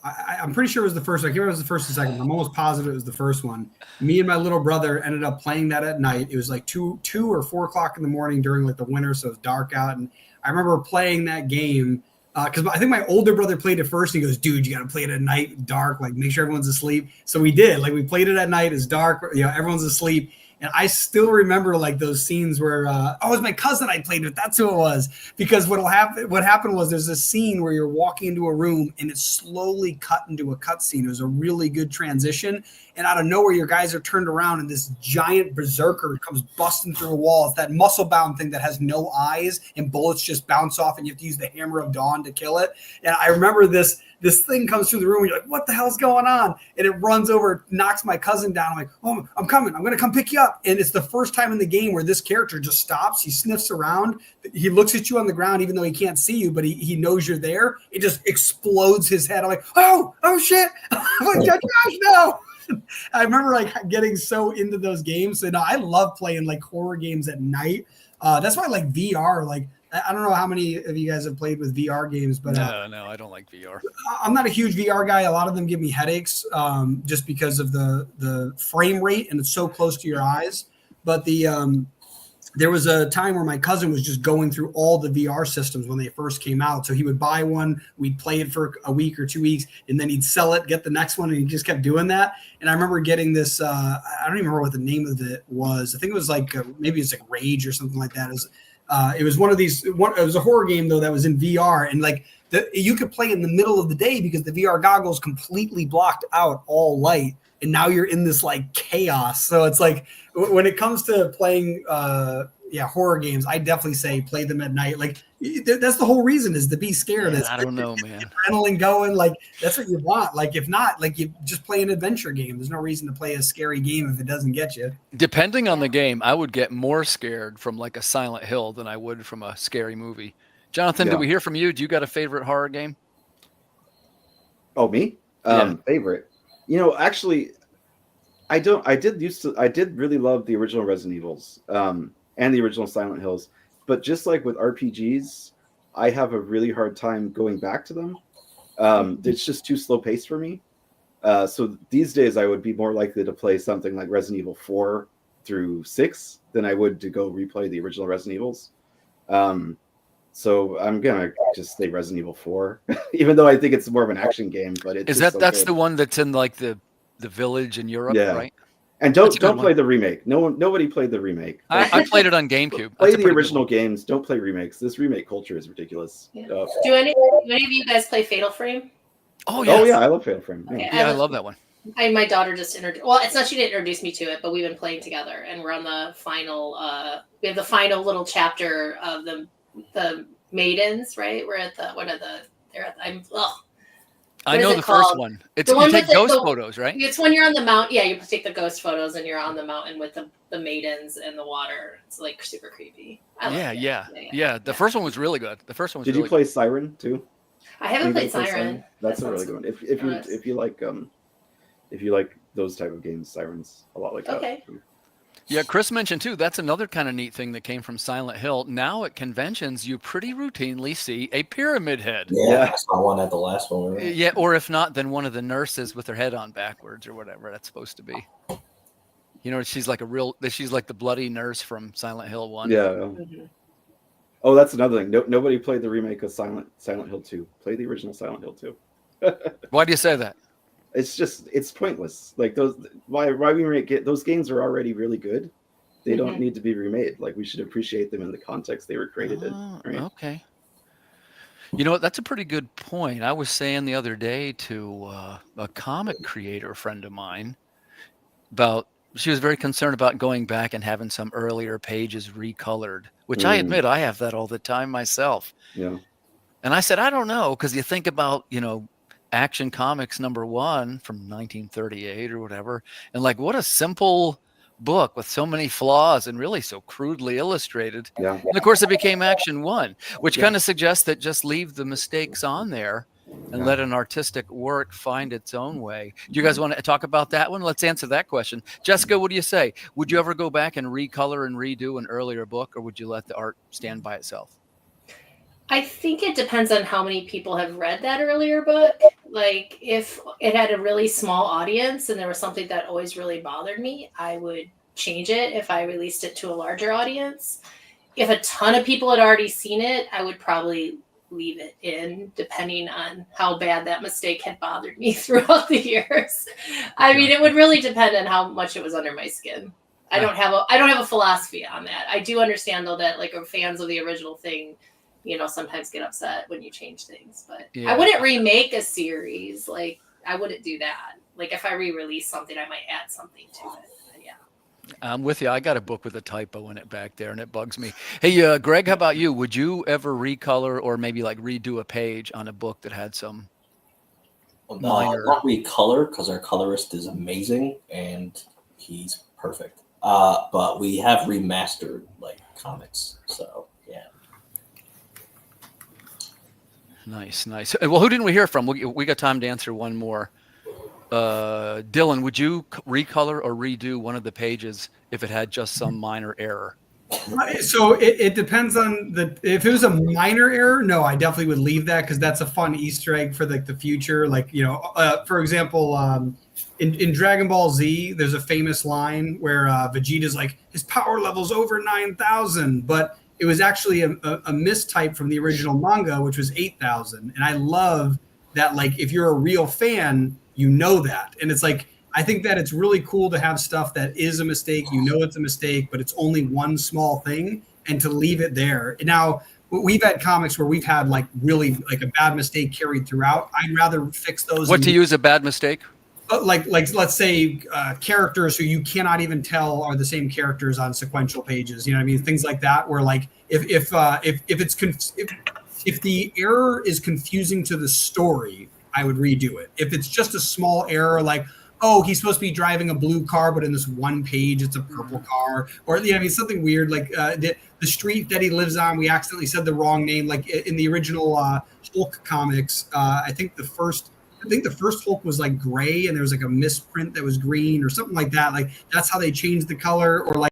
pretty sure it was the first. I can't remember if it was the first or second. I'm almost positive it was the first one. Me and my little brother ended up playing that at night. It was like 2 or 4 o'clock in the morning during like the winter, so it was dark out. And I remember playing that game because I think my older brother played it first. And he goes, "Dude, you got to play it at night, dark. Like make sure everyone's asleep." So we did. Like we played it at night. It's dark. Everyone's asleep. And I still remember like those scenes where, it was my cousin I played with. That's who it was. Because what happened was there's this scene where you're walking into a room and it's slowly cut into a cutscene. It was a really good transition. And out of nowhere, your guys are turned around and this giant berserker comes busting through a wall. It's that muscle bound thing that has no eyes and bullets just bounce off and you have to use the hammer of dawn to kill it. And I remember this thing comes through the room and you're like, what the hell's going on? And it runs over, knocks my cousin down. I'm like, oh, I'm coming. I'm going to come pick you up. And it's the first time in the game where this character just stops. He sniffs around. He looks at you on the ground, even though he can't see you, but he knows you're there. It just explodes his head. I'm like, oh shit. I'm like, gosh, no. I remember like getting so into those games. And I love playing like horror games at night. That's why I like VR. Like I don't know how many of you guys have played with VR games, but no, I don't like VR. I'm not a huge VR guy. A lot of them give me headaches just because of the frame rate, and it's so close to your eyes. But there was a time where my cousin was just going through all the VR systems when they first came out. So he would buy one, we'd play it for a week or 2 weeks, and then he'd sell it, get the next one, and he just kept doing that. And I remember getting this, I don't even remember what the name of it was. I think it was like, maybe it's like Rage or something like that. It was one of these, it was a horror game though that was in VR, and like you could play in the middle of the day because the VR goggles completely blocked out all light. And now you're in this like chaos. So it's like when it comes to playing horror games, I definitely say play them at night. Like that's the whole reason, is to be scared. I don't know, man. Adrenaline going, like that's what you want. Like if not, like you just play an adventure game. There's no reason to play a scary game if it doesn't get you. Depending on the game, I would get more scared from like a Silent Hill than I would from a scary movie. Jonathan, did we hear from you? Do you got a favorite horror game? Oh, me? Favorite. Actually, I did really love the original Resident Evils and the original Silent Hills, but just like with RPGs, I have a really hard time going back to them. It's just too slow paced for me. So these days I would be more likely to play something like Resident Evil 4 through 6 than I would to go replay the original Resident Evils. So I'm gonna just say Resident Evil 4, even though I think it's more of an action game. But that's the one that's in like the village in Europe, right? And don't play the remake. Nobody played the remake. I played it on GameCube. Play the original games. Don't play remakes. This remake culture is ridiculous. Yeah. Do any of you guys play Fatal Frame? Oh yeah. Oh yeah, I love Fatal Frame. Yeah, I love that one. My daughter just introduced. Well, it's not she didn't introduce me to it, but we've been playing together, and we're on the final. We have the final little chapter of the Mittens, right? We're at one of the. I know the first one. It's you take ghost photos, right? It's when you're on the mountain. Yeah, you take the ghost photos, and you're on the mountain with the maidens in the water. It's like super creepy. Yeah. The first one was really good. Did you play Siren too? I haven't played Siren. That's a really good one. If you like those type of games, Siren's a lot like that. Okay. Yeah, Chris mentioned too, that's another kind of neat thing that came from Silent Hill. Now at conventions, you pretty routinely see a pyramid head. Yeah, I saw one at the last one. Right? Yeah, or if not, then one of the nurses with her head on backwards or whatever that's supposed to be. She's like the bloody nurse from Silent Hill 1. Yeah. Mm-hmm. Oh, that's another thing. Nobody played the remake of Silent Hill 2. Play the original Silent Hill 2. Why do you say that? It's pointless. Like why remake those games are already really good. They don't need to be remade. Like we should appreciate them in the context they were created in. Right? Okay. You know what? That's a pretty good point. I was saying the other day to a comic creator friend of mine she was very concerned about going back and having some earlier pages recolored, which I admit I have that all the time myself. Yeah. And I said, I don't know, because you think about, Action Comics #1 from 1938 or whatever, and like what a simple book with so many flaws and really so crudely illustrated. Yeah. And of course it became Action 1, which kind of suggests that just leave the mistakes on there and let an artistic work find its own way. Do you guys want to talk about that one? Let's answer that question. Jessica, what do you say? Would you ever go back and recolor and redo an earlier book, or would you let the art stand by itself? I think it depends on how many people have read that earlier book. Like if it had a really small audience and there was something that always really bothered me, I would change it if I released it to a larger audience. If a ton of people had already seen it, I would probably leave it in, depending on how bad that mistake had bothered me throughout the years. I mean, it would really depend on how much it was under my skin. I don't have a philosophy on that. I do understand though that like fans of the original thing, sometimes get upset when you change things, but I wouldn't remake a series. Like I wouldn't do that. Like if I re-release something, I might add something to it. But yeah. I'm with you. I got a book with a typo in it back there and it bugs me. Hey, Greg, how about you? Would you ever recolor or maybe like redo a page on a book that had some minor... Not recolor, because our colorist is amazing and he's perfect. But we have remastered like comics. So yeah. Nice. Well, who didn't we hear from? We got time to answer one more. Dylan, would you recolor or redo one of the pages if it had just some minor error? So it depends on if it was a minor error, no, I definitely would leave that because that's a fun Easter egg for the future. Like, for example, in Dragon Ball Z, there's a famous line where Vegeta's like, his power level's over 9,000, but it was actually a mistype from the original manga, which was 8,000. And I love that, like, if you're a real fan, you know that. And it's like, I think that it's really cool to have stuff that is a mistake. It's a mistake, but it's only one small thing, and to leave it there. Now, we've had comics where we've had like really like a bad mistake carried throughout. I'd rather fix those. What to use a bad mistake? Like let's say characters who you cannot even tell are the same characters on sequential pages. You know what I mean? Things like that, where like if the error is confusing to the story, I would redo it. If it's just a small error, like, oh, he's supposed to be driving a blue car, but in this one page, it's a purple car. Or, something weird, like the street that he lives on, we accidentally said the wrong name. Like in the original Hulk comics, I think the first Hulk was like gray, and there was like a misprint that was green or something like that. Like that's how they changed the color. Or like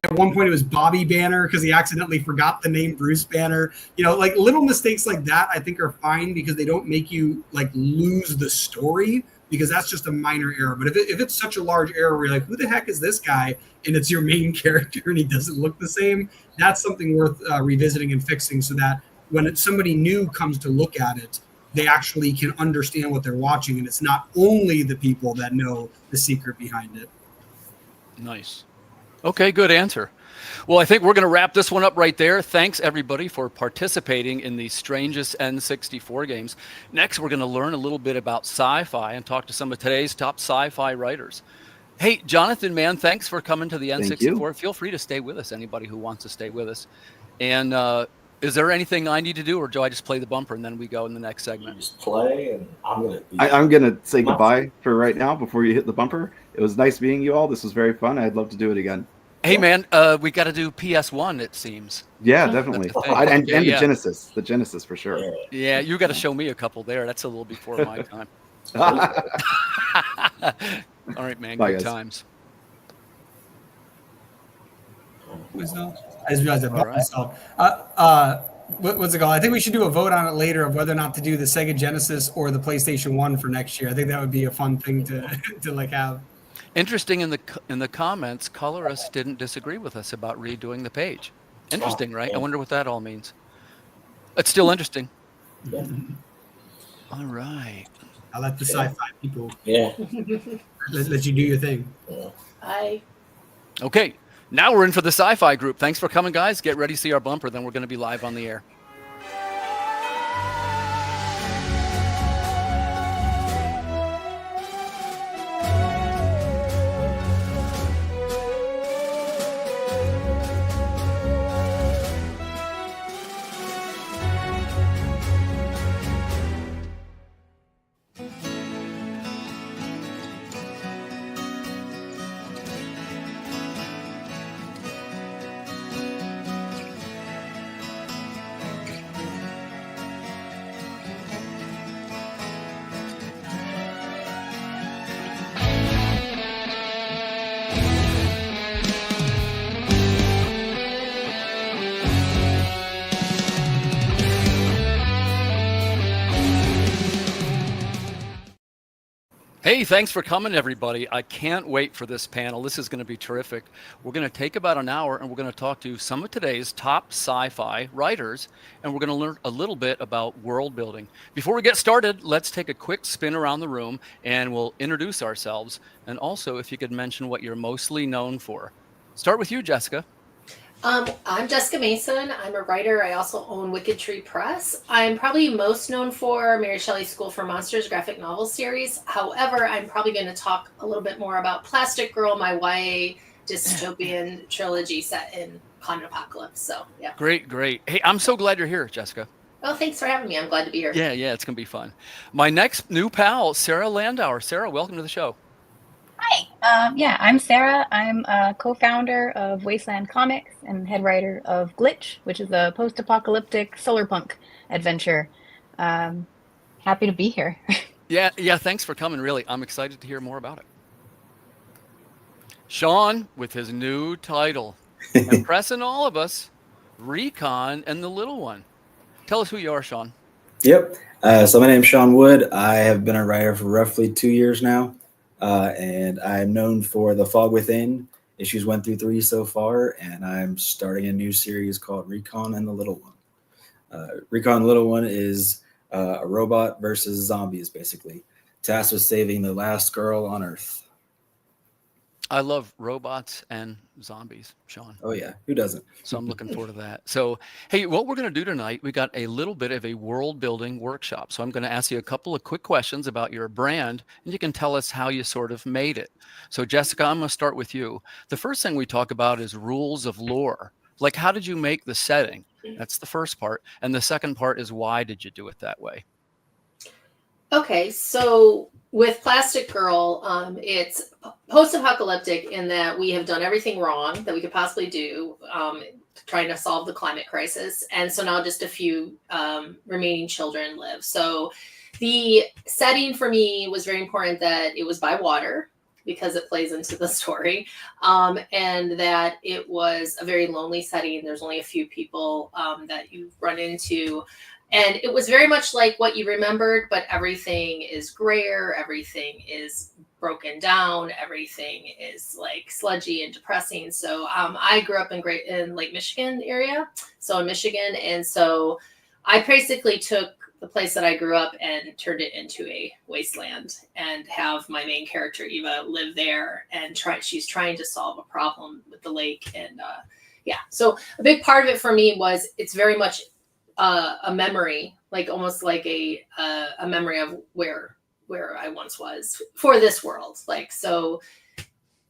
at one point it was Bobby Banner because he accidentally forgot the name Bruce Banner. Like little mistakes like that, I think are fine because they don't make you like lose the story, because that's just a minor error. But if it's such a large error where you're like, who the heck is this guy? And it's your main character and he doesn't look the same, that's something worth revisiting and fixing, so that when somebody new comes to look at it, they actually can understand what they're watching. And it's not only the people that know the secret behind it. Nice. Okay, good answer. Well, I think we're going to wrap this one up right there. Thanks, everybody, for participating in the strangest N64 games. Next, we're going to learn a little bit about sci-fi and talk to some of today's top sci-fi writers. Hey, Jonathan, man, thanks for coming to the N64. Feel free to stay with us, anybody who wants to stay with us. And is there anything I need to do, or do I just play the bumper and then we go in the next segment? You just play, and I'm gonna say goodbye for right now before you hit the bumper. It was nice meeting you all. This was very fun. I'd love to do it again. Hey, man, we got to do PS1, it seems. Yeah, definitely. And the Genesis. The Genesis, for sure. Yeah, you got to show me a couple there. That's a little before my time. All right, man. Bye, good guys. times. I just realized I bought myself. What's it called? I think we should do a vote on it later of whether or not to do the Sega Genesis or the PlayStation 1 for next year. I think that would be a fun thing to like have. Interesting, in the comments, colorists didn't disagree with us about redoing the page. Interesting, right? I wonder what that all means. It's still interesting. Yeah. All right. I'll let the sci-fi people Yeah. let you do your thing. Bye. Okay, now we're in for the sci-fi group. Thanks for coming, guys. Get ready to see our bumper. Then we're going to be live on the air. Hey, thanks for coming, everybody. I can't wait for this panel. This is going to be terrific. We're going to take about an hour, and we're going to talk to some of today's top sci-fi writers, and we're going to learn a little bit about world building. Before we get started, let's take a quick spin around the room, and we'll introduce ourselves. And also, if you could mention what you're mostly known for. Start with you, Jessica. I'm Jessica Mason. I'm a writer. I also own Wicked Tree Press. I'm probably most known for Mary Shelley's School for Monsters graphic novel series. However, I'm probably going to talk a little bit more about Plastic Girl, my YA dystopian trilogy set in Climate Apocalypse. So, yeah. Great. Hey, I'm so glad you're here, Jessica. Well, thanks for having me. I'm glad to be here. Yeah, it's going to be fun. My next new pal, Sarah Landauer. Sarah, welcome to the show. Hi, I'm Sarah. I'm a co-founder of Wasteland Comics and head writer of Glitch, which is a post-apocalyptic solarpunk adventure. Happy to be here. Yeah, thanks for coming, really. I'm excited to hear more about it. Sean, with his new title. Impressing all of us. Recon and the little one. Tell us who you are, Sean. Yep. So my name's Sean Wood. I have been a writer for roughly 2 years now, and I'm known for The Fog Within, issues 1 through 3 so far, and I'm starting a new series called Recon and the Little One. Recon and the Little One is a robot versus zombies, basically, tasked with saving the last girl on Earth. I love robots and zombies, Sean. Oh, yeah. Who doesn't? So I'm looking forward to that. So, hey, what we're going to do tonight, we got a little bit of a world building workshop. So I'm going to ask you a couple of quick questions about your brand, and you can tell us how you sort of made it. So, Jessica, I'm going to start with you. The first thing we talk about is rules of lore. Like, how did you make the setting? That's the first part. And the second part is, why did you do it that way? Okay, so with Plastic Girl, it's post-apocalyptic in that we have done everything wrong that we could possibly do, trying to solve the climate crisis. And so now just a few remaining children live. So the setting for me was very important that it was by water because it plays into the story, and that it was a very lonely setting. There's only a few people that you run into. And it was very much like what you remembered, but everything is grayer, everything is broken down, everything is like sludgy and depressing. So I grew up in Lake Michigan area, so in Michigan. And so I basically took the place that I grew up and turned it into a wasteland and have my main character, Eva, live there and she's trying to solve a problem with the lake. And so a big part of it for me was it's very much a memory, like almost like a memory of where I once was for this world. Like, so,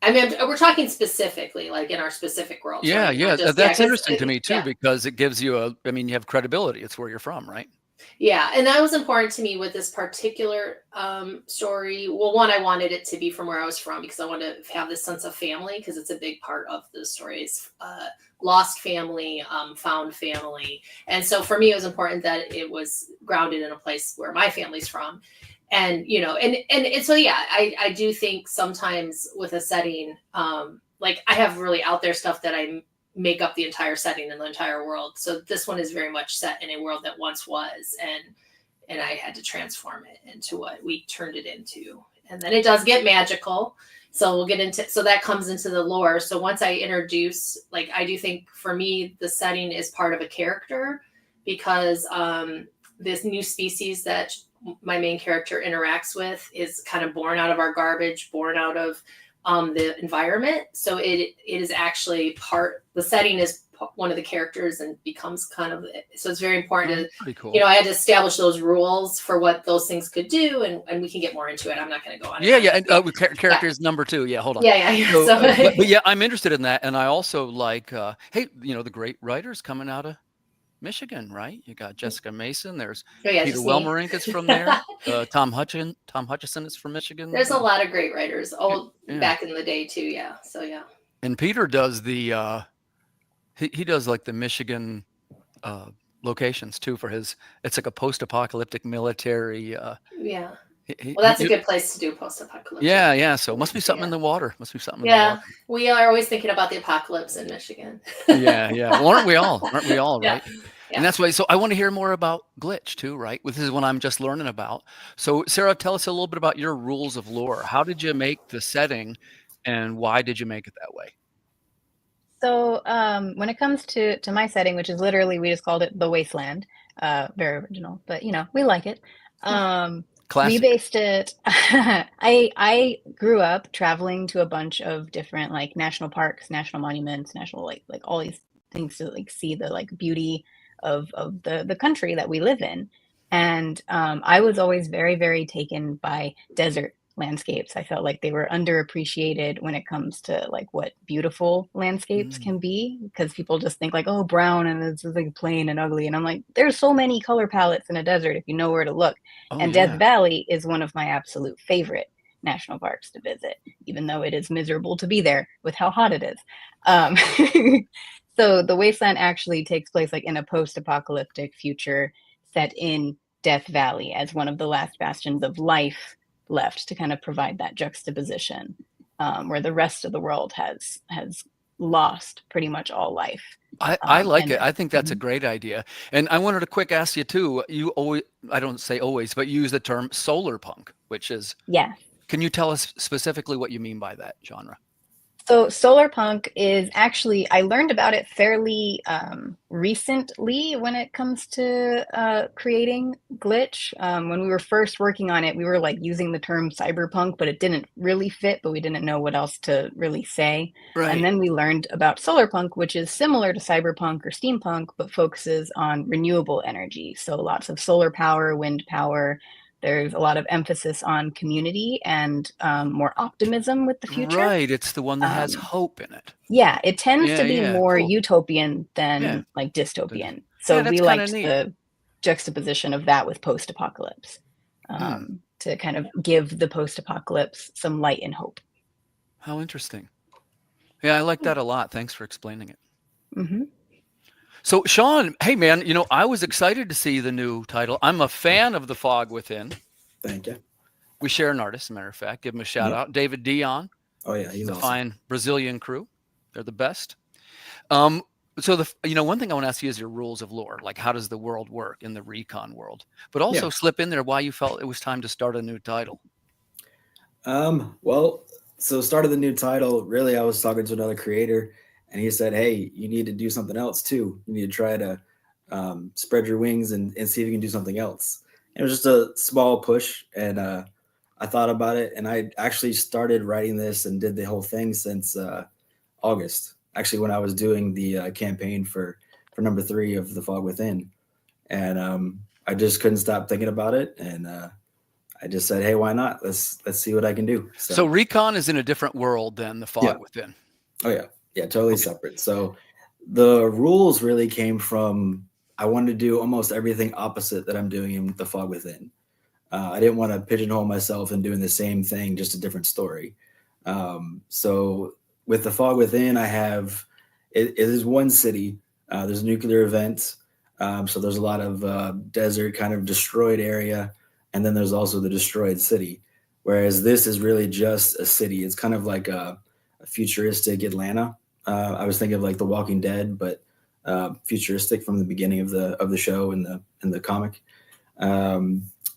I mean, we're talking specifically, like in our specific world. Yeah, right? yeah, that's interesting to me too, yeah. because it gives you you have credibility. It's where you're from, right? Yeah, and that was important to me with this particular story. Well, one, I wanted it to be from where I was from because I wanted to have this sense of family because it's a big part of the stories. Lost family, found family. And so for me, it was important that it was grounded in a place where my family's from. And, and so, yeah, I do think sometimes with a setting, like I have really out there stuff that I make up the entire setting and the entire world. So this one is very much set in a world that once was, and I had to transform it into what we turned it into. And then it does get magical. So we'll get into, so that comes into the lore. So once I introduce, like, I do think for me, the setting is part of a character because this new species that my main character interacts with is kind of born out of our garbage, born out of the environment. So it is actually the setting is one of the characters and becomes kind of, so it's very important to, cool. I had to establish those rules for what those things could do, and we can get more into it. I'm not going to go on. Yeah, and characters number 2. Yeah, hold on. Yeah. So, but yeah, I'm interested in that, and I also like, hey, the great writers coming out of Michigan, right? You got Jessica Mason. There's Peter Welmerink is from there. Tom Hutchison is from Michigan. There's a lot of great writers, back in the day too. Yeah. So yeah. And Peter does the he does like the Michigan locations too for his. It's like a post-apocalyptic military. Yeah. Well, that's a good place to do post-apocalyptic. Yeah. So it must be something in the water. Must be something. In the water. We are always thinking about the apocalypse in Michigan. Yeah. Well, aren't we all? Right? Yeah. And that's why. So I want to hear more about Glitch too, right? This is what I'm just learning about. So Sarah, tell us a little bit about your rules of lore. How did you make the setting, and why did you make it that way? So when it comes to my setting, which is literally, we just called it the Wasteland, very original, but we like it. Classic. We based it. I grew up traveling to a bunch of different like national parks, national monuments, national like all these things to like see the like beauty of the country that we live in. And I was always very, very taken by desert landscapes. I felt like they were underappreciated when it comes to like what beautiful landscapes can be, because people just think like, oh, brown and it's like plain and ugly. And I'm like, there's so many color palettes in a desert if you know where to look. Death Valley is one of my absolute favorite national parks to visit, even though it is miserable to be there with how hot it is. So the Wasteland actually takes place like in a post-apocalyptic future set in Death Valley as one of the last bastions of life left to kind of provide that juxtaposition, where the rest of the world has lost pretty much all life. I like and it. I think that's a Mhm. great idea. And I wanted to quick ask you too. You always, I don't say always, but you use the term solar punk, which is, Yeah. can you tell us specifically what you mean by that genre? So solar punk is actually, I learned about it fairly recently when it comes to creating Glitch. When we were first working on it, we were like using the term cyberpunk, but it didn't really fit, but we didn't know what else to really say. And Right. then we learned about solar punk, which is similar to cyberpunk or steampunk, but focuses on renewable energy. So lots of solar power, wind power. There's a lot of emphasis on community and more optimism with the future. Right. It's the one that has Um, hope in it. yeah, it tends to Yeah. be Yeah. more Cool. utopian Yeah. than like dystopian. Yeah, So that's we kind of liked neat. the juxtaposition of that with post-apocalypse to kind of give the post-apocalypse some light and hope. How interesting. Yeah, I like that a lot. Thanks for explaining it. Mm-hmm. So, Sean, hey man, I was excited to see the new title. I'm a fan of The Fog Within. Thank you. We share an artist, as a matter of fact. Give him a shout Yep. out. David Dion, Oh yeah, he's the awesome. fine Brazilian crew. They're the best. So one thing I want to ask you is your rules of lore. Like, how does the world work in the recon world? But also slip in there why you felt it was time to start a new title. Well, so started the new title. Really, I was talking to another creator, and he said, "Hey, you need to do something else too. You need to try to spread your wings and see if you can do something else." It was just a small push, and I thought about it, and I actually started writing this and did the whole thing since August. Actually, when I was doing the campaign for number 3 of The Fog Within, and I just couldn't stop thinking about it, and I just said, "Hey, why not? Let's see what I can do." So recon is in a different world than The Fog Within. Oh yeah, totally separate. So the rules really came from I wanted to do almost everything opposite that I'm doing in The Fog Within. I didn't want to pigeonhole myself in doing the same thing, just a different story. So with The Fog Within, I have it is one city. There's a nuclear event, so there's a lot of desert, kind of destroyed area, and then there's also the destroyed city. Whereas this is really just a city. It's kind of like a futuristic Atlanta. I was thinking of like The Walking Dead, but futuristic from the beginning of the show in the comic.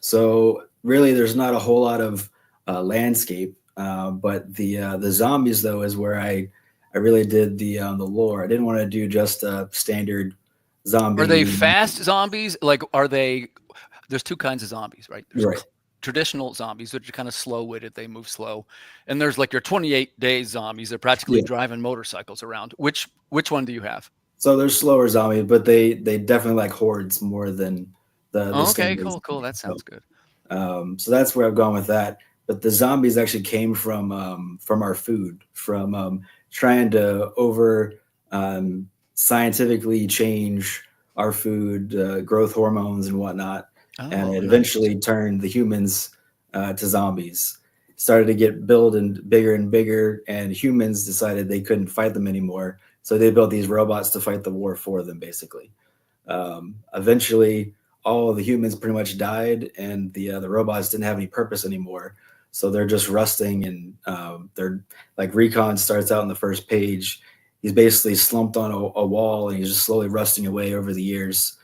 So really, there's not a whole lot of landscape, but the zombies though is where I really did the lore. I didn't want to do just a standard zombie. Are they fast zombies? Like, are they? There's two kinds of zombies, right? There's traditional zombies, which are kind of slow-witted. They move slow, and there's like your 28-day zombies. They're practically driving motorcycles around. Which one do you have? So there's slower zombies, but they definitely like hordes more than the okay, cool. That sounds good. So that's where I've gone with that. But the zombies actually came from our food, from trying to scientifically change our food, growth hormones and whatnot. And it eventually turned the humans to zombies. Started to get built and bigger, and humans decided they couldn't fight them anymore. So they built these robots to fight the war for them, basically. Eventually, all of the humans pretty much died, and the robots didn't have any purpose anymore. So they're just rusting, and they're like Recon starts out on the first page. He's basically slumped on a wall, and he's just slowly rusting away over the years.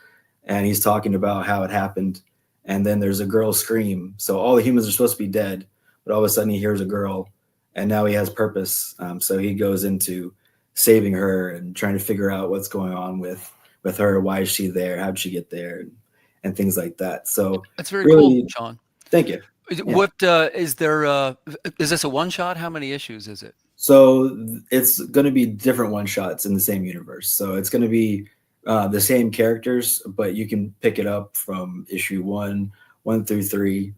And he's talking about how it happened. And then there's a girl scream. So all the humans are supposed to be dead, but all of a sudden he hears a girl, and now he has purpose. So he goes into saving her and trying to figure out what's going on with her. Why is she there? How'd she get there? And things like that. So that's very cool, Sean. Thank you. What is there? Is this a one shot? How many issues is it? So it's going to be different one shots in the same universe. So it's going to be the same characters, but you can pick it up from issue 1 through 3.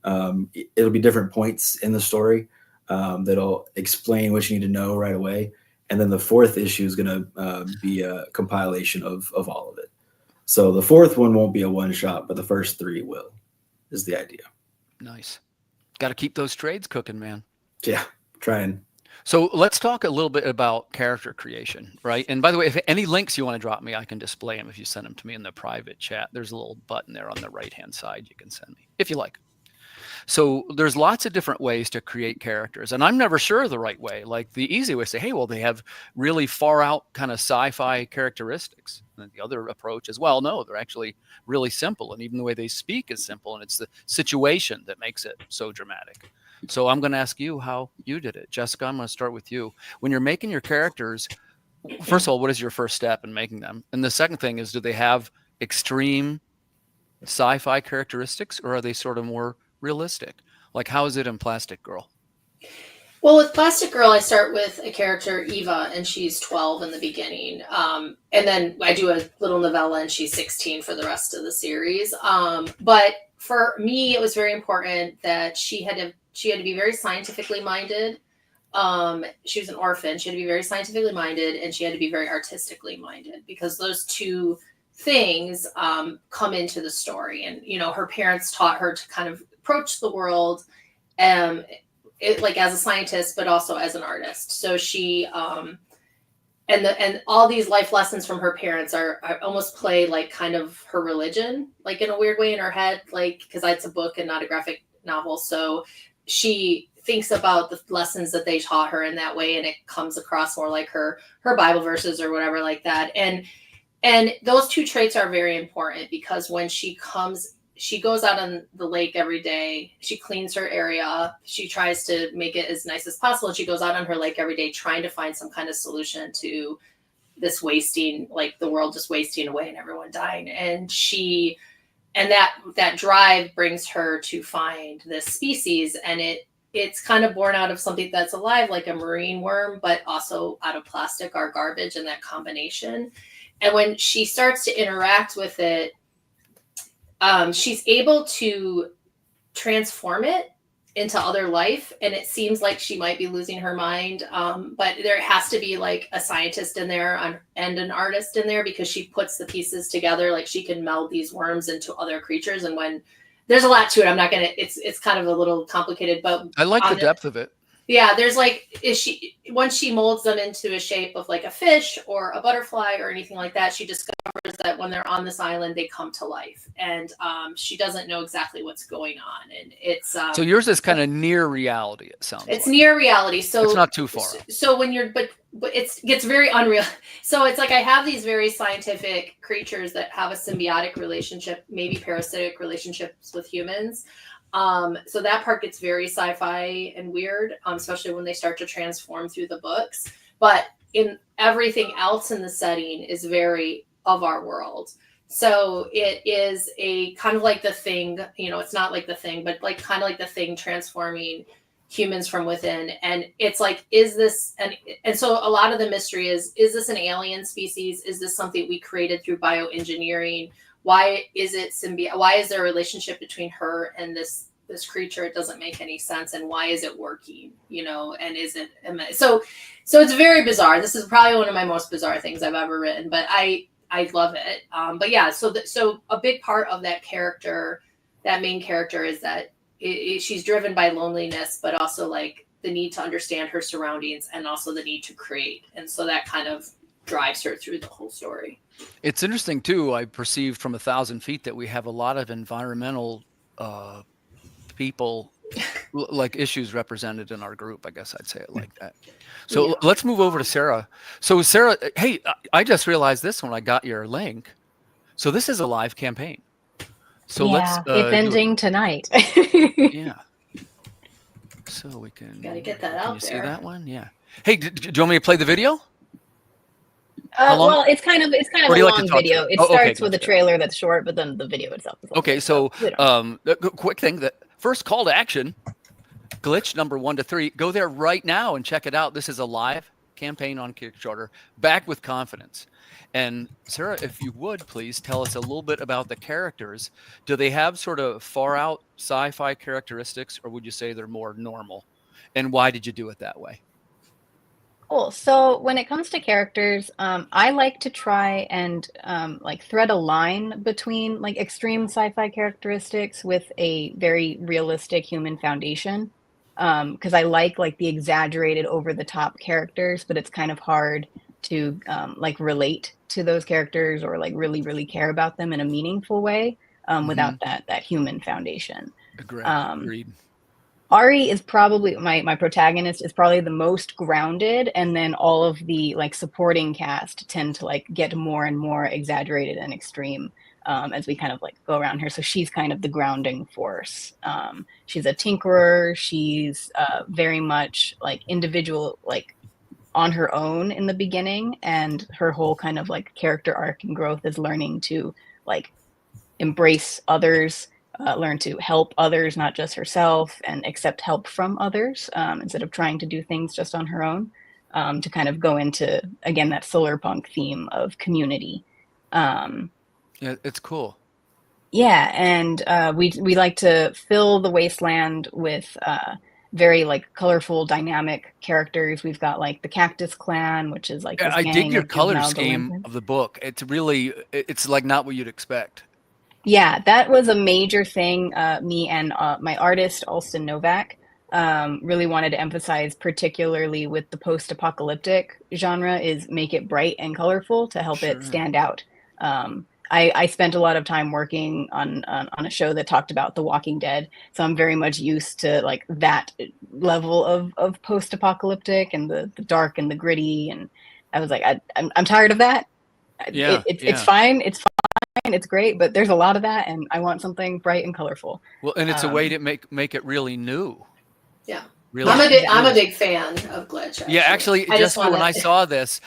It'll be different points in the story that'll explain what you need to know right away. And then the 4th issue is going to be a compilation of all of it. So the 4th one won't be a one shot, but the first 3 will, is the idea. Nice. Got to keep those trades cooking, man. Yeah, trying. So let's talk a little bit about character creation, right? And by the way, if any links you want to drop me, I can display them if you send them to me in the private chat. There's a little button there on the right-hand side you can send me, if you like. So there's lots of different ways to create characters, and I'm never sure of the right way. Like the easy way to say, hey, well, they have really far out kind of sci-fi characteristics. And the other approach is, well, no, they're actually really simple, and even the way they speak is simple, and it's the situation that makes it so dramatic. So I'm going to ask you how you did it. Jessica, I'm going to start with you. When you're making your characters, first of all, what is your first step in making them? And the second thing is, do they have extreme sci-fi characteristics, or are they sort of more realistic? Like, how is it in Plastic Girl? Well, with Plastic Girl, I start with a character, Eva, and she's 12 in the beginning. And then I do a little novella, and she's 16 for the rest of the series. But for me, it was very important that she had to be very scientifically minded. She was an orphan. She had to be very scientifically minded, and she had to be very artistically minded, because those two things come into the story. And, you know, her parents taught her to kind of approach the world like as a scientist, but also as an artist. So she and all these life lessons from her parents are almost play like kind of her religion, like in a weird way in her head, like, because it's a book and not a graphic novel. So she thinks about the lessons that they taught her in that way, and it comes across more like her Bible verses or whatever like that. And those two traits are very important, because when she goes out on the lake every day, she cleans her area, she tries to make it as nice as possible, and she goes out on her lake every day trying to find some kind of solution to this wasting, like the world just wasting away and everyone dying. And that drive brings her to find this species, and it's kind of born out of something that's alive, like a marine worm, but also out of plastic or garbage, and that combination. And when she starts to interact with it, she's able to transform it into other life. And it seems like she might be losing her mind. But there has to be like a scientist in there and an artist in there, because she puts the pieces together. Like she can meld these worms into other creatures. And when there's a lot to it, I'm not going to, it's kind of a little complicated, but I like the depth of it. Yeah, there's like, once she molds them into a shape of like a fish or a butterfly or anything like that, she discovers that when they're on this island, they come to life, and she doesn't know exactly what's going on. And it's so yours is kind of near reality. It sounds it's like. Near reality, so it's not too far. So when you're, but it gets very unreal. So it's like I have these very scientific creatures that have a symbiotic relationship, maybe parasitic relationships with humans. So that part gets very sci-fi and weird, especially when they start to transform through the books. But in everything else in the setting is very of our world. So it is a kind of like The Thing, you know, it's not like The Thing, but like kind of like The Thing transforming humans from within. And it's like, is this, and so a lot of the mystery is this an alien species? Is this something we created through bioengineering? Why is it why is there a relationship between her and this creature? It doesn't make any sense. And why is it working? You know, and is it so it's very bizarre. This is probably one of my most bizarre things I've ever written, but I love it. But yeah, so a big part of that character, that main character, is that she's driven by loneliness, but also like the need to understand her surroundings, and also the need to create. And so that kind of drives her through the whole story. It's interesting too. I perceived from 1,000 feet that we have a lot of environmental people, like issues represented in our group. I guess I'd say it like that. So yeah. Let's move over to Sarah. So Sarah, hey, I just realized this when I got your link. So this is a live campaign. So let's. It's ending tonight. Yeah. So we can. Got to get that out there. See that one? Yeah. Hey, do you want me to play the video? Well, it's kind of a long video. It starts with a trailer that's short, but then the video itself is long. Okay, so quick thing, that first call to action, glitch number 1 to 3. Go there right now and check it out. This is a live campaign on Kickstarter, back with confidence. And Sarah, if you would please tell us a little bit about the characters. Do they have sort of far out sci-fi characteristics, or would you say they're more normal? And why did you do it that way? Cool. So when it comes to characters, I like to try and like thread a line between like extreme sci-fi characteristics with a very realistic human foundation. Because I like the exaggerated over the top characters, but it's kind of hard to like relate to those characters or like really, really care about them in a meaningful way without that human foundation. Agreed. Ari is probably my protagonist is probably the most grounded, and then all of the like supporting cast tend to like get more and more exaggerated and extreme as we kind of like go around here. So she's kind of the grounding force. She's a tinkerer. She's very much like individual, like on her own in the beginning, and her whole kind of like character arc and growth is learning to like embrace others. Learn to help others, not just herself, and accept help from others instead of trying to do things just on her own, to kind of go into, again, that solar punk theme of community. Yeah, it's cool. Yeah, and we like to fill the wasteland with very like colorful, dynamic characters. We've got like the Cactus Clan, which is like this I gang dig your of color juvenile scheme delinquents. of the book. It's like not what you'd expect. Yeah, that was a major thing. Me and my artist, Alston Novak, really wanted to emphasize, particularly with the post-apocalyptic genre, is make it bright and colorful to help it stand out. I spent a lot of time working on a show that talked about The Walking Dead, so I'm very much used to like that level of post-apocalyptic and the dark and the gritty. And I was like, I'm tired of that. Yeah, it's fine. It's fine. It's great, but there's a lot of that, and I want something bright and colorful. Well, and it's a way to make it really new. Yeah, really. I'm a big fan of Glitch. Yeah, actually, Jessica, when I saw this,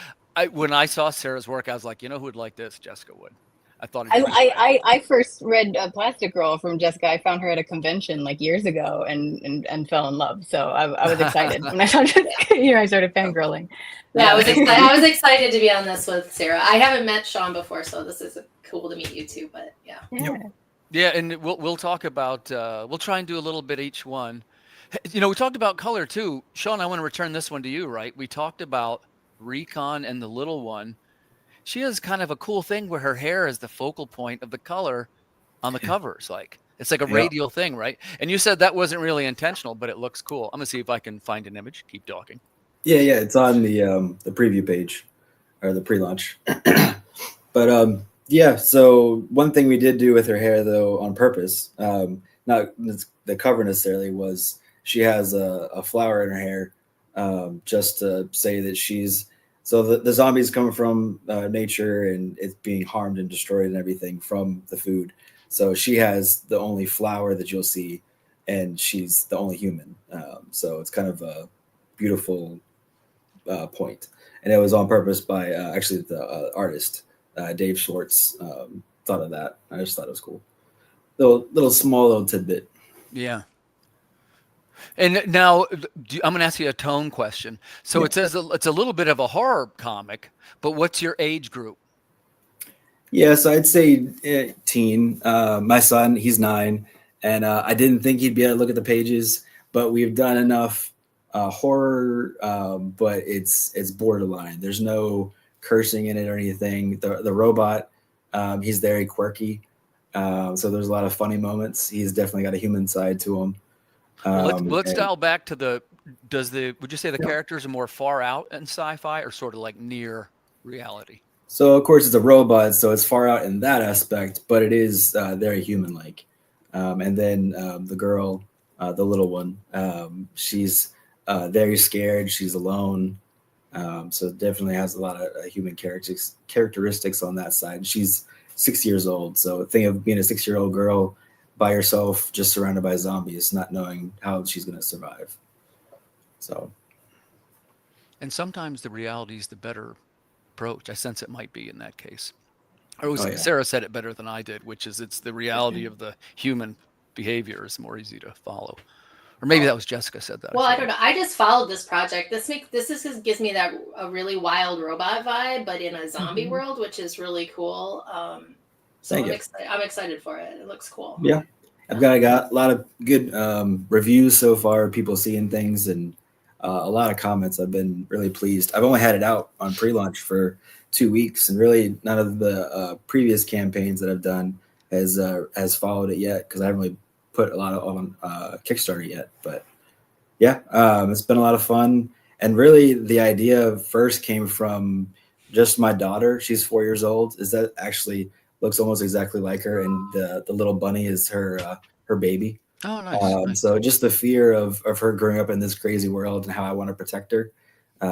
when I saw Sarah's work, I was like, you know who would like this? Jessica would. I thought. I first read Plastic Girl from Jessica. I found her at a convention like years ago, and fell in love. So I was excited when I found Jessica here. I started fangirling. Yeah, I was excited to be on this with Sarah. I haven't met Sean before, so this is cool to meet you too. But yeah. Yeah, and we'll talk about we'll try and do a little bit each one. You know, we talked about color too. Sean, I want to return this one to you, right? We talked about Recon and the little one. She has kind of a cool thing where her hair is the focal point of the color on the covers. Like it's like a radial thing, right? And you said that wasn't really intentional, but it looks cool. I'm gonna see if I can find an image. Keep talking. Yeah, it's on the preview page or the pre-launch. But yeah, so one thing we did do with her hair though on purpose, not the cover necessarily, was she has a flower in her hair, just to say that she's. So the zombies come from nature, and it's being harmed and destroyed and everything from the food. So she has the only flower that you'll see, and she's the only human. So it's kind of a beautiful point. And it was on purpose by actually the artist, Dave Schwartz, thought of that. I just thought it was cool. Little small tidbit. Yeah. And now I'm going to ask you a tone question. So it says it's a little bit of a horror comic, but what's your age group? Yes, I'd say teen. My son, he's 9, and I didn't think he'd be able to look at the pages, but we've done enough horror, but it's borderline. There's no cursing in it or anything. The robot, he's very quirky, so there's a lot of funny moments. He's definitely got a human side to him. Let's dial back to would you say the characters are more far out in sci-fi or sort of like near reality? So of course it's a robot, so it's far out in that aspect, but it is very human-like. And then the girl, the little one, she's very scared. She's alone. So it definitely has a lot of human characteristics on that side. She's 6 years old. So think of being a 6-year-old girl by herself, just surrounded by zombies, not knowing how she's going to survive. So. And sometimes the reality is the better approach. I sense it might be in that case. Sarah said it better than I did, which is it's the reality of the human behavior is more easy to follow. Or maybe that was Jessica said that. Well, I don't know. I just followed this project. This gives me that a really wild robot vibe, but in a zombie world, which is really cool. So I'm excited for it. It looks cool. Yeah, I've got a lot of good reviews so far. People seeing things and a lot of comments. I've been really pleased. I've only had it out on pre-launch for 2 weeks, and really none of the previous campaigns that I've done has followed it yet because I haven't really put a lot on Kickstarter yet. But yeah, it's been a lot of fun. And really the idea first came from just my daughter. She's 4 years old. Is that actually looks almost exactly like her, and the little bunny is her baby. Oh, nice. So just the fear of her growing up in this crazy world and how I want to protect her,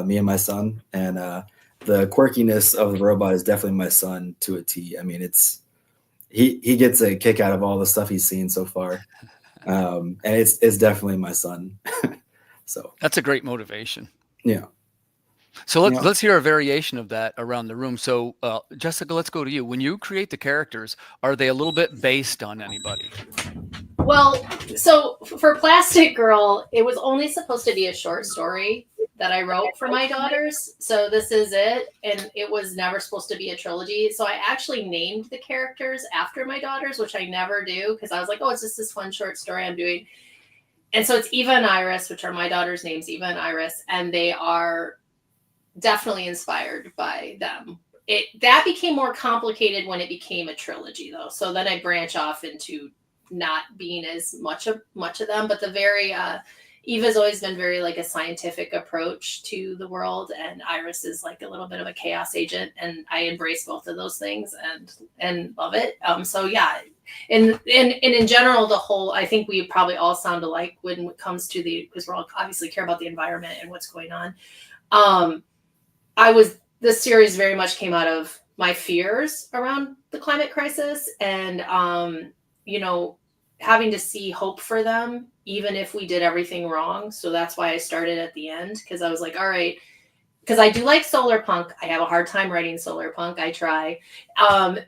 me and my son, and the quirkiness of the robot is definitely my son to a T. I mean, he gets a kick out of all the stuff he's seen so far, and it's definitely my son. So that's a great motivation. Yeah. So let's hear a variation of that around the room. So Jessica, let's go to you. When you create the characters, are they a little bit based on anybody? Well, so for Plastic Girl, it was only supposed to be a short story that I wrote for my daughters. So this is it. And it was never supposed to be a trilogy. So I actually named the characters after my daughters, which I never do because I was like, oh, it's just this one short story I'm doing. And so it's Eva and Iris, which are my daughters' names, Eva and Iris. And they are definitely inspired by them. That became more complicated when it became a trilogy, though. So then I branch off into not being as much of them, but the very Eva's always been very like a scientific approach to the world, and Iris is like a little bit of a chaos agent, and I embrace both of those things and love it. So yeah, and in general, the whole, I think we probably all sound alike when it comes to because we're all obviously care about the environment and what's going on. This series very much came out of my fears around the climate crisis and, having to see hope for them, even if we did everything wrong. So that's why I started at the end, because I was like, all right, because I do like solar punk. I have a hard time writing solar punk. I try. And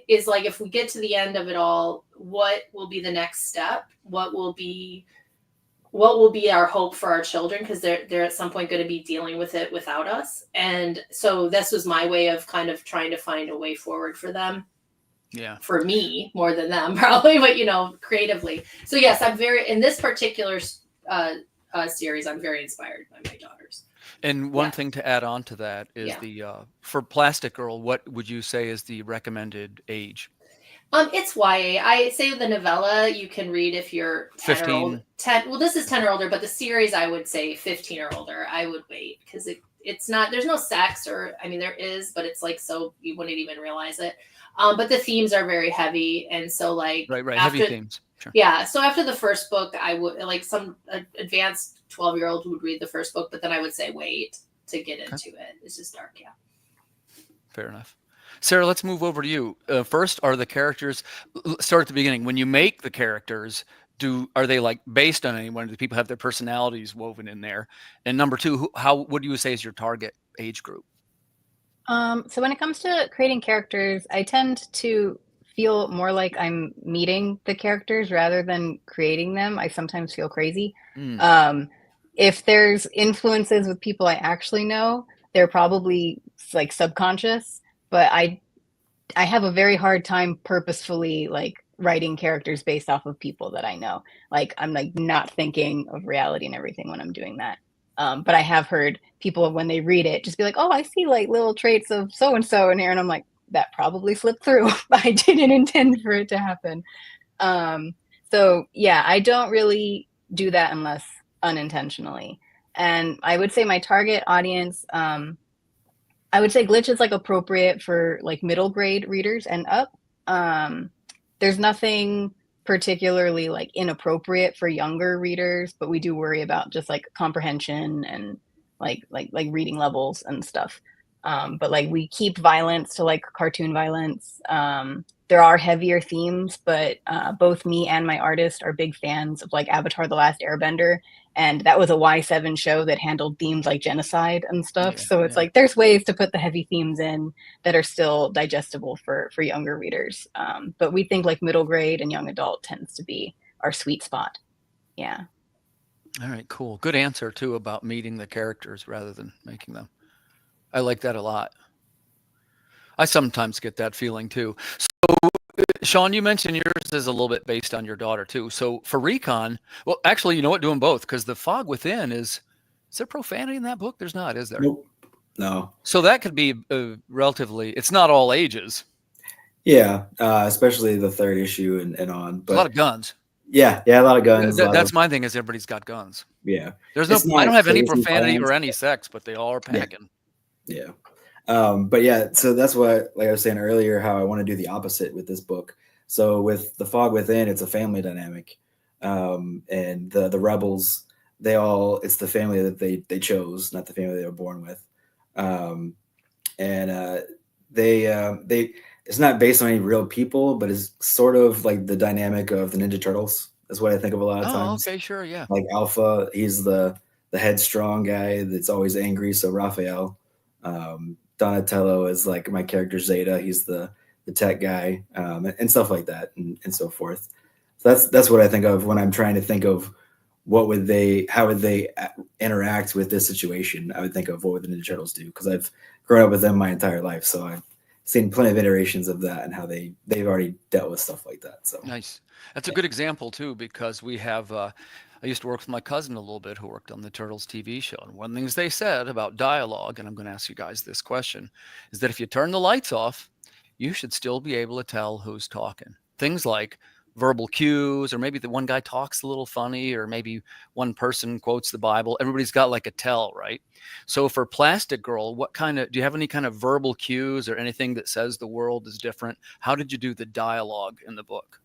is like, if we get to the end of it all, what will be the next step? What will be our hope for our children? Because they're at some point going to be dealing with it without us. And so this was my way of kind of trying to find a way forward for them. Yeah. For me, more than them probably, but creatively. So yes, I'm in this particular series, I'm very inspired by my daughters. And one thing to add on to that is for Plastic Girl, what would you say is the recommended age? It's YA. I say the novella you can read if you're 10 15. or older. 10. Well, this is 10 or older, but the series I would say 15 or older. I would wait because it's not. There's no sex, or I mean there is, but it's like so you wouldn't even realize it. But the themes are very heavy, and so like right, heavy themes. Sure. Yeah. So after the first book, I would like some advanced 12-year-old would read the first book, but then I would say wait to get into it. It's just dark. Yeah. Fair enough. Sarah, let's move over to you. First, are the characters, start at the beginning. When you make the characters, are they like based on anyone? Do people have their personalities woven in there? And number two, what do you say is your target age group? So when it comes to creating characters, I tend to feel more like I'm meeting the characters rather than creating them. I sometimes feel crazy. If there's influences with people I actually know, they're probably like subconscious. But I have a very hard time purposefully like writing characters based off of people that I know. Like I'm like not thinking of reality and everything when I'm doing that. But I have heard people when they read it just be like, oh, I see like little traits of so-and-so in here. And I'm like, that probably slipped through. I didn't intend for it to happen. So yeah, I don't really do that unless unintentionally. And I would say my target audience, I would say Glitch is like appropriate for like middle grade readers and up. There's nothing particularly like inappropriate for younger readers, but we do worry about just like comprehension and like reading levels and stuff. But like we keep violence to like cartoon violence. There are heavier themes, but both me and my artist are big fans of like Avatar: The Last Airbender. And that was a Y7 show that handled themes like genocide and stuff. Yeah, so it's like there's ways to put the heavy themes in that are still digestible for younger readers. But we think like middle grade and young adult tends to be our sweet spot. Yeah. All right, cool. Good answer too about meeting the characters rather than making them. I like that a lot. I sometimes get that feeling too. So Sean, you mentioned yours is a little bit based on your daughter too. So for Recon, well, actually, you know what? Doing both, because The Fog Within is there profanity in that book? There's not, is there? Nope. No. So that could be relatively. It's not all ages. Yeah, especially the third issue and on. But a lot of guns. Yeah, a lot of guns. That's my thing. Is everybody's got guns. Yeah. There's no. I don't have any profanity or any sex, but they all are packing. Yeah. But yeah, so that's what, like I was saying earlier, how I want to do the opposite with this book. So with the Fog Within, it's a family dynamic, and the rebels, it's the family that they chose, not the family they were born with, and they it's not based on any real people, but it's sort of like the dynamic of the Ninja Turtles is what I think of a lot of times. Okay, sure, yeah. Like Alpha, he's the headstrong guy that's always angry. So Raphael, Donatello is like my character Zeta. He's the tech guy, and stuff like that, and so forth. So that's what I think of when I'm trying to think of how would they interact with this situation. I would think of what would the Ninja Turtles do, because I've grown up with them my entire life, so I've seen plenty of iterations of that and how they've already dealt with stuff like that. So nice. That's a good example too, because we have. I used to work with my cousin a little bit who worked on the Turtles TV show. And one of the things they said about dialogue, and I'm going to ask you guys this question, is that if you turn the lights off, you should still be able to tell who's talking. Things like verbal cues, or maybe the one guy talks a little funny, or maybe one person quotes the Bible. Everybody's got like a tell, right? So for Plastic Girl, do you have any kind of verbal cues or anything that says the world is different? How did you do the dialogue in the book?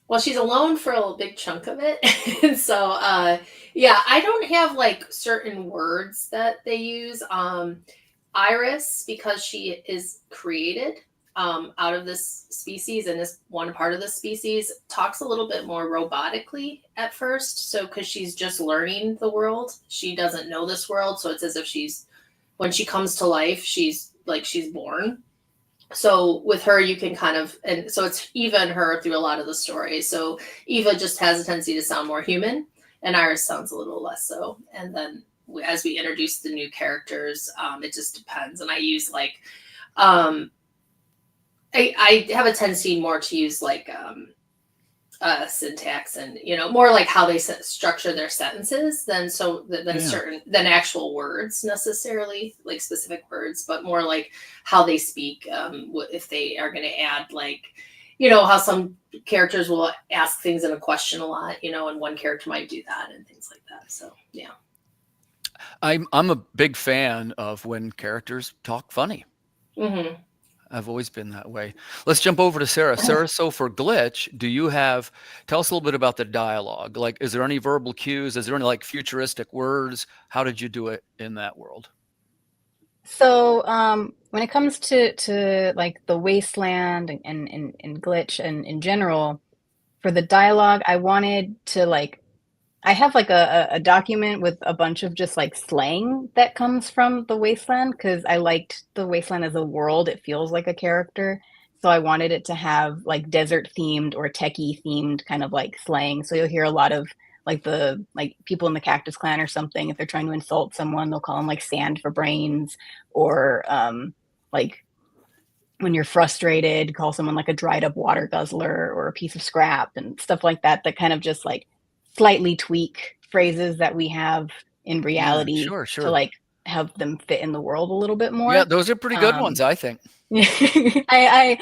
Well, she's alone for a big chunk of it. And so, yeah, I don't have like certain words that they use. Iris, because she is created out of this species and is one part of the species, talks a little bit more robotically at first. So, because she's just learning the world, she doesn't know this world. So it's as if when she comes to life, she's born. So with her, you can and so it's Eva and her through a lot of the story. So Eva just has a tendency to sound more human, and Iris sounds a little less so. And then as we introduce the new characters, it just depends. And I use I have a tendency more to use syntax and, more like how they structure their sentences than actual words necessarily, like specific words, but more like how they speak. If they are going to add how some characters will ask things in a question a lot, and one character might do that and things like that. So, yeah. I'm a big fan of when characters talk funny. Mm-hmm. I've always been that way. Let's jump over to Sarah. Sarah, so for Glitch, tell us a little bit about the dialogue. Like, is there any verbal cues? Is there any futuristic words? How did you do it in that world? So when it comes to like the wasteland and Glitch and in general, for the dialogue, I wanted to I have a document with a bunch of just slang that comes from the wasteland, because I liked the wasteland as a world. It feels like a character. So I wanted it to have desert themed or techie themed kind of slang. So you'll hear a lot of the people in the Cactus Clan or something. If they're trying to insult someone, they'll call them sand for brains, or when you're frustrated, call someone a dried up water guzzler or a piece of scrap and stuff like that. That kind of just slightly tweak phrases that we have in reality to have them fit in the world a little bit more. Yeah, those are pretty good ones, I think. I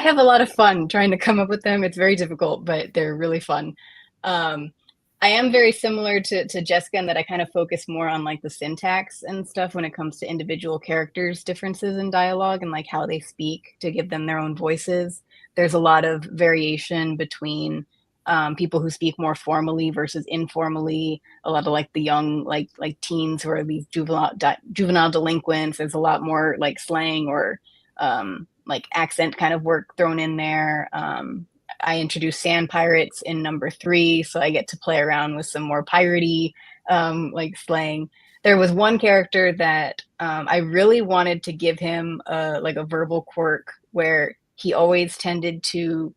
have a lot of fun trying to come up with them. It's very difficult, but they're really fun. I am very similar to Jessica in that I kind of focus more on the syntax and stuff when it comes to individual characters' differences in dialogue and how they speak to give them their own voices. There's a lot of variation between people who speak more formally versus informally. A lot of the young teens who are these juvenile delinquents. There's a lot more slang or accent kind of work thrown in there. I introduced sand pirates in number 3, so I get to play around with some more piratey slang. There was one character that I really wanted to give him a verbal quirk where he always tended to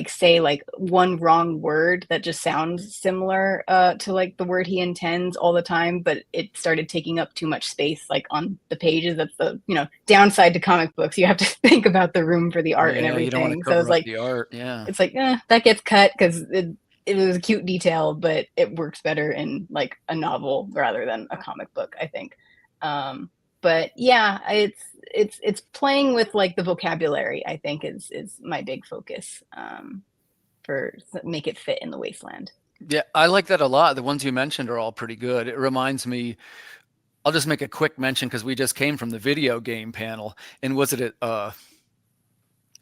say one wrong word that just sounds similar to the word he intends all the time, but it started taking up too much space on the pages. That's the downside to comic books. You have to think about the room for the art and everything. You don't want to cover up the art. Yeah, it's that gets cut because it was a cute detail, but it works better in a novel rather than a comic book, I think. But yeah, it's playing with the vocabulary, I think is my big focus for make it fit in the wasteland. Yeah, I like that a lot. The ones you mentioned are all pretty good. It reminds me, I'll just make a quick mention because we just came from the video game panel, and was it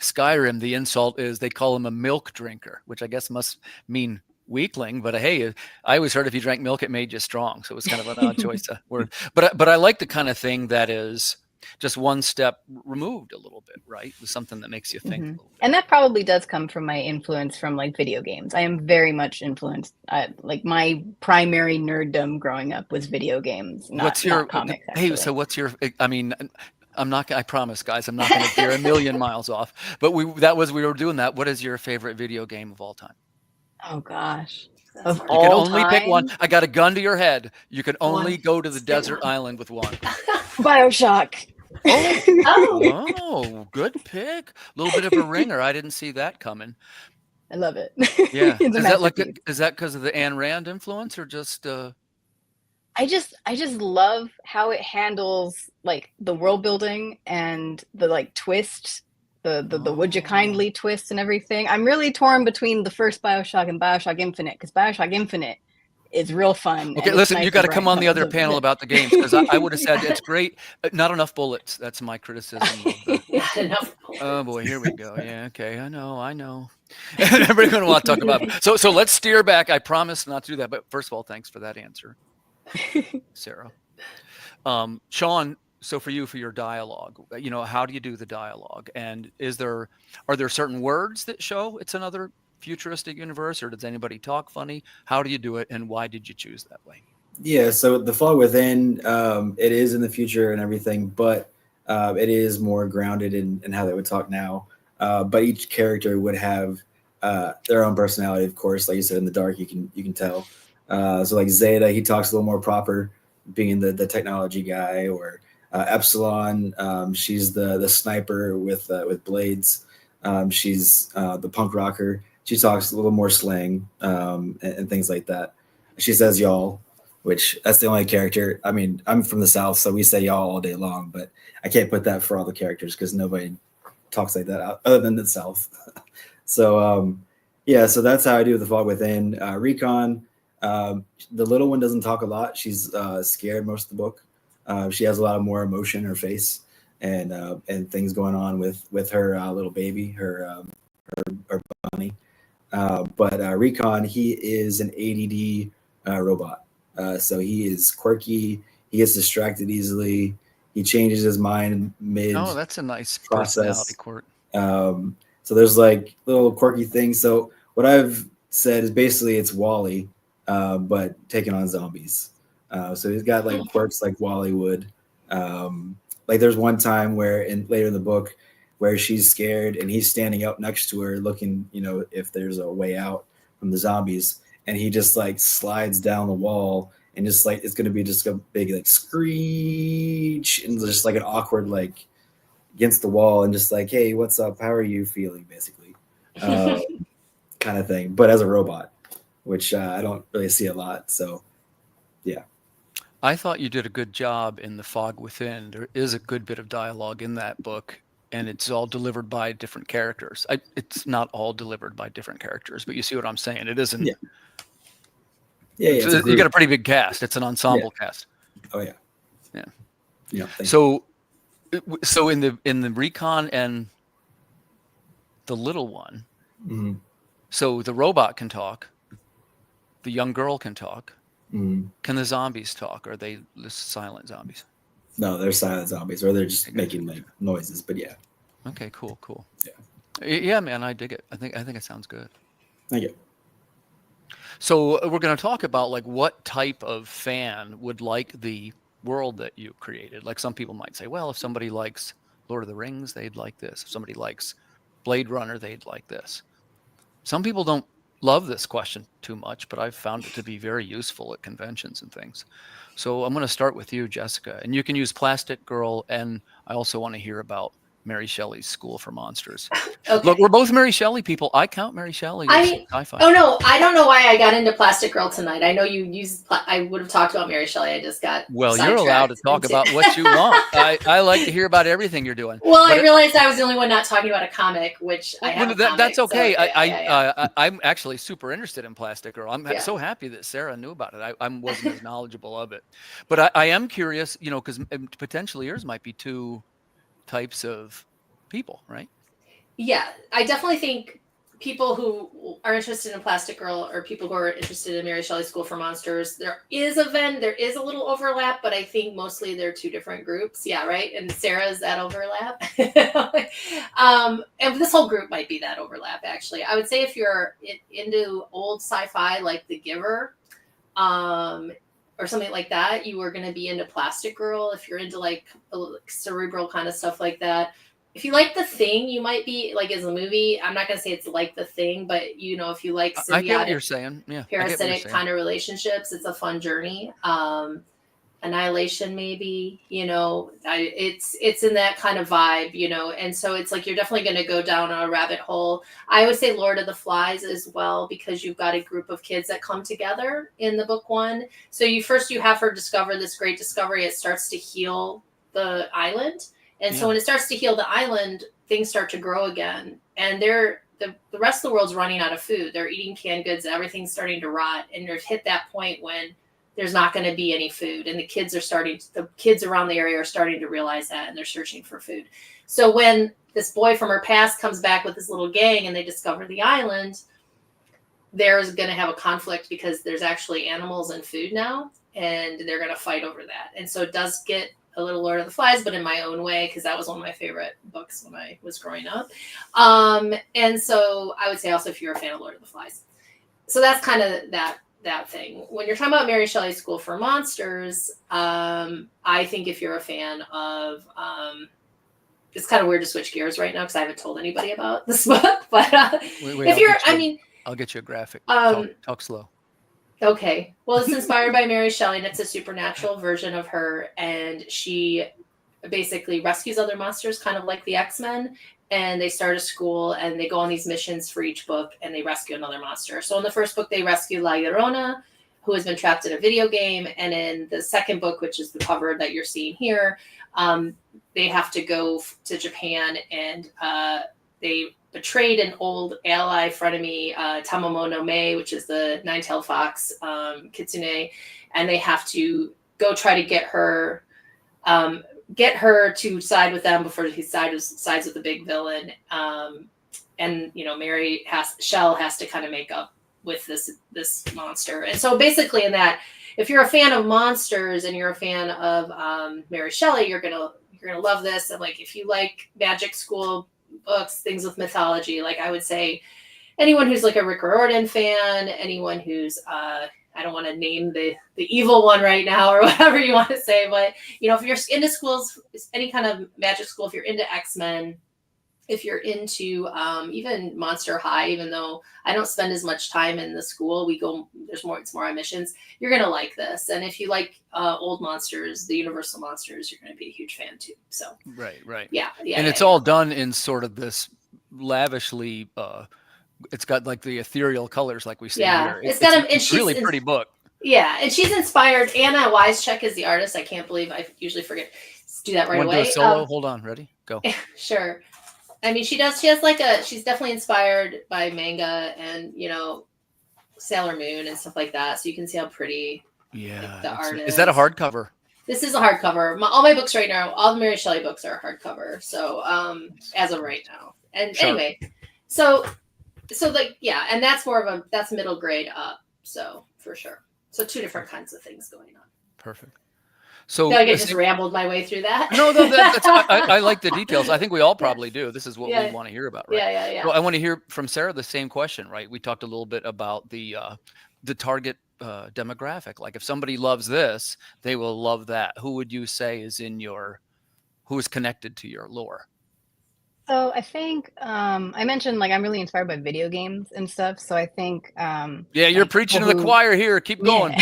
Skyrim, the insult is they call him a milk drinker, which I guess must mean weakling. But hey, I always heard if you drank milk, it made you strong. So it's kind of an odd choice of word. But I like the kind of thing that is just one step removed a little bit, right? With something that makes you think a little bit. And that probably does come from my influence from like video games. I am very much influenced. Like my primary nerddom growing up was video games, not comics. Hey, so what's your? I mean, I'm not. I promise, guys, I'm not going to veer a million miles off. But we were doing that. What is your favorite video game of all time? Oh gosh. That's Of hard. You can all only time? pick one. I got a gun to your head. You can only One. go to the Let's get desert one. island with one. BioShock. Oh, Oh, good pick. A little bit of a ringer. I didn't see that coming. I love it. Yeah. It's a masterpiece. Is that because of the Ayn Rand influence or just I just love how it handles like the world building and the like twist, the would you kindly twist and everything. I'm really torn between the first BioShock and BioShock Infinite, because BioShock Infinite is real fun. Okay, and listen, it's you nice got to to come bring on the other some- panel about the games, because I would have said it's great. Not enough bullets. That's my criticism. not enough. Oh boy, here we go. Yeah, okay, I know. Everybody's going to want to talk about it. So let's steer back. I promise not to do that. But first of all, thanks for that answer, Sarah. Sean, so for your dialogue, how do you do the dialogue? And are there certain words that show it's another futuristic universe, or does anybody talk funny? How do you do it, and why did you choose that way? Yeah, so the Fog Within, it is in the future and everything, but it is more grounded in how they would talk now. But each character would have their own personality, of course. Like you said, in the dark, you can tell. So like Zeta, he talks a little more proper, being the technology guy, or Epsilon, she's the sniper with blades. She's the punk rocker. She talks a little more slang and things like that. She says y'all, which that's the only character. I mean, I'm from the South, so we say y'all all day long, but I can't put that for all the characters because nobody talks like that other than the South. So so that's how I do the Fog Within. Recon, the little one doesn't talk a lot. She's scared most of the book. She has a lot of more emotion in her face and things going on with her little baby, her bunny. But Recon, he is an ADD robot. So he is quirky. He gets distracted easily. He changes his mind mid. Oh, that's a nice process. personality quirk. So there's like little quirky things. So what I've said is basically it's Wall-E, but taking on zombies. So he's got like quirks like Wall-E would. Like there's one time where later in the book where she's scared and he's standing up next to her looking, if there's a way out from the zombies. And he just like slides down the wall and just like, it's going to be just a big like screech and just like an awkward, like against the wall and just like, hey, what's up? How are you feeling? Basically kind of thing, but as a robot, which I don't really see a lot. So yeah. I thought you did a good job in The Fog Within. There is a good bit of dialogue in that book, and it's all delivered by different characters. It's not all delivered by different characters, but you see what I'm saying. It isn't. Yeah. You got a pretty big cast. It's an ensemble cast. Oh yeah. Yeah. So in the Recon and the little one, so the robot can talk, the young girl can talk. Can the zombies talk? Or are they silent zombies? No, they're silent zombies, or they're just making like noises. But yeah. Okay, cool. Yeah. Yeah, man, I dig it. I think it sounds good. Thank you. So we're going to talk about like what type of fan would like the world that you created. Like some people might say, well, if somebody likes Lord of the Rings, they'd like this. If somebody likes Blade Runner, they'd like this. Some people don't love this question too much, but I've found it to be very useful at conventions and things. So I'm going to start with you, Jessica, and you can use Plastic Girl, and I also want to hear about Mary Shelley's School for Monsters. Okay. Look, we're both Mary Shelley people. I count Mary Shelley as sci-fi. Oh no, I don't know why I got into Plastic Girl tonight. I know you used. I would have talked about Mary Shelley. I just got. Well, you're allowed to talk about what you want. I like to hear about everything you're doing. Well, I realized I was the only one not talking about a comic, which I have. That's okay. So, yeah. I'm actually super interested in Plastic Girl. I'm Yeah. so happy that Sarah knew about it. I wasn't as knowledgeable of it, but I am curious. Because potentially yours might be two types of people, right? Yeah, I definitely think people who are interested in Plastic Girl or people who are interested in Mary Shelley's School for Monsters, there is a little overlap, but I think mostly they're two different groups. Yeah, right. And Sarah, is that overlap? And this whole group might be that overlap. Actually, I would say if you're into old sci-fi like The Giver, or something like that, you are going to be into Plastic Girl. If you're into like cerebral kind of stuff like that. If you like The Thing, you might be like as a movie. I'm not going to say it's like The Thing, but if you like I get what you're symbiotic, saying. Yeah, parasitic kind of relationships, it's a fun journey. Annihilation, maybe, it's in that kind of vibe, and so it's like you're definitely going to go down a rabbit hole. I would say Lord of the Flies as well, because you've got a group of kids that come together in the book one. So you have her discover this great discovery. It starts to heal the island. And so when it starts to heal the island, things start to grow again. And the rest of the world's running out of food. They're eating canned goods. Everything's starting to rot. And they've hit that point when there's not going to be any food. And the kids around the area are starting to realize that, and they're searching for food. So when this boy from her past comes back with this little gang and they discover the island, there's going to have a conflict because there's actually animals and food now, and they're going to fight over that. And so it does get a little Lord of the Flies, but in my own way, because that was one of my favorite books when I was growing up. And so I would say also if you're a fan of Lord of the Flies. So that's kind of that thing. When you're talking about Mary Shelley's School for Monsters, I think if you're a fan of, it's kind of weird to switch gears right now because I haven't told anybody about this book, but if you're, I'll get you a graphic. Talk slow. Okay. Well, it's inspired by Mary Shelley, and it's a supernatural version of her. And she basically rescues other monsters, kind of like the X-Men. And they start a school, and they go on these missions for each book, and they rescue another monster. So in the first book, they rescue La Llorona, who has been trapped in a video game. And in the second book, which is the cover that you're seeing here, they have to go to Japan, and they betrayed an old ally frenemy, Tamamo no Mae, which is the nine-tailed fox, kitsune, and they have to go try to get her to side with them before he sides with the big villain. And Shell has to kind of make up with this monster. And so basically in that, if you're a fan of monsters and you're a fan of Mary Shelley, you're gonna love this. And like if you like magic school books, things with mythology, like I would say anyone who's like a Rick Riordan fan, anyone who's I don't want to name the evil one right now or whatever you want to say, but if you're into schools, any kind of magic school, if you're into X-Men, if you're into even Monster High, even though I don't spend as much time in the school, it's more on missions, you're going to like this. And if you like old monsters, the Universal monsters, you're going to be a huge fan too. So Right. Yeah. And it's all done in sort of this lavishly, it's got like the ethereal colors like we see here. It's a really pretty book. Yeah, and she's inspired. Anna Weischek is the artist. I can't believe I usually forget to do that right away. Want to do a solo? Hold on, ready? Go. Sure. I mean, she's definitely inspired by manga and, Sailor Moon and stuff like that. So you can see how pretty the art is. Is that a hardcover? This is a hardcover. All my books right now, all the Mary Shelley books are hardcover. So as of right now. And anyway, so like, yeah, and that's that's middle grade up. So for sure. So two different kinds of things going on. Perfect. So I just rambled my way through that. No, I like the details. I think we all probably do. This is what we want to hear about, right? Yeah. Well, I want to hear from Sarah the same question, right? We talked a little bit about the target demographic. Like if somebody loves this, they will love that. Who would you say is who is connected to your lore? So I think I mentioned like I'm really inspired by video games and stuff. So I think you're preaching to the choir here. Keep going.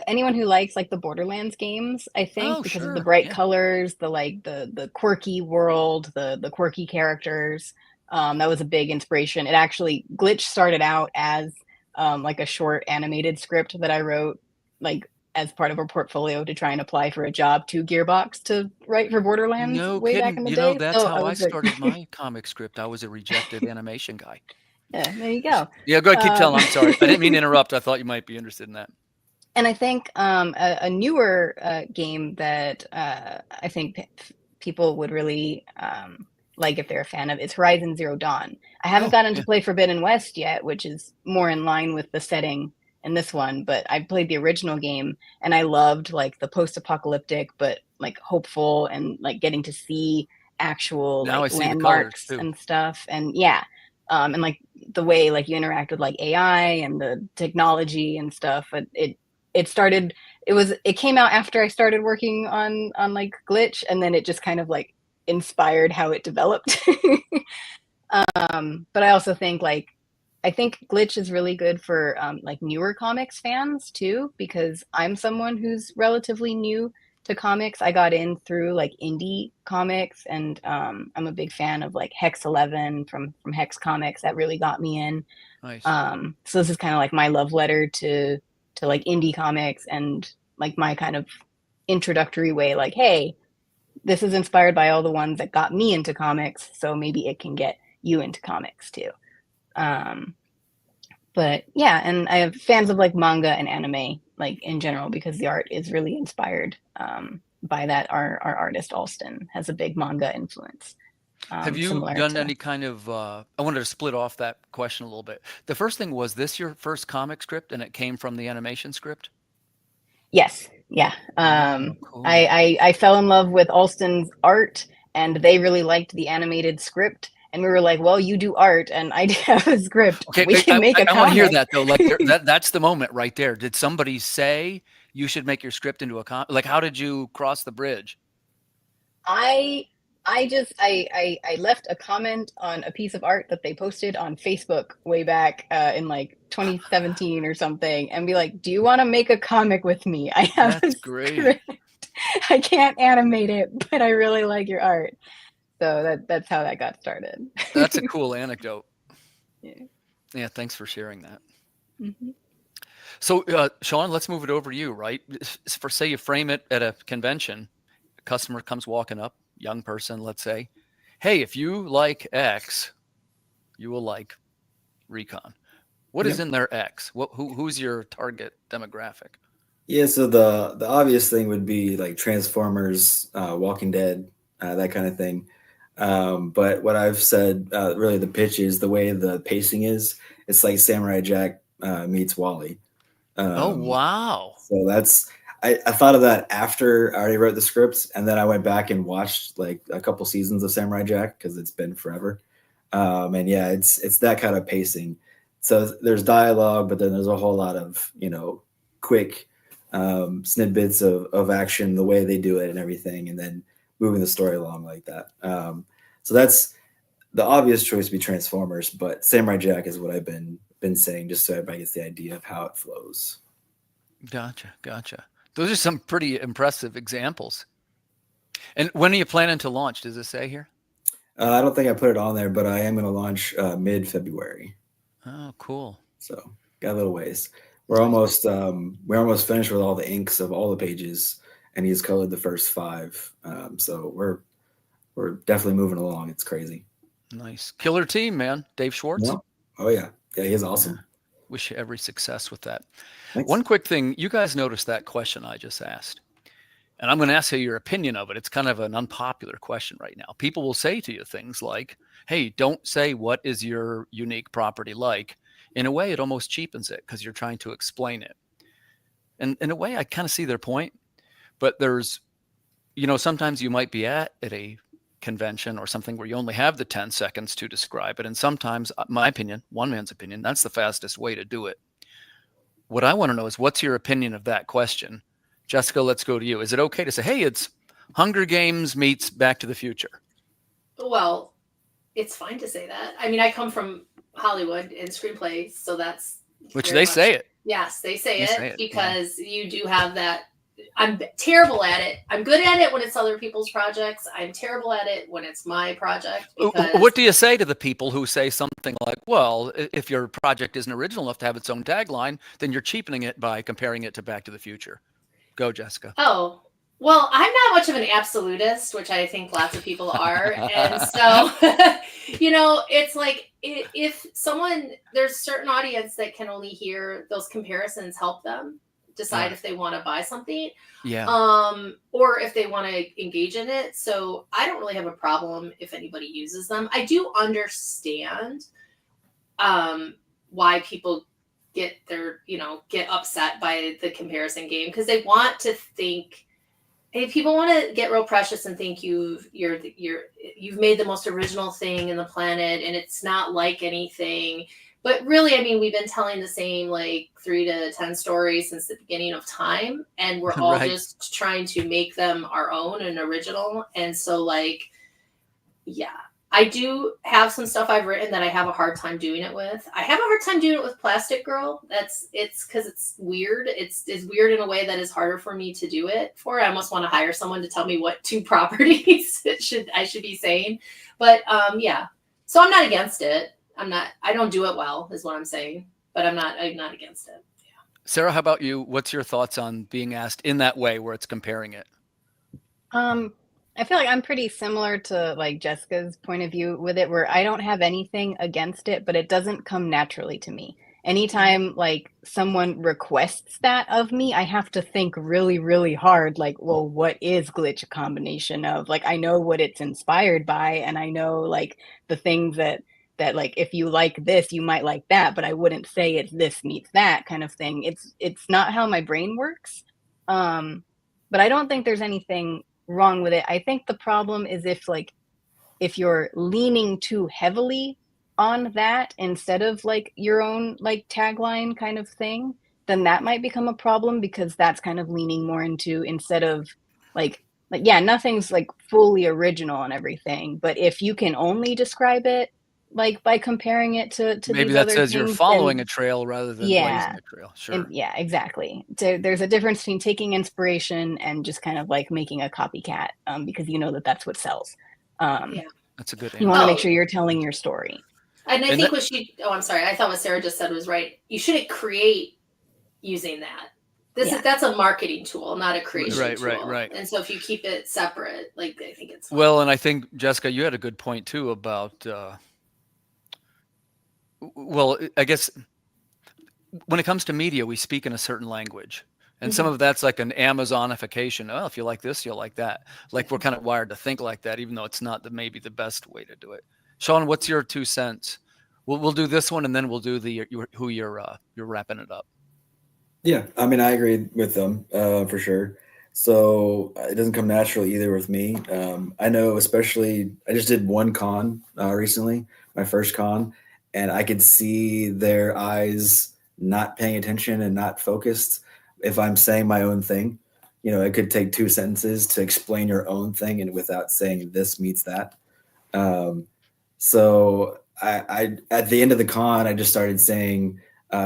Anyone who likes like the Borderlands games, I think, because of the bright colors, the quirky world, the quirky characters, that was a big inspiration. It actually Glitch started out as like a short animated script that I wrote like as part of a portfolio to try and apply for a job to Gearbox to write for Borderlands back in the day. That's how I started my comic script. I was a rejected animation guy. Yeah, there you go. Yeah, go ahead, keep telling. I'm sorry. I didn't mean to interrupt. I thought you might be interested in that. And I think a newer game that I think people would really like if they're a fan of is Horizon Zero Dawn. I haven't Oh, gotten to yeah. play Forbidden West yet, which is more in line with the setting in this one, but I played the original game and I loved like the post-apocalyptic but like hopeful and like getting to see actual Now I like see the colors landmarks too. and stuff. And yeah, and like the way like you interact with like AI and the technology and stuff. But it came out after I started working on like Glitch, and then it just kind of like inspired how it developed. But I also think I think Glitch is really good for like newer comics fans too, because I'm someone who's relatively new to comics. I got in through like indie comics, and I'm a big fan of like Hex 11 from Hex Comics. That really got me in. Nice. So this is kind of like my love letter to like indie comics, and like my kind of introductory way, like, hey, this is inspired by all the ones that got me into comics, so maybe it can get you into comics too. But yeah, and I have fans of like manga and anime, like in general, because the art is really inspired by that. Our artist Alston has a big manga influence. Have you done any kind of, I wanted to split off that question a little bit. The first thing, was this your first comic script and it came from the animation script? Yes. Yeah. Cool. I fell in love with Alston's art, and they really liked the animated script. And we were like, well, you do art and I have a script. Okay, we can make a comic. I want to hear that though. Like that's the moment right there. Did somebody say you should make your script into a comic? Like, how did you cross the bridge? I left a comment on a piece of art that they posted on Facebook way back in like 2017 or something, and be like, do you want to make a comic with me? I have That's a great. script. I can't animate it, but I really like your art. So that's how that got started. That's a cool anecdote. Yeah. Thanks for sharing that. Mm-hmm. So, Sean, let's move it over to you, right? For say you frame it at a convention, a customer comes walking up, young person, let's say, hey, if you like X, you will like Recon. What is in their X? Who's your target demographic? Yeah, so the obvious thing would be like Transformers, Walking Dead, that kind of thing. But what I've said, really the pitch is the way the pacing is. It's like Samurai Jack meets Wally. Oh, wow. So I thought of that after I already wrote the scripts, and then I went back and watched like a couple seasons of Samurai Jack because it's been forever. And yeah, it's that kind of pacing. So there's dialogue, but then there's a whole lot of, quick snippets of action, the way they do it and everything, and then moving the story along like that. So that's the obvious choice to be Transformers, but Samurai Jack is what I've been saying, just so everybody gets the idea of how it flows. Gotcha. Those are some pretty impressive examples. And when are you planning to launch? Does it say here? I don't think I put it on there, but I am going to launch mid-February. Oh, cool. So got a little ways. We're almost finished with all the inks of all the pages, and he's colored the first 5. So we're definitely moving along. It's crazy. Nice. Killer team, man. Dave Schwartz. Yeah. Oh yeah. Yeah, he's awesome. Yeah. Wish you every success with that. Thanks. One quick thing, you guys noticed that question I just asked. And I'm going to ask you your opinion of it. It's kind of an unpopular question right now. People will say to you things like, hey, don't say what is your unique property like. In a way, it almost cheapens it because you're trying to explain it. And in a way, I kind of see their point. But there's, sometimes you might be at a convention or something where you only have the 10 seconds to describe it. And sometimes, my opinion, one man's opinion, that's the fastest way to do it. What I want to know is, what's your opinion of that question? Jessica, let's go to you. Is it okay to say, hey, it's Hunger Games meets Back to the Future? Well, it's fine to say that. I mean, I come from Hollywood in screenplay, so that's... Which they say it. Yes, they say it because you do have that. I'm terrible at it. I'm good at it when it's other people's projects. I'm terrible at it when it's my project. What do you say to the people who say something like, well, if your project isn't original enough to have its own tagline, then you're cheapening it by comparing it to Back to the Future? Go, Jessica. Oh, well, I'm not much of an absolutist, which I think lots of people are. And so, it's like if someone, there's certain audience that can only hear those comparisons help them decide if they want to buy something. Yeah. Or if they want to engage in it. So I don't really have a problem if anybody uses them. I do understand why people get upset by the comparison game, because they want to think, if people want to get real precious and think you've made the most original thing in the planet and it's not like anything. But really, I mean, we've been telling the same like 3 to 10 stories since the beginning of time, and we're all just trying to make them our own and original. And so, like, yeah, I do have some stuff I've written that I have a hard time doing it with. I have a hard time doing it with Plastic Girl. It's because it's weird. It's weird in a way that is harder for me to do it for. I almost want to hire someone to tell me what 2 properties I should be saying. But yeah, so I'm not against it. I don't do it well, is what I'm saying, but I'm not against it. Yeah. Sarah, how about you? What's your thoughts on being asked in that way where it's comparing it? I feel like I'm pretty similar to like Jessica's point of view with it, where I don't have anything against it, but it doesn't come naturally to me. Anytime like someone requests that of me, I have to think really, really hard. Like, well, what is Glitch a combination of? Like, I know what it's inspired by, and I know like the things that like, if you like this, you might like that, but I wouldn't say it's this meets that kind of thing. It's not how my brain works. But I don't think there's anything wrong with it. I think the problem is if you're leaning too heavily on that instead of like your own like tagline kind of thing, then that might become a problem, because that's kind of leaning more into, instead of like yeah, nothing's like fully original and everything, but if you can only describe it like by comparing it to maybe these that other says things, you're following a trail rather than blazing a trail. Sure. Yeah, exactly. So there's a difference between taking inspiration and just kind of like making a copycat, because you know that's what sells. Yeah, that's a good answer. You want to make sure you're telling your story. And I think I'm sorry, I thought what Sarah just said was right. You shouldn't create using that. That's a marketing tool, not a creation tool. Right. And so if you keep it separate, like, I think it's fine. Well, and I think, Jessica, you had a good point too about well, I guess when it comes to media, we speak in a certain language, and some of that's like an Amazonification. Oh, if you like this, you'll like that. Like, we're kind of wired to think like that, even though it's not maybe the best way to do it. Sean, what's your 2 cents? We'll do this one, and then we'll do who you're wrapping it up. Yeah, I mean, I agree with them for sure. So it doesn't come naturally either with me. I know, especially, I just did one con recently, my first con, and I could see their eyes not paying attention and not focused if I'm saying my own thing. You know, it could take 2 sentences to explain your own thing and without saying this meets that. So I at the end of the con, I just started saying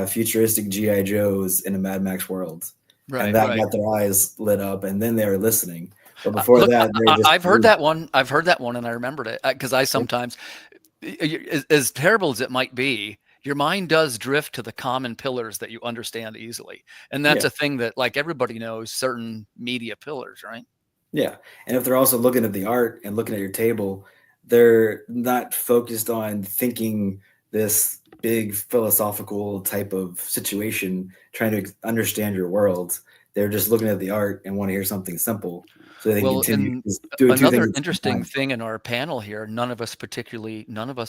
futuristic G.I. Joes in a Mad Max world. Right, and that got their eyes lit up, and then they were listening. But before that, I've heard that one. I've heard that one, and I remembered it because I sometimes, as terrible as it might be, your mind does drift to the common pillars that you understand easily, and that's a thing that, like, everybody knows certain media pillars, right? Yeah, and if they're also looking at the art and looking at your table, they're not focused on thinking this big philosophical type of situation, trying to understand your world. They're just looking at the art and want to hear something simple, so they continue. Another interesting thing in our panel here: none of us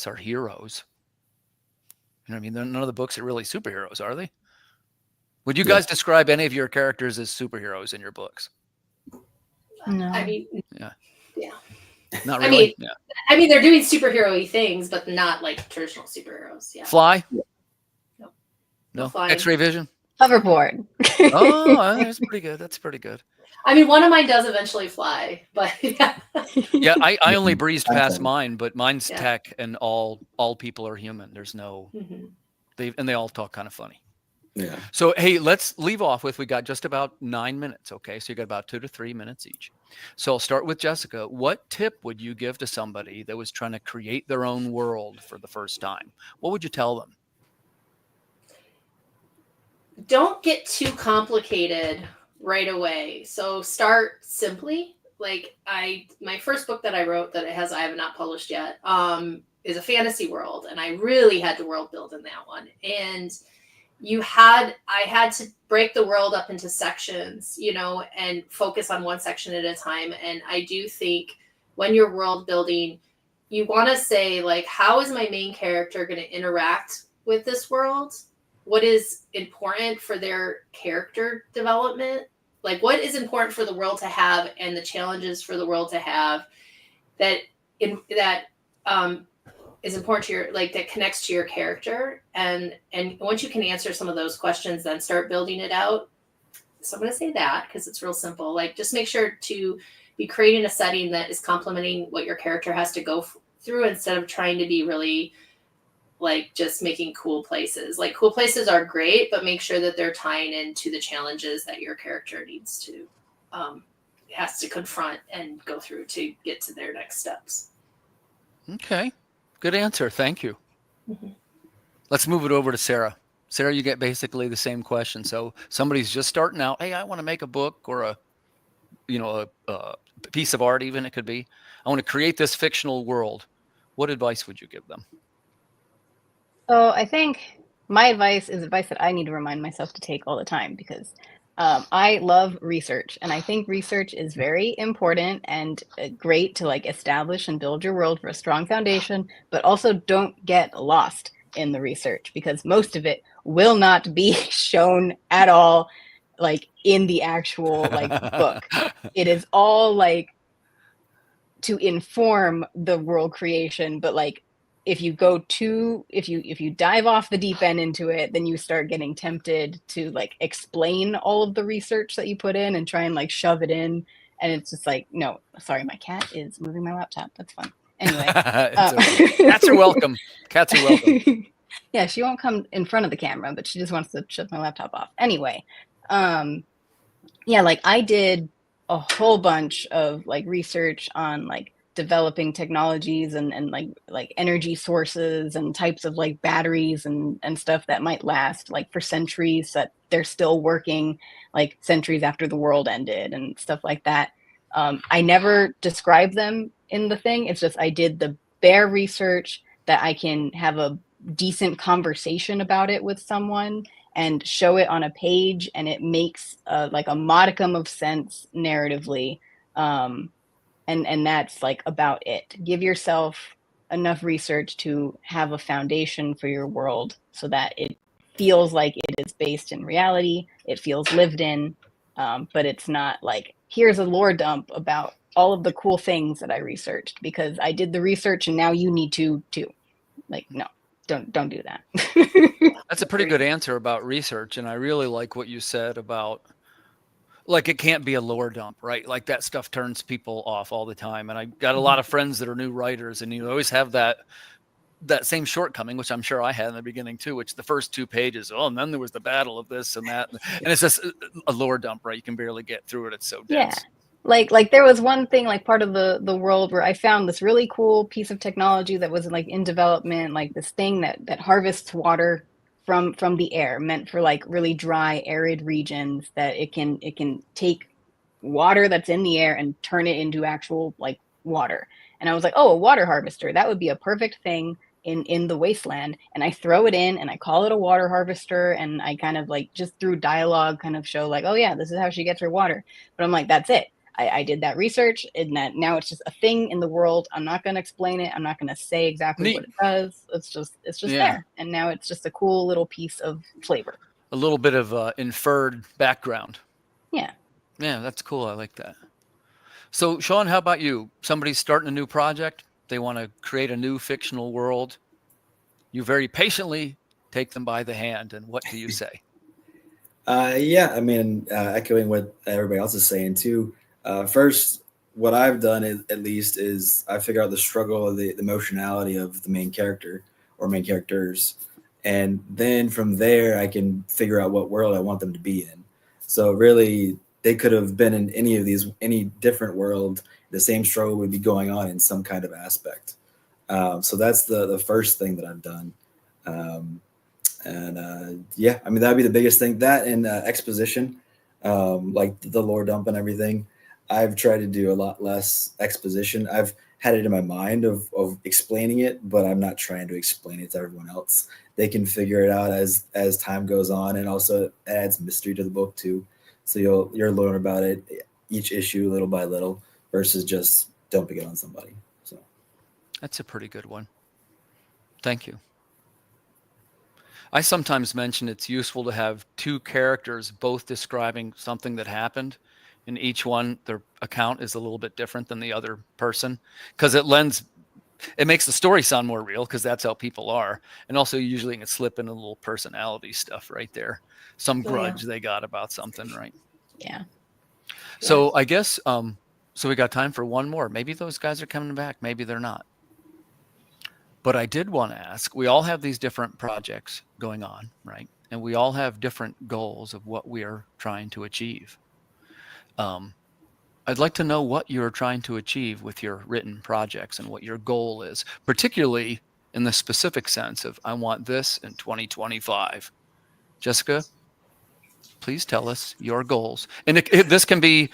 are heroes. You know what I mean? None of the books are really superheroes, are they? Would you guys describe any of your characters as superheroes in your books? No. I mean, yeah. Not really. I mean, they're doing superhero-y things, but not like traditional superheroes. Yeah. Fly? No. X-ray vision? Hoverboard. Oh, that's pretty good. That's pretty good. I mean, one of mine does eventually fly, but yeah. Yeah, I only breezed past mine, but mine's tech, and all people are human. There's no, they all talk kind of funny. Yeah. So, hey, let's leave off with, we got just about 9 minutes. Okay. So you got about 2 to 3 minutes each. So I'll start with Jessica. What tip would you give to somebody that was trying to create their own world for the first time? What would you tell them? Don't get too complicated right away. So start simply. Like my first book that I wrote that I have not published yet, is a fantasy world. And I really had to world build in that one. And I had to break the world up into sections, and focus on one section at a time. And I do think when you're world building, you want to say, like, how is my main character going to interact with this world? What is important for their character development? Like, what is important for the world to have, and the challenges for the world to have that is important to that connects to your character. And once you can answer some of those questions, then start building it out. So I'm going to say that because it's real simple. Like, just make sure to be creating a setting that is complementing what your character has to go through, instead of trying to be really just making cool places. Like, cool places are great, but make sure that they're tying into the challenges that your character needs to has to confront and go through to get to their next steps. Okay. Good answer. Thank you. Mm-hmm. Let's move it over to Sarah. Sarah, you get basically the same question. So somebody's just starting out. Hey, I want to make a book or a piece of art, even it could be. I want to create this fictional world. What advice would you give them? So I think my advice is advice that I need to remind myself to take all the time, because I love research, and I think research is very important and great to establish and build your world for a strong foundation, but also don't get lost in the research, because most of it will not be shown at all in the actual book. It is all to inform the world creation, but if you dive off the deep end into it, then you start getting tempted to explain all of the research that you put in and try and shove it in. And it's just no, sorry, my cat is moving my laptop. That's fun. Anyway. Okay. Cats are welcome. Cats are welcome. Yeah, she won't come in front of the camera, but she just wants to shut my laptop off. Anyway. I did a whole bunch of research on developing technologies and energy sources and types of batteries and stuff that might last for centuries, that they're still working centuries after the world ended and stuff like that. I never describe them in the thing. It's just I did the bare research that I can have a decent conversation about it with someone and show it on a page, and it makes a modicum of sense narratively. And that's about it. Give yourself enough research to have a foundation for your world so that it feels like it is based in reality. It feels lived in, but it's not here's a lore dump about all of the cool things that I researched because I did the research and now you need to too. No, don't do that. That's a pretty good answer about research. And I really like what you said about it can't be a lore dump, right? That stuff turns people off all the time. And I got a lot of friends that are new writers, and you always have that same shortcoming, which I'm sure I had in the beginning too, which the first 2 pages, and then there was the battle of this and that. And it's just a lore dump, right? You can barely get through it. It's so dense. Yeah. There was one thing, part of the world where I found this really cool piece of technology that was in development, this thing that harvests water from the air, meant for really dry, arid regions, that it can take water that's in the air and turn it into actual water. And I was like, a water harvester, that would be a perfect thing in the wasteland. And I throw it in and I call it a water harvester, and I kind of just through dialogue kind of show oh yeah, this is how she gets her water. But I'm that's it. I did that research, and that now it's just a thing in the world. I'm not going to explain it. I'm not going to say exactly what it does. It's just there. And now it's just a cool little piece of flavor. A little bit of inferred background. Yeah. Yeah, that's cool. I like that. So, Sean, how about you? Somebody's starting a new project. They want to create a new fictional world. You very patiently take them by the hand. And what do you say? Echoing what everybody else is saying too. First, what I've done is I figure out the struggle of the emotionality of the main character or main characters. And then from there, I can figure out what world I want them to be in. So really, they could have been in any different world. The same struggle would be going on in some kind of aspect. So that's the first thing that I've done. That'd be the biggest thing. That and exposition, the lore dump and everything. I've tried to do a lot less exposition. I've had it in my mind of explaining it, but I'm not trying to explain it to everyone else. They can figure it out as time goes on, and also it adds mystery to the book too. So you'll learn about it each issue little by little versus just dumping it on somebody. So that's a pretty good one. Thank you. I sometimes mention it's useful to have two characters both describing something that happened, and each one, their account is a little bit different than the other person, because it makes the story sound more real, because that's how people are. And also usually you can slip in a little personality stuff right there. Some grudge they got about something, right? Yeah. So I guess, so we got time for one more. Maybe those guys are coming back. Maybe they're not. But I did want to ask, we all have these different projects going on, right? And we all have different goals of what we are trying to achieve. I'd like to know what you're trying to achieve with your written projects and what your goal is, particularly in the specific sense of, I want this in 2025. Jessica, please tell us your goals. And this can be,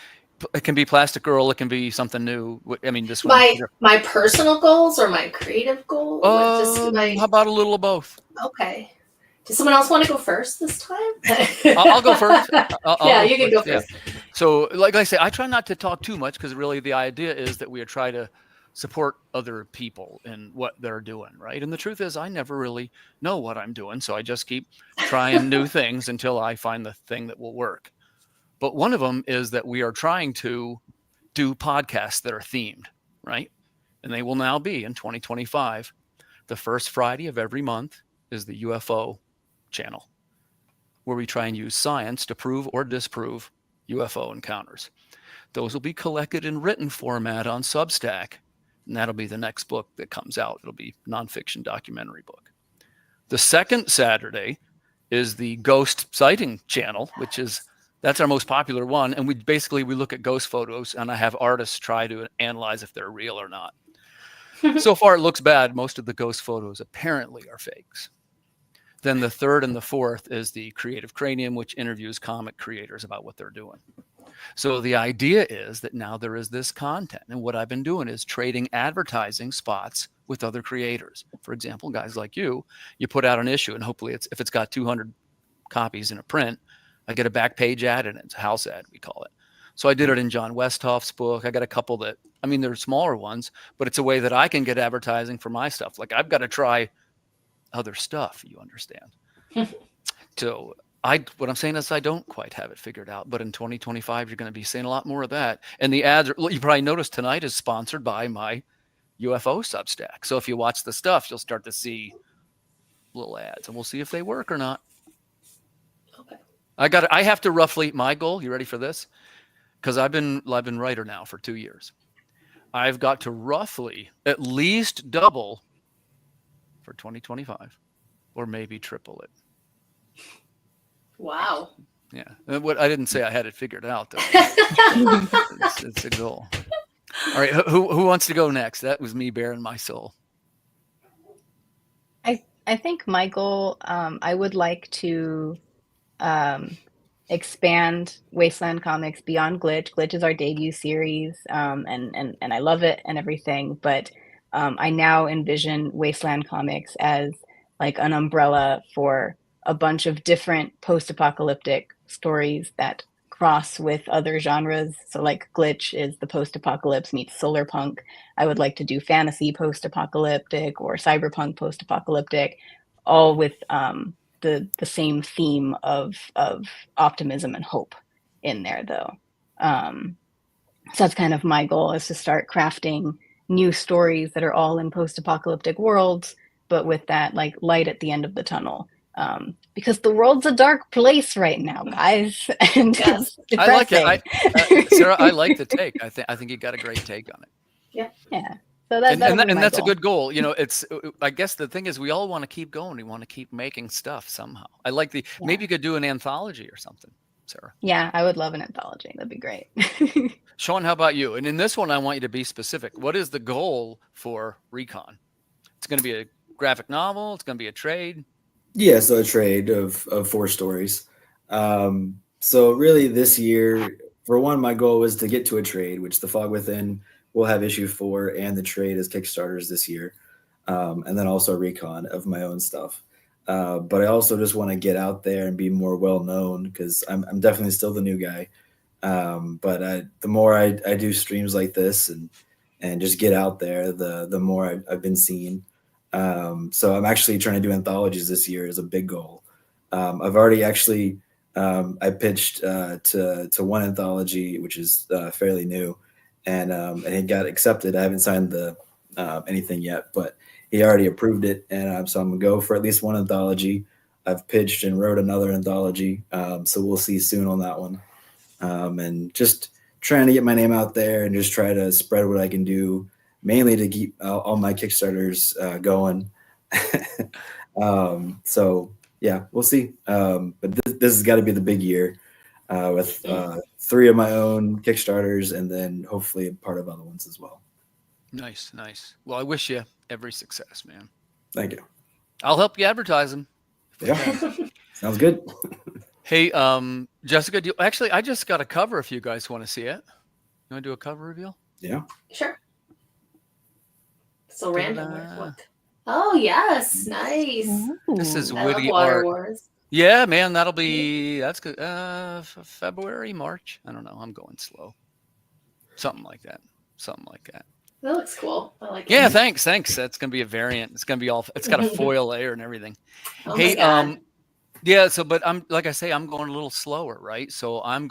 it can be Plastic Girl. It can be something new. I mean, this one. My personal goals or my creative goals? How about a little of both? Okay. Does someone else want to go first this time? I'll go first. You can go first. Yeah. So, like I say, I try not to talk too much, because really the idea is that we try to support other people in what they're doing, right? And the truth is, I never really know what I'm doing, so I just keep trying new things until I find the thing that will work. But one of them is that we are trying to do podcasts that are themed, right? And they will now be in 2025. The first Friday of every month is the UFO channel, where we try and use science to prove or disprove UFO encounters. Those will be collected in written format on Substack, and that'll be the next book that comes out. It'll be a nonfiction documentary book. The second Saturday is the ghost sighting channel, that's our most popular one. And we look at ghost photos, and I have artists try to analyze if they're real or not. So far, it looks bad. Most of the ghost photos apparently are fakes. Then the third and the fourth is the Creative Cranium, which interviews comic creators about what they're doing. So the idea is that now there is this content. And what I've been doing is trading advertising spots with other creators. For example, guys like you put out an issue, and hopefully if it's got 200 copies in a print, I get a back page ad, and it's a house ad, we call it. So I did it in John Westhoff's book. I got a couple that, they're smaller ones, but it's a way that I can get advertising for my stuff. Like, I've got to try other stuff, you understand. So what I'm saying is I don't quite have it figured out, but in 2025, you're going to be seeing a lot more of that. And the ads, you probably noticed tonight, is sponsored by my UFO Substack. So if you watch the stuff, you'll start to see little ads, and we'll see if they work or not. Okay. I have to roughly, my goal, you ready for this? Because I've been writer now for 2 years. I've got to roughly at least double for 2025, or maybe triple it. Wow. Yeah. What I didn't say I had it figured out, though. it's a goal. All right. Who wants to go next? That was me bearing my soul. I think my goal, I would like to expand Wasteland Comics beyond Glitch. Glitch is our debut series, and I love it and everything. But I now envision Wasteland Comics as like an umbrella for a bunch of different post-apocalyptic stories that cross with other genres. So like Glitch is the post-apocalypse meets solar punk. I would like to do fantasy post-apocalyptic or cyberpunk post-apocalyptic, all with the same theme of optimism and hope in there, though. So that's kind of my goal, is to start crafting new stories that are all in post-apocalyptic worlds, but with that like light at the end of the tunnel. Because the world's a dark place right now, guys. And yes. It's I like depressing. it. Sarah, I like the take. I think you got a great take on it. Yeah. So that's a good goal. I guess the thing is, we all want to keep going. We want to keep making stuff somehow. I like maybe you could do an anthology or something, Sarah. Yeah, I would love an anthology. That'd be great. Sean, how about you? And in this one, I want you to be specific. What is the goal for Recon? It's going to be a graphic novel. It's going to be a trade. Yeah, so a trade of 4 stories. So really this year, for one, my goal was to get to a trade, which The Fog Within we'll have issue 4 and the trade as Kickstarters this year. And then also Recon of my own stuff. But I also just want to get out there and be more well known, because I'm definitely still the new guy. But the more I do streams like this and just get out there, the more I've been seen. So I'm actually trying to do anthologies this year as a big goal. I've already actually I pitched to one anthology, which is fairly new, and it got accepted. I haven't signed the anything yet, but he already approved it, and so I'm gonna go for at least one anthology. I've pitched and wrote another anthology, so we'll see soon on that one. And just trying to get my name out there and just try to spread what I can do, mainly to keep all my Kickstarters going. So yeah, we'll see. But this has got to be the big year with 3 of my own Kickstarters, and then hopefully part of other ones as well. Nice. Well, I wish you every success, man. Thank you. I'll help you advertise them. Yeah, sounds good. Hey, Jessica, I just got a cover if you guys want to see it. You want to do a cover reveal? Yeah. Sure. So random. Look. Oh, yes. Nice. This is I love witty Water art. Wars. Yeah, man, that's good. February, March. I don't know. I'm going slow. Something like that. That looks cool. I like it. Yeah, thanks. That's gonna be a variant. It's gonna be it's got a foil layer and everything. Oh Hey, my God. yeah. So, but I'm like I say, I'm going a little slower, right? So I'm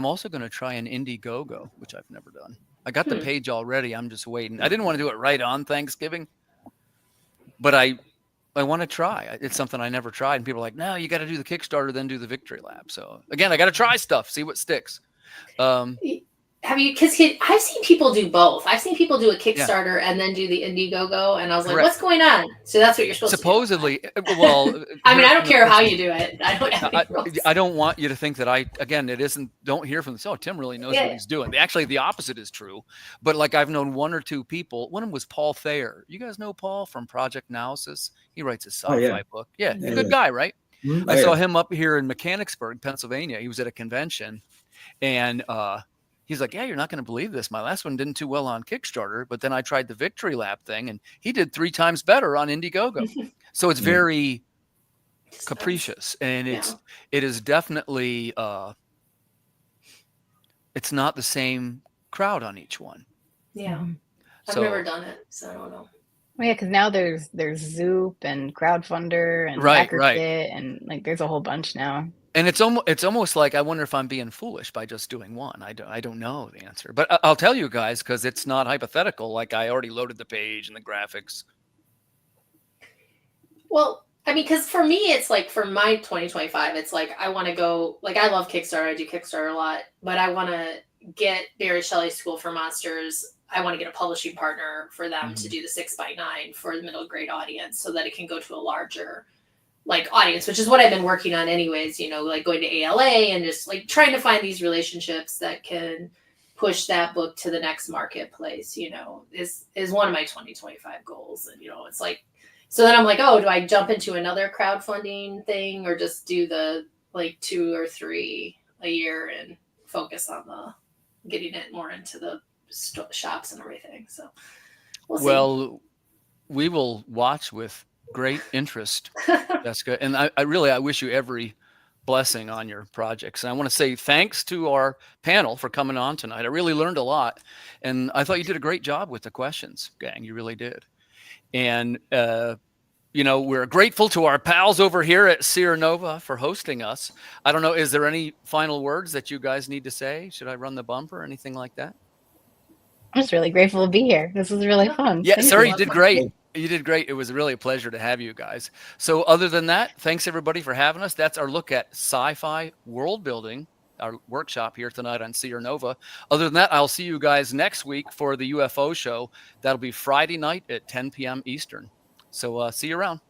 also gonna try an Indiegogo, which I've never done. I got the page already. I'm just waiting. I didn't want to do it right on Thanksgiving, but I want to try. It's something I never tried, and people are like, "No, you got to do the Kickstarter, then do the Victory Lab." So again, I got to try stuff, see what sticks. Have you? Because I've seen people do both. I've seen people do a Kickstarter and then do the Indiegogo, and I was like, Correct. "What's going on?" So that's what you're supposed Supposedly, well, I mean, I don't care how you do it. I don't have any rules. I don't want you to think that it isn't, don't hear from this. Oh, Tim really knows what he's doing. Actually, the opposite is true. But like I've known 1 or 2 people. One of them was Paul Thayer. You guys know Paul from Project Analysis? He writes a sci-fi book. Yeah, good guy, right? Mm-hmm. I saw him up here in Mechanicsburg, Pennsylvania. He was at a convention, and he's like, "Yeah, you're not going to believe this. My last one didn't do well on Kickstarter, but then I tried the Victory Lab thing, and he did 3 times better on Indiegogo." So it's very capricious, and it is definitely it's not the same crowd on each one. Yeah, I've never done it, so I don't know. Well, yeah, because now there's Zoop and Crowdfunder and HackerKit, and like there's a whole bunch now. And it's almost like I wonder if I'm being foolish by just doing one. I don't know the answer, but I'll tell you guys because it's not hypothetical. Like I already loaded the page and the graphics. Well, I mean, because for me, it's like for my 2025, it's like I want to go. Like I love Kickstarter. I do Kickstarter a lot, but I want to get Barry Shelley's School for Monsters. I want to get a publishing partner for them to do the 6x9 for the middle grade audience, so that it can go to a larger audience, which is what I've been working on anyways, like going to ALA and just like trying to find these relationships that can push that book to the next marketplace, is one of my 2025 goals. And, it's like, so then I'm like, oh, do I jump into another crowdfunding thing or just do the 2 or 3 a year and focus on getting it more into the shops and everything. So we'll see. Well, we will watch with great interest, Jessica. And I wish you every blessing on your projects. And I want to say thanks to our panel for coming on tonight. I really learned a lot. And I thought you did a great job with the questions, gang. You really did. And, we're grateful to our pals over here at SeerNova for hosting us. I don't know, is there any final words that you guys need to say? Should I run the bumper or anything like that? I'm just really grateful to be here. This was really fun. Yeah, Thank you did great. You did great. It was really a pleasure to have you guys. So other than that, thanks everybody for having us. That's our look at sci-fi world building, our workshop here tonight on SeerNova. Other than that, I'll see you guys next week for the UFO show. That'll be Friday night at 10 p.m. Eastern. So see you around.